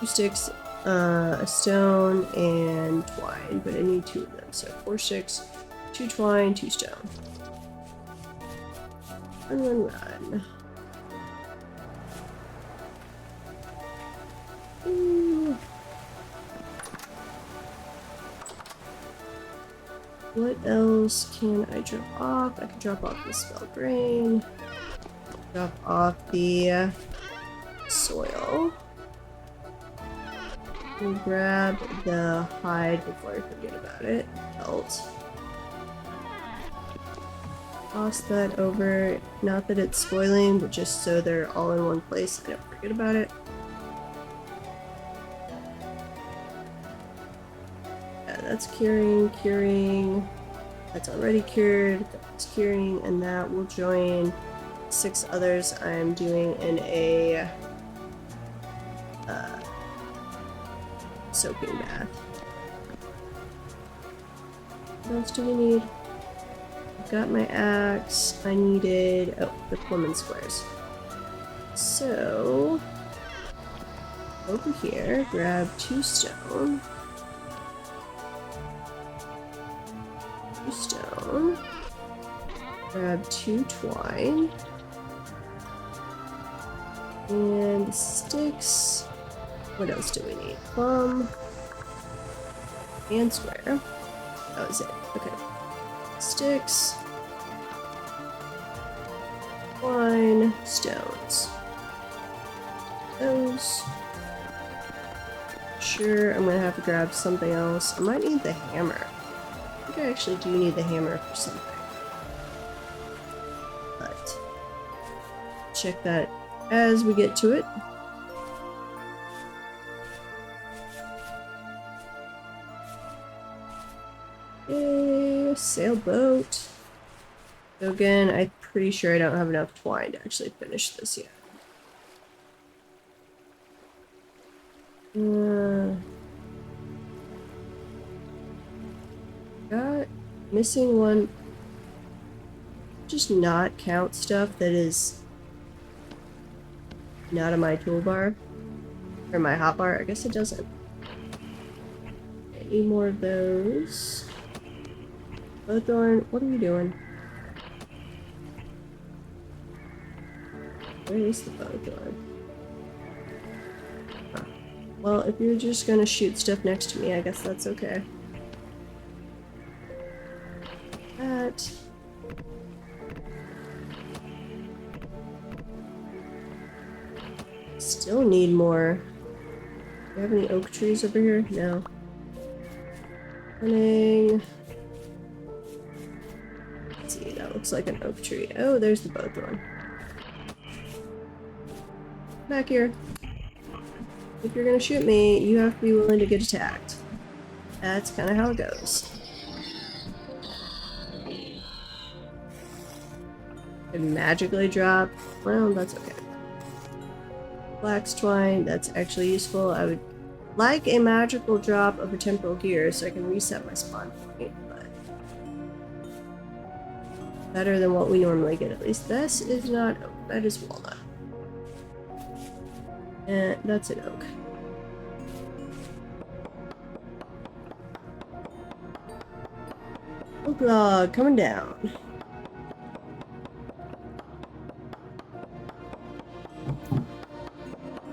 2 sticks, a stone, and twine, but I need 2 of them. So 4 sticks, 2 twine, 2 stone. Run. Ooh. What else can I drop off? I can drop off the spelled grain. Drop off the soil. We'll grab the hide before I forget about it. Pelt. Toss that over. Not that it's spoiling, but just so they're all in one place. I don't forget about it. Yeah, that's curing. That's already cured. That's curing, and that will join 6 others I'm doing in a soaking bath. What else do we need? I've got my axe. I needed, oh, the plumb squares. So, over here, grab 2 stone. 2 stone. Grab 2 twine. And sticks. What else do we need? Plumb. And square. That was it. Okay. Sticks. Twine. Stones. Those. Sure, I'm gonna have to grab something else. I might need the hammer. I think I actually do need the hammer for something. But check that as we get to it. A sailboat. So again, I'm pretty sure I don't have enough twine to actually finish this yet. Got missing one. Just not count stuff that is not in my toolbar or my hotbar. I guess it doesn't. Okay, need more of those. Bowthorn, what are you doing? Where is the bowthorn? Huh. Well, if you're just gonna shoot stuff next to me, I guess that's okay. That. Still need more. Do you have any oak trees over here? No. Running. Let's see, that looks like an oak tree. Oh, there's the bowthorn. Back here. If you're gonna shoot me, you have to be willing to get attacked. That's kind of how it goes. It magically drop. Well, that's okay. Flax twine, that's actually useful. I would like a magical drop of a temporal gear so I can reset my spawn point, but better than what we normally get at least. This is not oak, that is walnut. And that's an oak. Oak log coming down.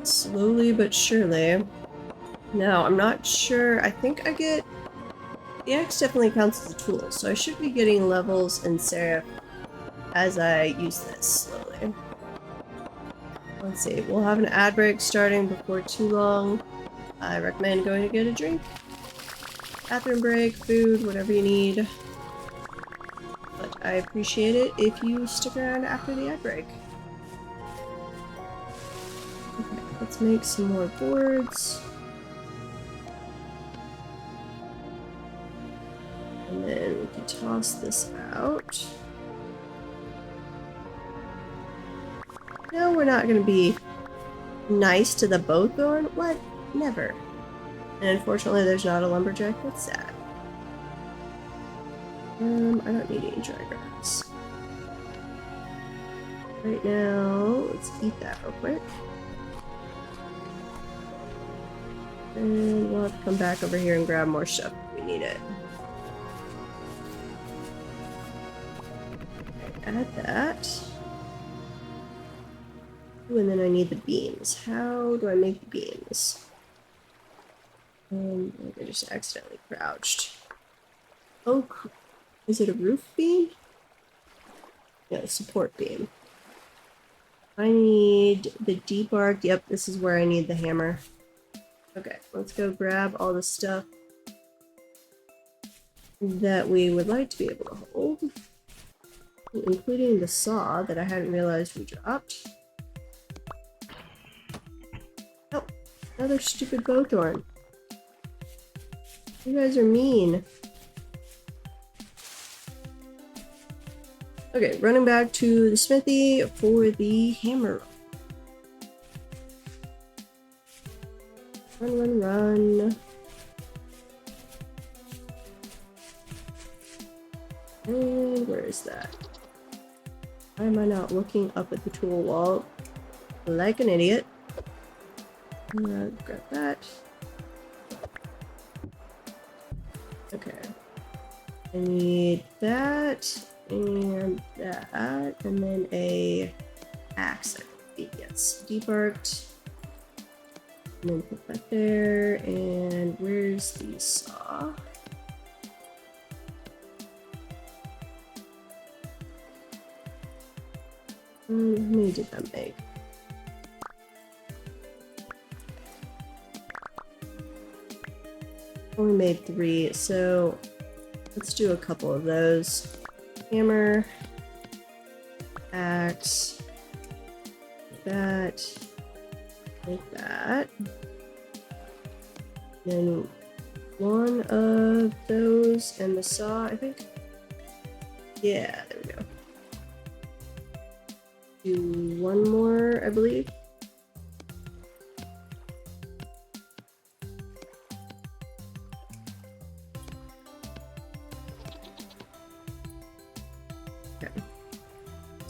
Slowly but surely. Now, I'm not sure. I think I get... The axe definitely counts as a tool, so I should be getting levels in Seraph as I use this slowly. Let's see. We'll have an ad break starting before too long. I recommend going to get a drink, bathroom break, food, whatever you need. But I appreciate it if you stick around after the ad break. Okay, let's make some more boards. And then we can toss this out. No, we're not going to be nice to the bowthorn? What? Never. And unfortunately, there's not a lumberjack. That's sad. I don't need any dry grass. Right now, let's eat that real quick. And we'll have to come back over here and grab more stuff if we need it. Add that. Ooh, and then I need the beams. How do I make the beams? I just accidentally crouched. Oh, is it a roof beam? No, support beam. I need the deep arc. Yep, this is where I need the hammer. Okay, let's go grab all the stuff that we would like to be able to hold, including the saw that I hadn't realized we dropped. Oh, another stupid bowthorn. You guys are mean. Okay, running back to the smithy for the hammer. Run, run, run. And where is that? Why am I not looking up at the tool wall like an idiot? Grab that. Okay. I need that and that, and then a axe. I think, yes, deep arced. And then put that there. And where's the saw? How many did that make? Only made 3, so let's do a couple of those. Hammer, axe, like that. Then one of those and the saw, I think. Yeah, there we go. Do one more, I believe.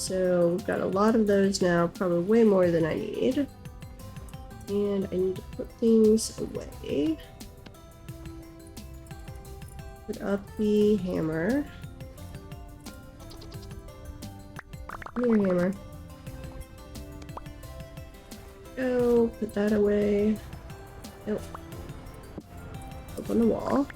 So we've got a lot of those now, probably way more than I need. And I need to put things away. Put up the hammer. Come here, hammer. Go, put that away. Nope. Up on the wall.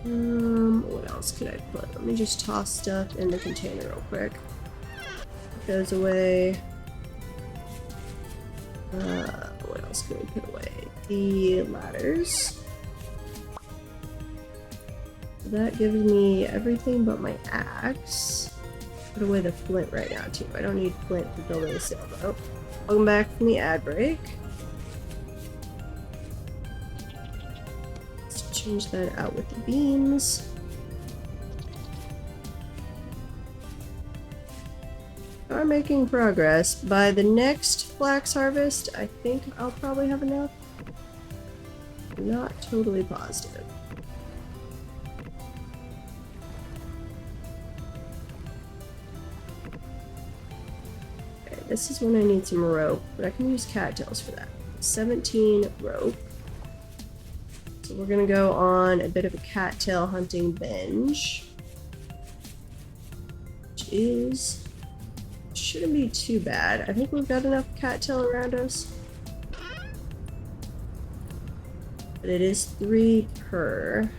What else could I put? Let me just toss stuff in the container real quick. Put those away. What else can we put away? The ladders. That gives me everything but my axe. Put away the flint right now too. I don't need flint for building a sailboat. Welcome back from the ad break. Let's change that out with the beams. Are making progress. By the next flax harvest, I think I'll probably have enough. I'm not totally positive. This is when I need some rope, but I can use cattails for that. 17 rope. So we're gonna go on a bit of a cattail hunting binge. Which shouldn't be too bad. I think we've got enough cattail around us. But it is 3 per.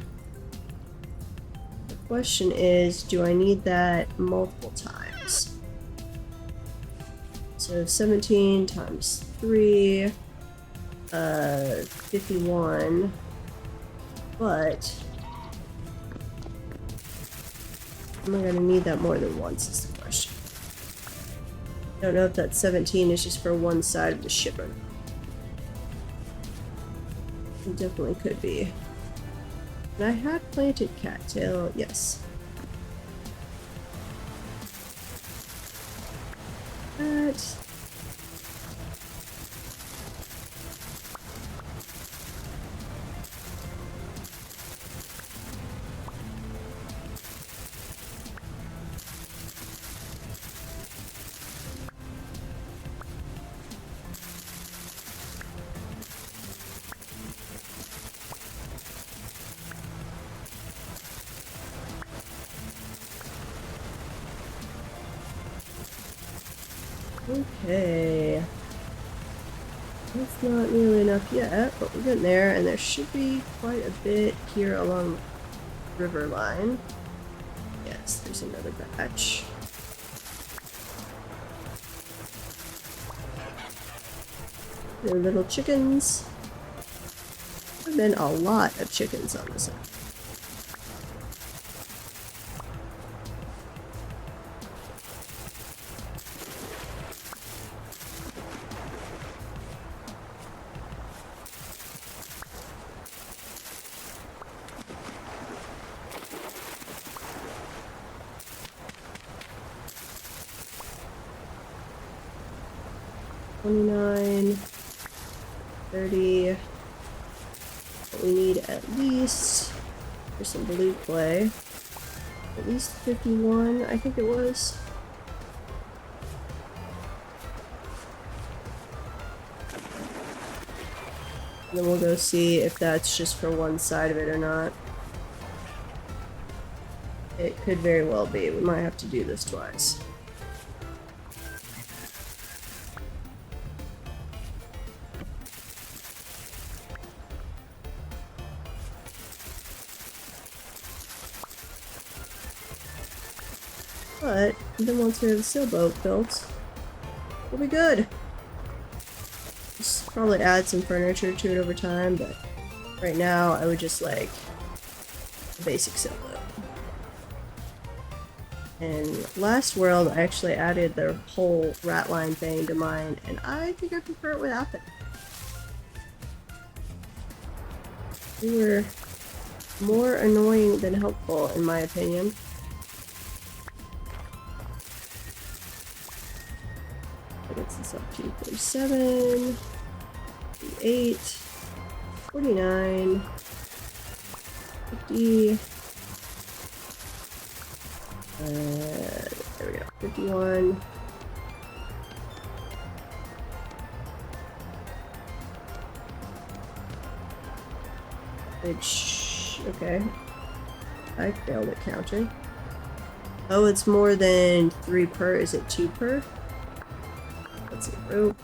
The question is, do I need that multiple times? So 17 times 3, 51, but am I gonna need that more than once is the question. I don't know if that 17 is just for one side of the ship or not. It definitely could be. And I had planted cattail, yes. That. Okay. That's not nearly enough yet, but we're getting there, and there should be quite a bit here along the river line. Yes, there's another batch. They're little chickens. There have been a lot of chickens on this one. $29, $30. But we need at least for some blue clay. At least 51, I think it was. And then we'll go see if that's just for one side of it or not. It could very well be. We might have to do this twice. But then once we have the sailboat built, we'll be good. Just probably add some furniture to it over time, but right now I would just like a basic sailboat. And last world I actually added the whole rat line thing to mine, and I think I prefer it without that. They were more annoying than helpful in my opinion. What's this up to? 37, 48, 49, 50, There we go. 51. Which, okay. I failed at counting. Oh, it's more than 3 per. Is it 2 per? Let's see. Rope.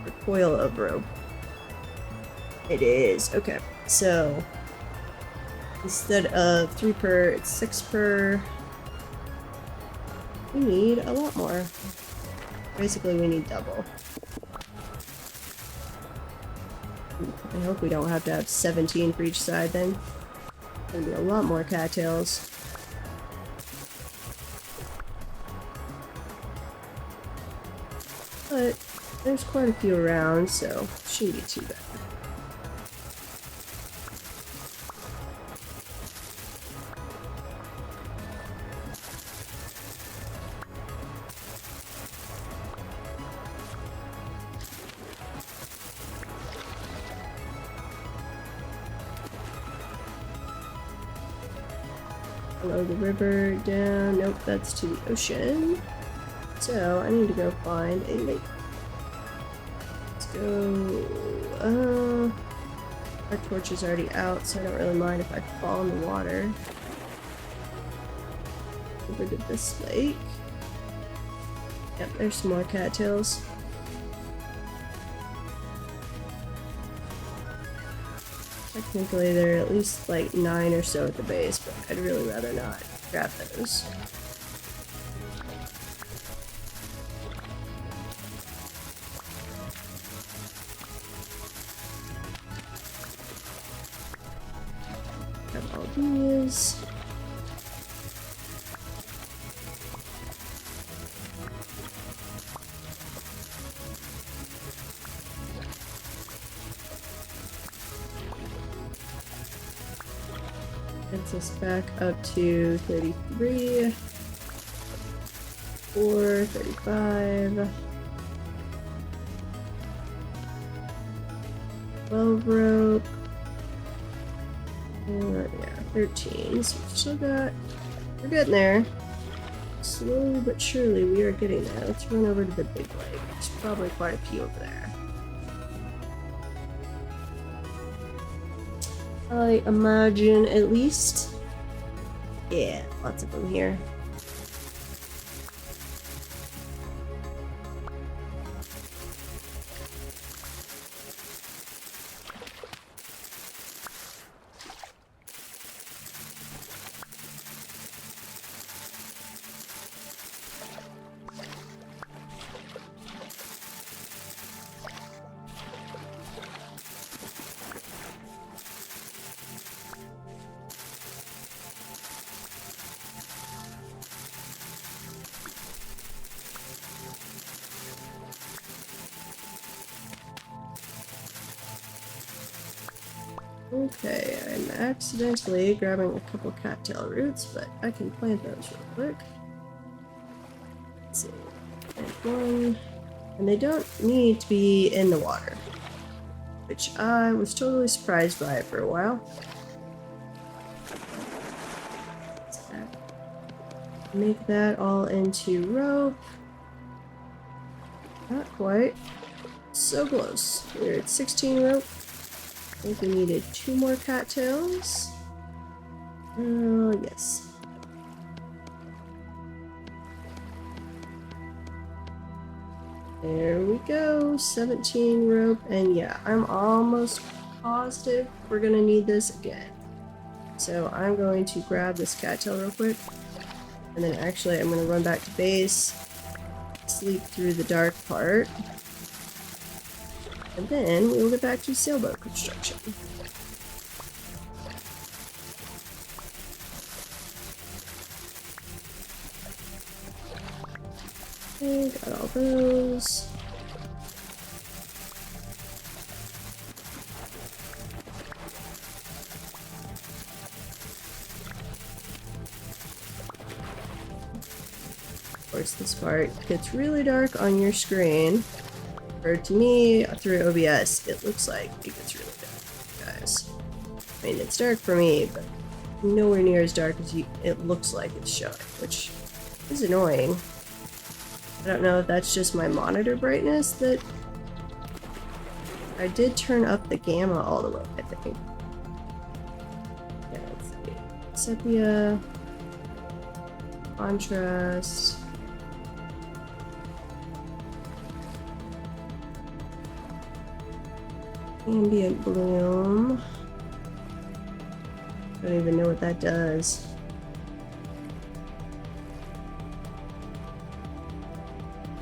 A coil of rope. It is. Okay. So, instead of 3 per, it's 6 per. We need a lot more. Basically, we need double. I hope we don't have to have 17 for each side then. There's gonna be a lot more cattails. But there's quite a few around, so it shouldn't be too bad. Below the river, down. Nope, that's to the ocean. So I need to go find a lake. Let's go. Our torch is already out, so I don't really mind if I fall in the water. Over to this lake. Yep, there's some more cattails. Technically, there are at least like 9 or so at the base, but I'd really rather not grab those. Grab all these. Gets us back up to 33, 4, 35, 12 rope, and yeah, 13. So we've still got, we're getting there. Slowly but surely we are getting there. Let's run over to the big lake. There's probably quite a few over there. I imagine at least. Yeah, lots of them here. Okay, I'm accidentally grabbing a couple cattail roots, but I can plant those real quick. Let's see. Plant one. And they don't need to be in the water, which I was totally surprised by for a while. Make that all into rope. Not quite. So close. We're at 16 rope. I think we needed 2 more cattails. Yes. There we go. 17 rope. And yeah, I'm almost positive we're gonna need this again. So I'm going to grab this cattail real quick. And then actually I'm gonna run back to base, sleep through the dark part. And then we will get back to sailboat construction. Okay, got all those. Of course, this part gets really dark on your screen. Or to me, through OBS, it looks like it gets really dark, guys. I mean, it's dark for me, but nowhere near as dark as it looks like it's showing, which is annoying. I don't know if that's just my monitor brightness that I did turn up the gamma all the way, I think. Yeah, let's see. Sepia, contrast. Ambient bloom. I don't even know what that does.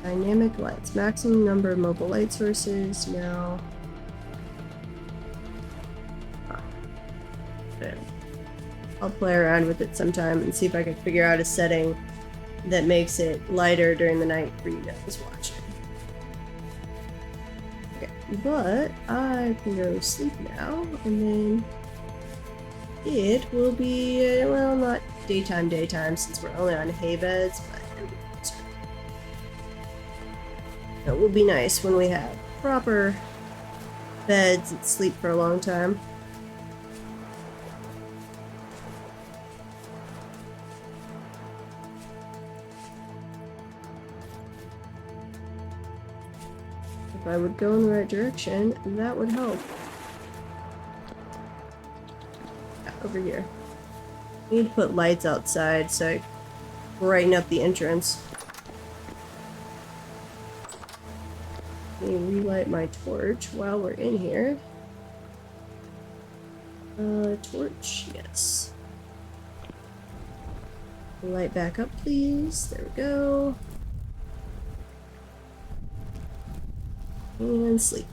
Dynamic lights. Maximum number of mobile light sources. No. I'll play around with it sometime and see if I can figure out a setting that makes it lighter during the night for you guys watching. Okay, but I can go to sleep now, and then it will be, well, not daytime since we're only on hay beds, but it will be nice when we have proper beds that sleep for a long time. If I would go in the right direction, that would help. Yeah, over here. I need to put lights outside so I brighten up the entrance. Let me relight my torch while we're in here. Torch, yes. Light back up, please. There we go. And sleep.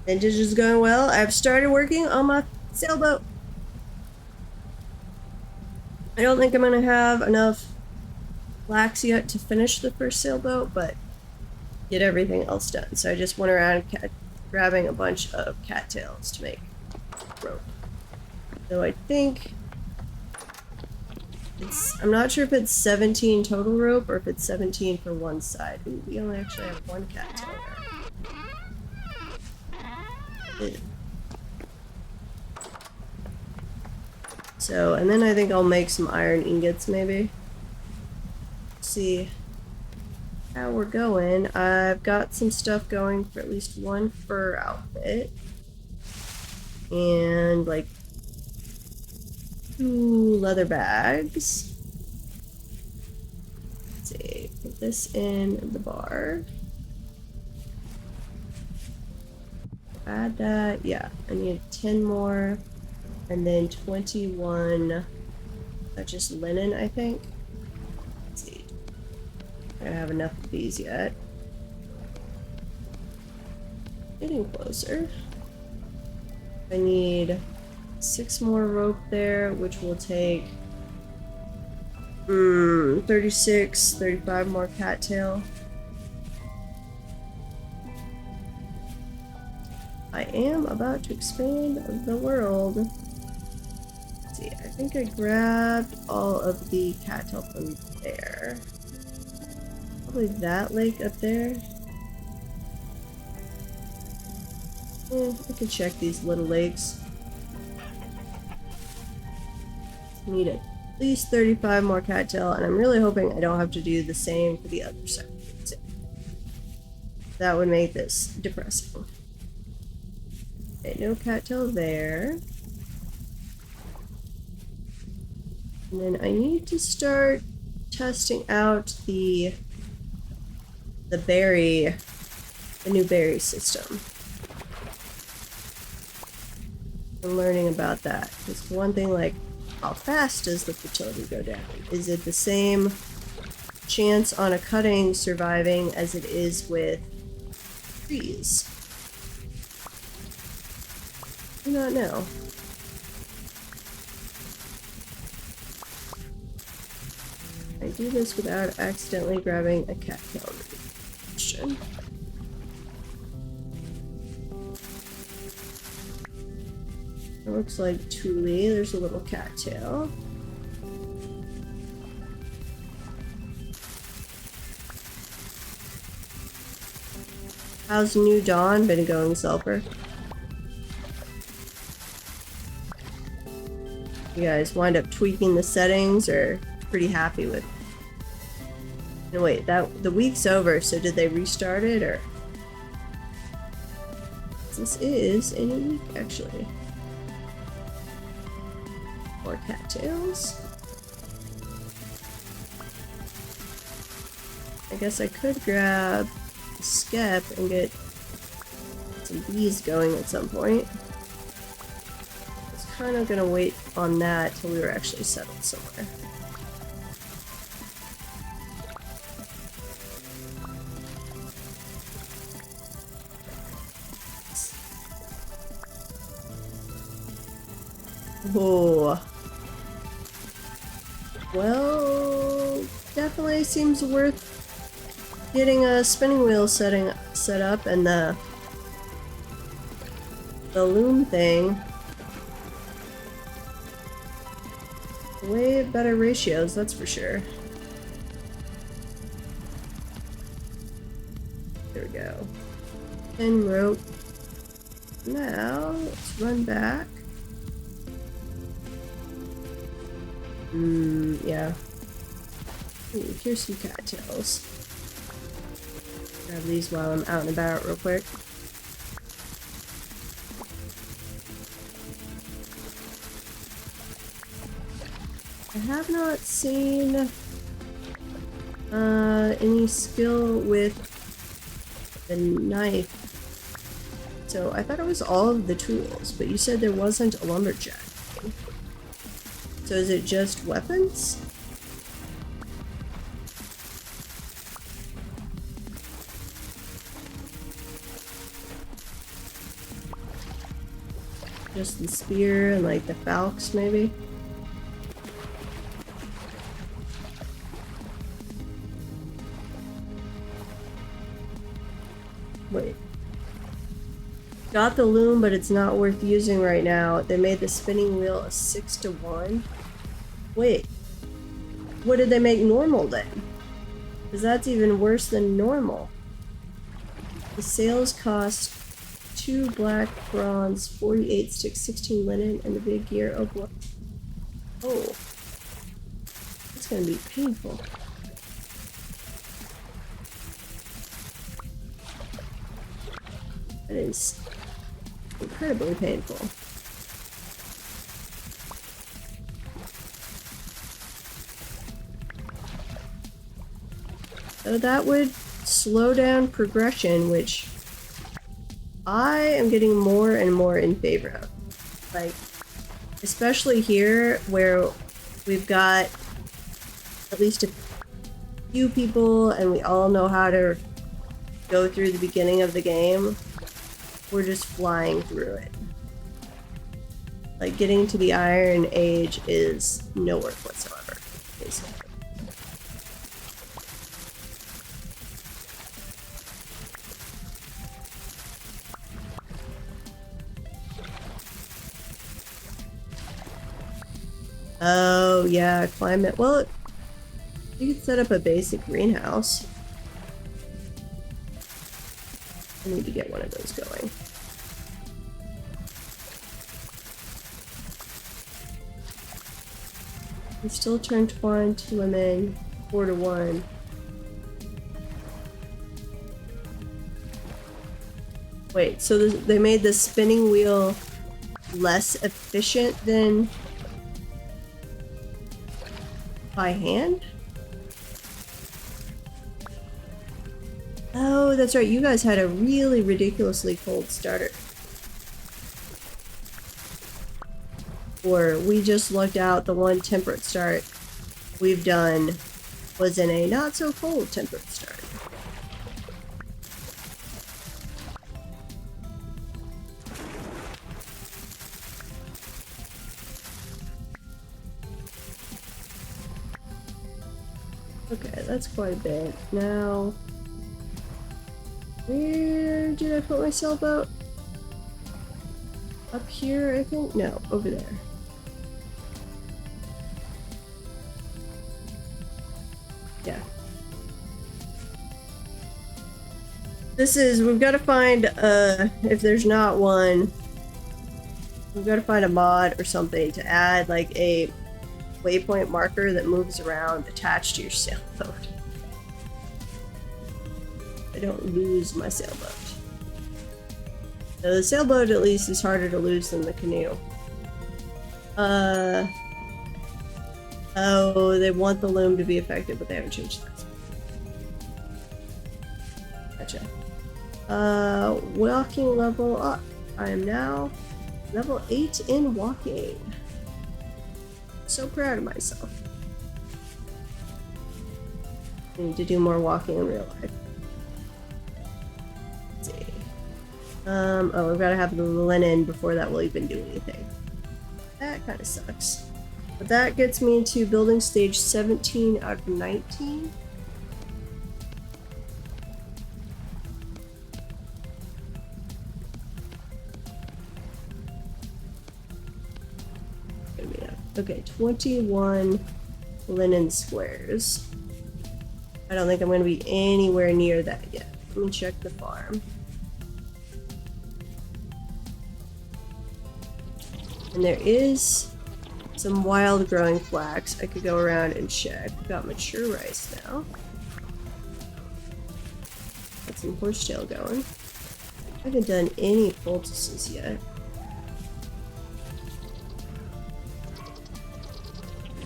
Vintage is going well. I've started working on my sailboat. I don't think I'm gonna have enough flax yet to finish the first sailboat, but get everything else done. So I just went around grabbing a bunch of cattails to make rope. So I think I'm not sure if it's 17 total rope or if it's 17 for one side. Ooh, we only actually have one cattail there. So, and then I think I'll make some iron ingots maybe. See how we're going. I've got some stuff going for at least one fur outfit. And like 2 leather bags. Let's see, put this in the bar. Add that, yeah, I need 10 more. And then 21, that's just linen, I think. Let's see. I don't have enough of these yet. Getting closer. I need 6 more rope there, which will take 36, 35 more cattail. I am about to expand the world. Let's see, I think I grabbed all of the cattail from there. Probably that lake up there. I can check these little lakes. Need at least 35 more cattail, and I'm really hoping I don't have to do the same for the other side. That would make this depressing. Okay, no cattail there. And then I need to start testing out the new berry system. I'm learning about that. It's one thing, like, how fast does the fertility go down? Is it the same chance on a cutting surviving as it is with trees? I do not know. I do this without accidentally grabbing a cattail. Question. It looks like Thule. There's a little cattail. How's New Dawn been going, Sulfur? You guys wind up tweaking the settings or pretty happy with? No, wait, the week's over, so did they restart it or? This is a new week, actually. More cattails. I guess I could grab a skep and get some bees going at some point. I was kind of gonna wait on that till we were actually settled somewhere. Oh. Well, definitely seems worth getting a spinning wheel set up and the loom thing. Way better ratios, that's for sure. There we go. 10 rope. Now, let's run back. Yeah. Ooh, here's some cattails. Grab these while I'm out and about real quick. I have not seen any skill with the knife. So I thought it was all of the tools, but you said there wasn't a lumberjack. So is it just weapons? Just the spear and like the falcons, maybe? Wait. Got the loom, but it's not worth using right now. They made the spinning wheel a 6-to-1. Wait. What did they make normal then? Because that's even worse than normal. The sails cost 2 black bronze, 48 sticks, 16 linen, and the big gear. Oh boy. Oh. That's gonna be painful. That is incredibly painful. So that would slow down progression, which I am getting more and more in favor of. Like, especially here where we've got at least a few people and we all know how to go through the beginning of the game. We're just flying through it. Like, getting to the Iron Age is no work whatsoever, basically. Oh, yeah, climate. Well, you could set up a basic greenhouse. I need to get one of those going. We still turn twine to lemon, 4-to-1. Wait, so they made the spinning wheel less efficient than by hand? Oh, that's right. You guys had a really ridiculously cold starter. Or we just looked out, the one temperate start we've done was in a not so cold temperate start. Okay, that's quite a bit. Now, where did I put my sailboat? Up here, I think? No, over there. Yeah. This is, we've got to find, if there's not one, We've got to find a mod or something to add like a waypoint marker that moves around attached to your sailboat. I don't lose my sailboat. Now, the sailboat at least is harder to lose than the canoe. Oh, they want the loom to be effective, but they haven't changed that. Gotcha. Walking level up. I am now level 8 in walking. So proud of myself. I need to do more walking in real life. Let's see. Oh, we've got to have the linen before that will even do anything. That kind of sucks. But that gets me to building stage 17 out of 19. Okay, 21 linen squares. I don't think I'm going to be anywhere near that yet. Let me check the farm. And there is some wild growing flax I could go around and check. We've got mature rice now. Got some horsetail going. I haven't done any poultices yet.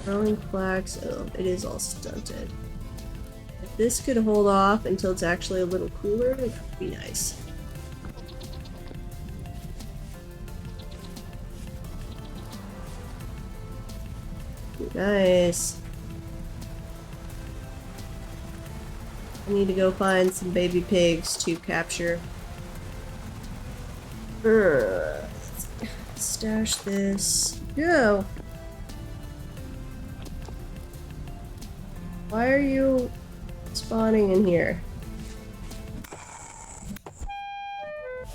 Growing flax, oh, it is all stunted. If this could hold off until it's actually a little cooler, that would be nice. Nice. I need to go find some baby pigs to capture. Stash this. Go! Why are you spawning in here?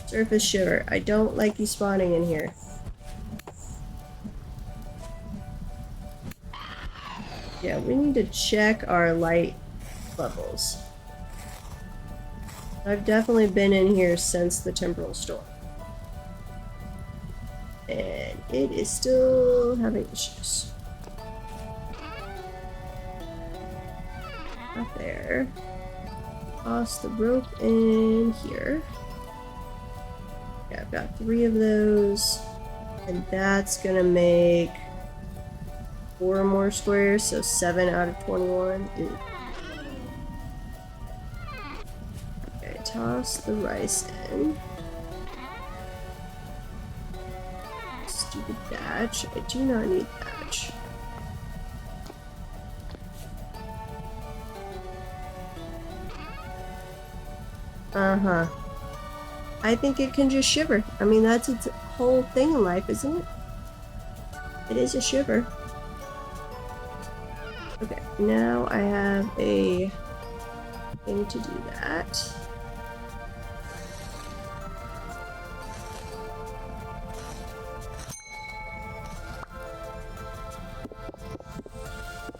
Surface shiver. I don't like you spawning in here. Yeah, we need to check our light levels. I've definitely been in here since the temporal storm. And it is still having issues. Not there. Toss the rope in here. Yeah, I've got 3 of those. And that's gonna make 4 more squares, so 7 out of 21. Ooh. Okay, toss the rice in. Stupid thatch. I do not need thatch. Uh-huh. I think it can just shiver. I mean, that's its whole thing in life, isn't it? It is a shiver. Okay, now I have a thing to do that.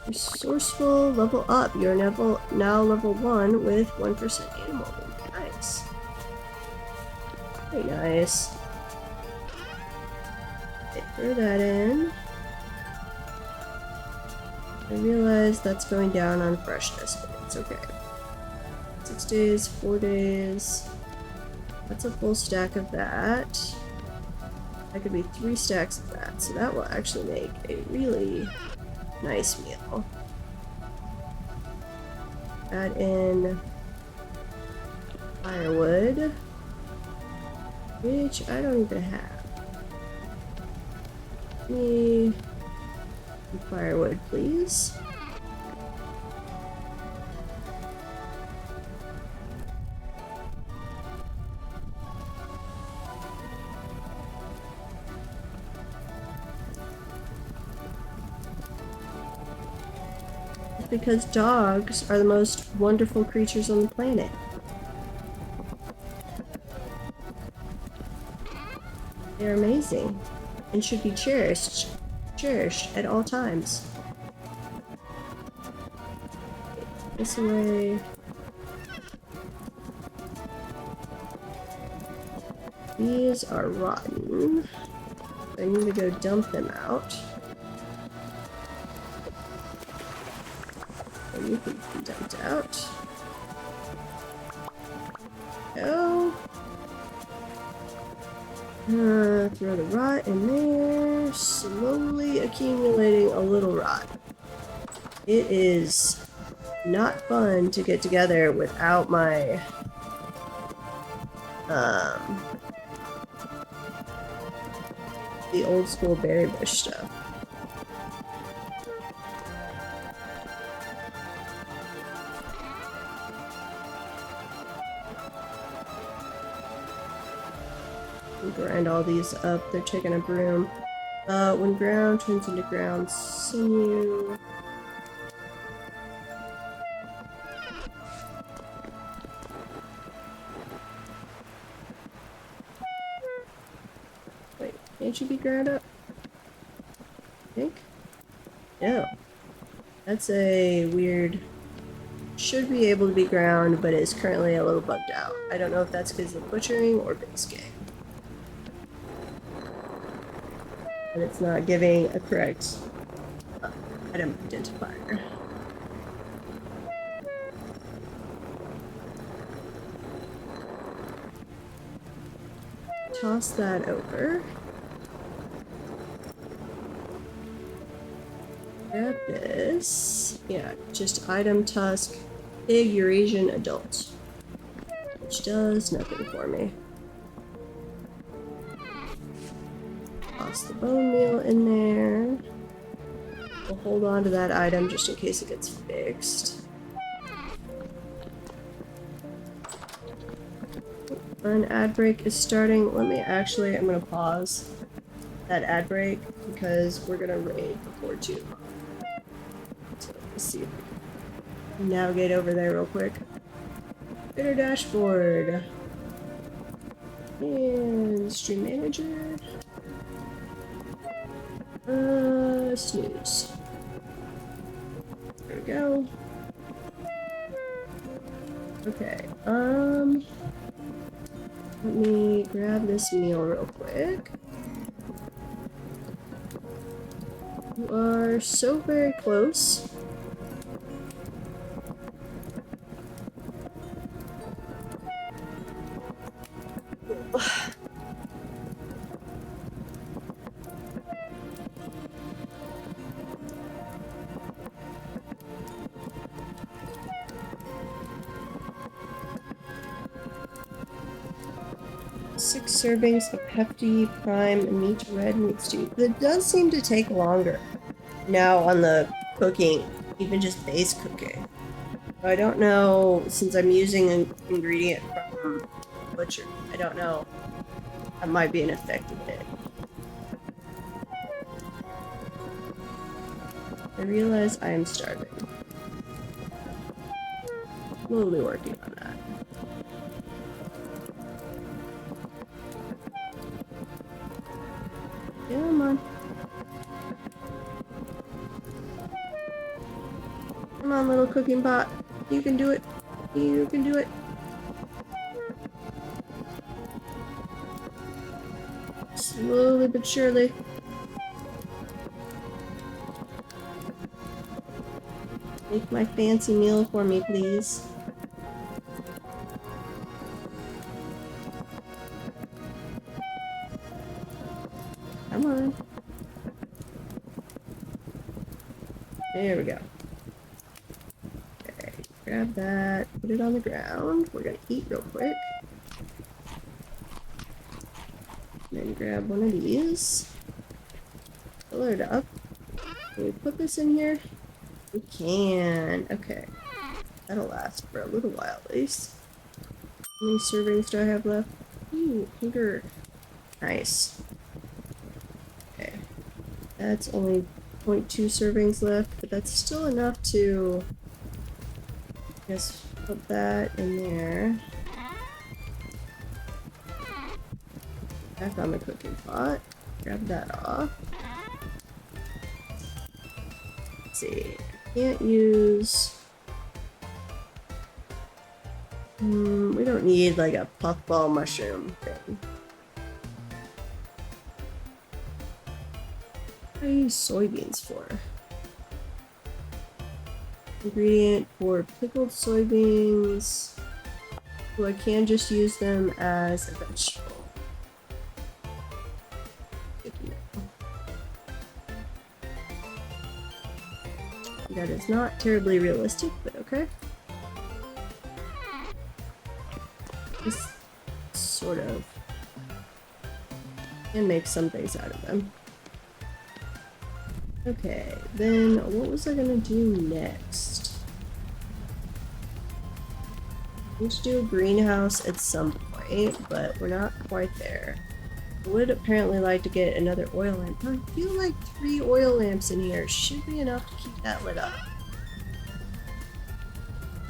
Resourceful, level up. You're now level 1 with 1% animal. Nice. Very nice. Okay, throw that in. I realize that's going down on freshness, but it's okay. 6 days, 4 days. That's a full stack of that. That could be 3 stacks of that, so that will actually make a really nice meal. Add in firewood, which I don't even have. Give me some firewood, please. Because dogs are the most wonderful creatures on the planet. They're amazing and should be cherished at all times. This way. These are rotten. I need to go dump them out. And you can be dumped out. Go. Throw the rot in there. Slowly accumulating a little rot. It is not fun to get together without my the old school berry bush stuff. Grind all these up. They're taking a broom. When ground turns into ground sinew. Wait, can't you be ground up? I think? No. That's a weird... Should be able to be ground, but is currently a little bugged out. I don't know if that's because of butchering or base game. And it's not giving a correct item identifier. Toss that over. Grab this. Yeah, just item tusk, big Eurasian adult. Which does nothing for me. Toss the bone meal in there. We'll hold on to that item just in case it gets fixed. An ad break is starting. Let me actually, I'm gonna pause that ad break because we're gonna raid before 2. So let's see if we can navigate over there real quick. Bitter dashboard. And stream manager. Snooze. There we go. Okay, let me grab this meal real quick. You are so very close. Six servings of hefty prime meat red meat stew. That does seem to take longer now on the cooking, even just base cooking. I don't know, since I'm using an ingredient from Butcher, I don't know. That might be an effect of it. I realize I am starving. Slowly working on that. Come on. Come on, little cooking pot. You can do it. You can do it. Slowly but surely. Make my fancy meal for me, please. Come on. There we go. Okay, grab that, put it on the ground. We're gonna eat real quick. Then grab one of these. Fill it up. Can we put this in here? We can. Okay. That'll last for a little while at least. How many servings do I have left? Ooh, hunger. Nice. Okay. That's only 0.2 servings left, but that's still enough to, I guess, put that in there. Back on the cooking pot. Grab that off. Let's see. Can't use... we don't need like a puffball mushroom thing. What do I use soybeans for? Ingredient for pickled soybeans. So I can just use them as a vegetable. That is not terribly realistic, but okay. Just sort of can make some things out of them. Okay, then what was I gonna do next? I need to do a greenhouse at some point, but we're not quite there. I would apparently like to get another oil lamp. I feel like 3 oil lamps in here should be enough to keep that lit up.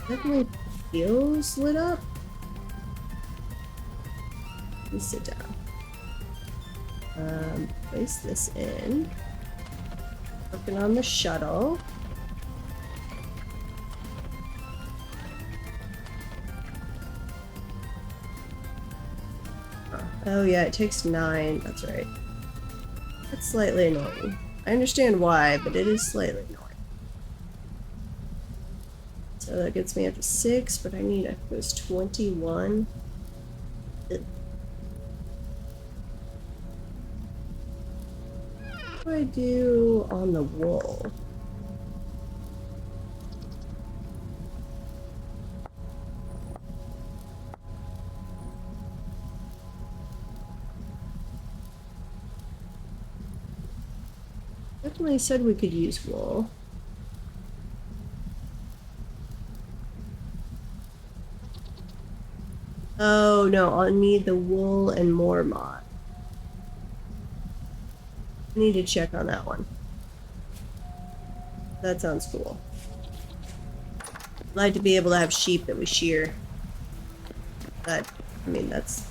Definitely feels lit up. Let me sit down. Place this in. Working on the shuttle. Oh yeah, it takes 9. That's right. That's slightly annoying. I understand why, but it is slightly annoying. So that gets me up to 6, but I need, I think it was 21. What do I do on the wool? Definitely said we could use wool. Oh no, I'll need the wool and more mod. I need to check on that one. That sounds cool. I'd like to be able to have sheep that we shear. That, I mean, that's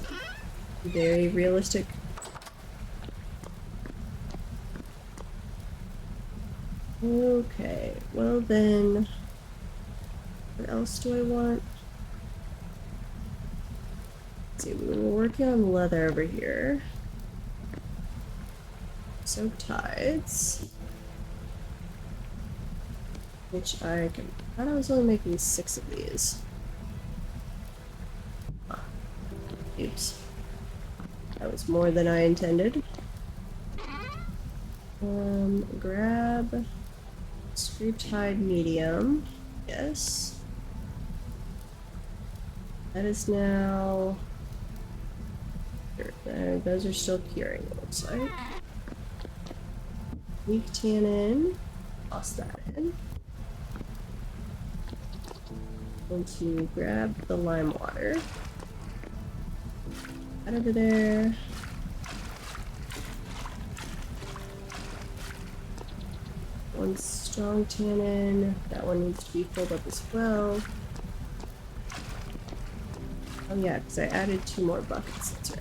very realistic. Okay, well then, what else do I want? Let's see, we were working on leather over here. Soak tides. Which I can, I thought I was only making 6 of these. Ah, oops. That was more than I intended. Grab screw tide medium. Yes. That is now. Those are still curing, it looks like. Weak tannin. Toss that in. Going to grab the lime water. Out over there. One strong tannin. That one needs to be filled up as well. Oh yeah, because I added 2 more buckets. That's right.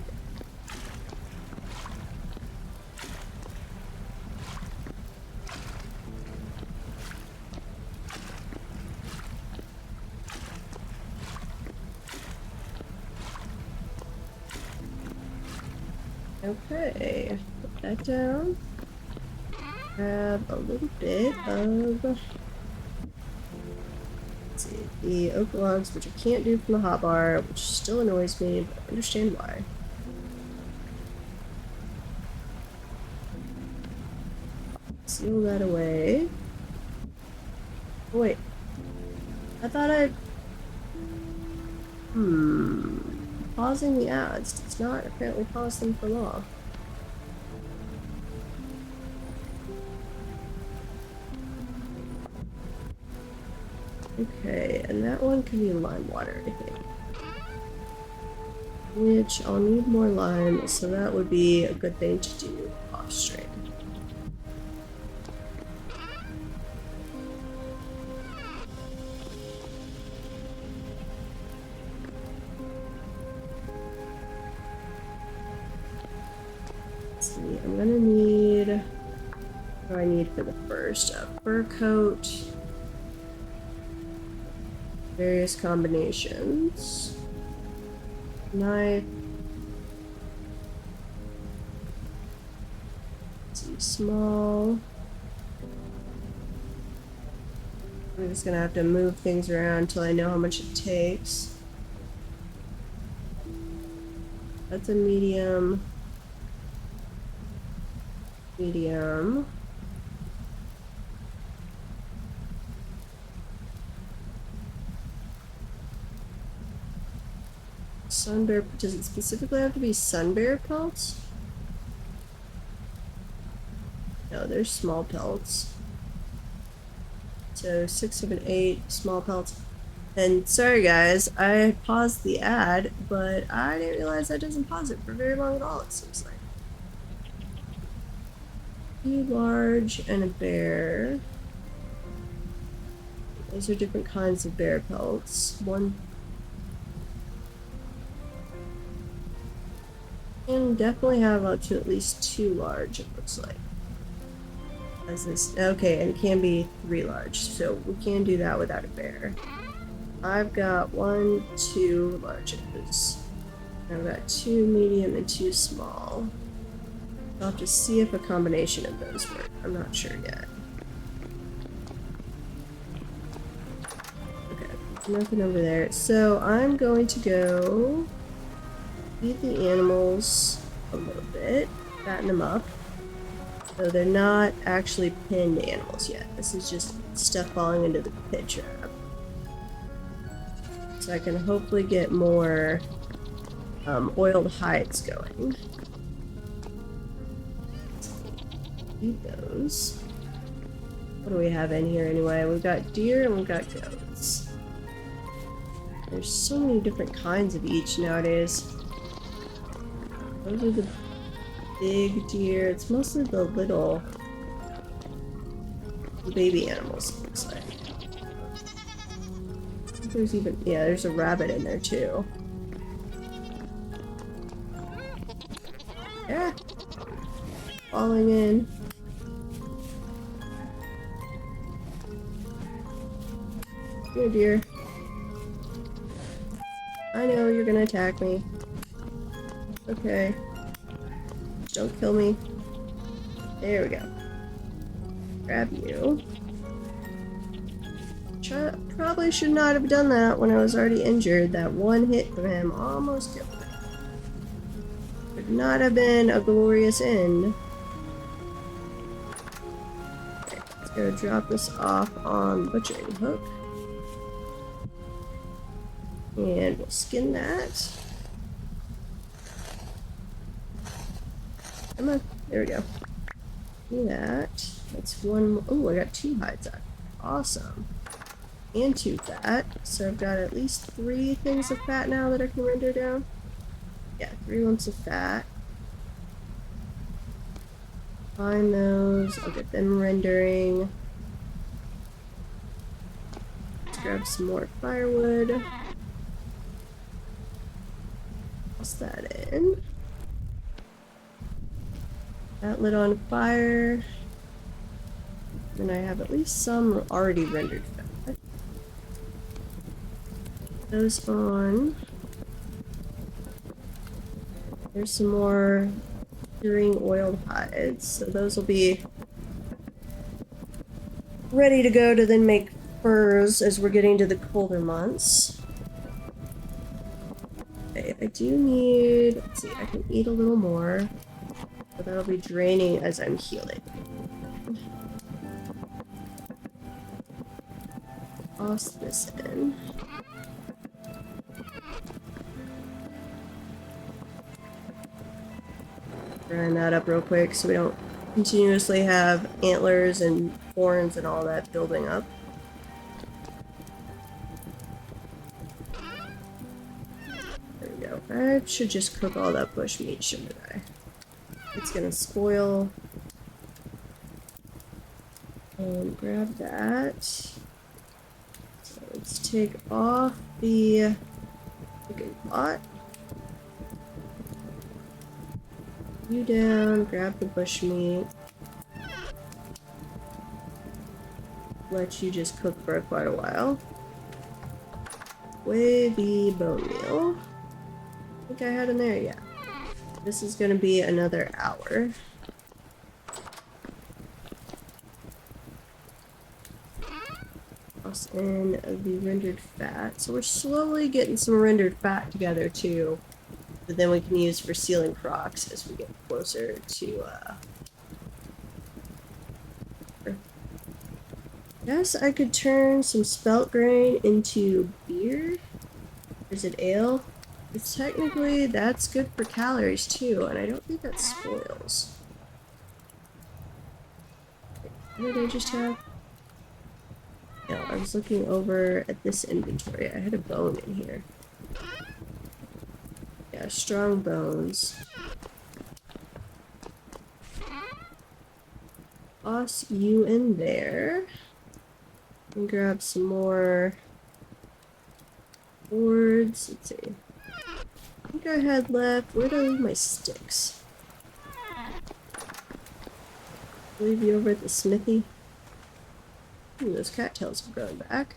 Okay, put that down. Grab a little bit of, let's see, the oak logs, which I can't do from the hotbar, which still annoys me, but I understand why. Seal that away. Oh wait, I thought I'd, pausing the ads does not apparently pause them for long. Okay, and that one can be lime water, I think. Which I'll need more lime, so that would be a good thing to do off stream. Let's see, I'm gonna need, what do I need for the first? A fur coat. Various combinations. Knife. Let's see, small. I'm just gonna have to move things around until I know how much it takes. That's a medium. Medium. Sun bear, does it specifically have to be sun bear pelts? No, there's small pelts. So 6, 7, 8 small pelts. And sorry guys, I paused the ad, but I didn't realize that doesn't pause it for very long at all, it seems like. Too large and a bear. Those are different kinds of bear pelts. One can definitely have up to at least 2 large, it looks like. As this, okay, and it can be 3 large, so we can do that without a bear. I've got 1, 2 larges. I've got 2 medium and 2 small. I'll have to see if a combination of those work. I'm not sure yet. Okay, nothing over there. So I'm going to go feed the animals a little bit, fatten them up. So they're not actually pinned animals yet. This is just stuff falling into the pit trap. So I can hopefully get more oiled hides going. Eat those. What do we have in here anyway? We've got deer and we've got goats. There's so many different kinds of each nowadays. Those are the big deer. It's mostly the little baby animals, it looks like. There's even, yeah, there's a rabbit in there too. Yeah. Falling in. Here, dear. I know you're gonna attack me. Okay. Don't kill me. There we go. Grab you. Probably should not have done that when I was already injured. That one hit from him almost killed me. Would not have been a glorious end. Okay, let's go drop this off on the butchering hook. And we'll skin that. Come on, there we go. Do that. That's one. Oh, I got 2 hides out. Awesome. And 2 fat. So I've got at least 3 things of fat now that I can render down. Yeah, 3 lumps of fat. Find those. I'll get them rendering. Let's grab some more firewood. Toss that in. That lit on fire. And I have at least some already rendered fat. Those on. There's some more curing oiled hides. So those will be ready to go to then make furs as we're getting to the colder months. Okay, I do need, let's see, I can eat a little more. But that'll be draining as I'm healing. Toss this in. Grind that up real quick so we don't continuously have antlers and horns and all that building up. There we go. I should just cook all that bush meat, shouldn't I? It's gonna spoil. And grab that. So let's take off the cooking pot. You down, grab the bush meat. Let you just cook for quite a while. Wavy bone meal. I think I had in there, yeah. This is gonna be another hour. toss in the rendered fat. So we're slowly getting some rendered fat together too, that then we can use for sealing crocks as we get closer to Guess I could turn some spelt grain into beer. Or is it ale? It's technically, that's good for calories too, and I don't think that spoils. What did I just have? No, I was looking over at this inventory. I had a bone in here. Yeah, strong bones. Toss you in there. And grab some more boards. Let's see. I think I had left. Where did I leave my sticks? Leave you over at the smithy. Ooh, those cattails have grown back.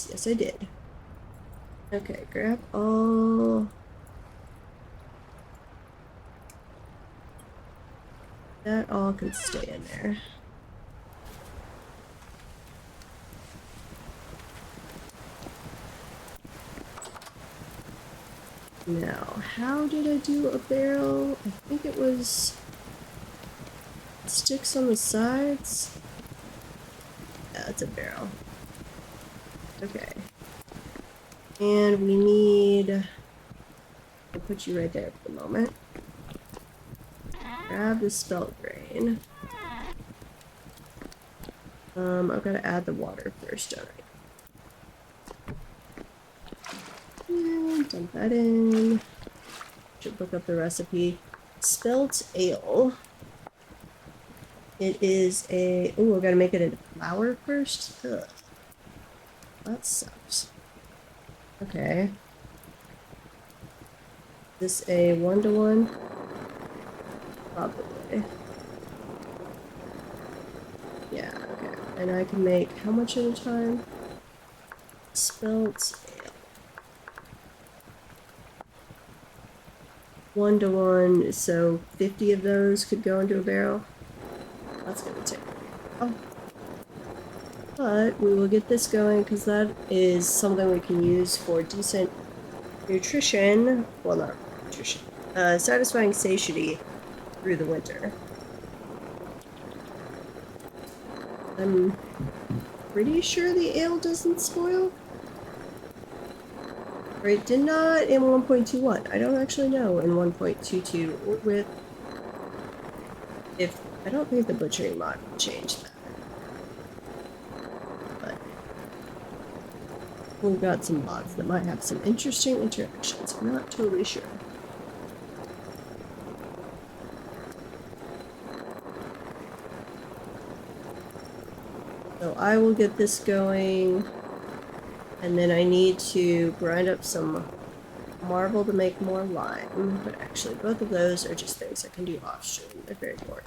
Yes, I did. Okay, grab all. That all can stay in there. Now, how did I do a barrel? I think it was sticks on the sides. Yeah, that's a barrel. Okay. And we need... I'll put you right there for the moment. Grab the spelt grain. I've got to add the water first, don't I? And dump that in. Should look up the recipe. Spelt ale. It is a... Oh, I've got to make it into flour first? Ugh. That sucks. Okay. Is this a 1-to-1? Probably. Yeah, okay. And I can make how much at a time? Spelt ale. 1-to-1, so 50 of those could go into a barrel. That's gonna take a while. But we will get this going because that is something we can use for decent nutrition. Well, not nutrition. Satisfying satiety through the winter. I'm pretty sure the ale doesn't spoil. Or it did not in 1.21. I don't actually know in 1.22 or with... If... I don't think the butchering mod will change that. But... we've got some mods that might have some interesting interactions. I'm not totally sure. So I will get this going, and then I need to grind up some marble to make more lime, but actually both of those are just things I can do off stream. They're very boring.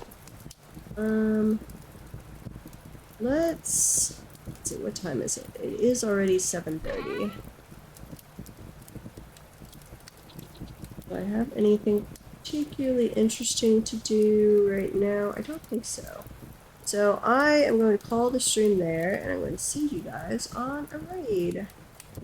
Let's see, what time is it? It is already 7:30. Do I have anything particularly interesting to do right now? I don't think so. So I am going to call the stream there, and I'm going to send you guys on a raid.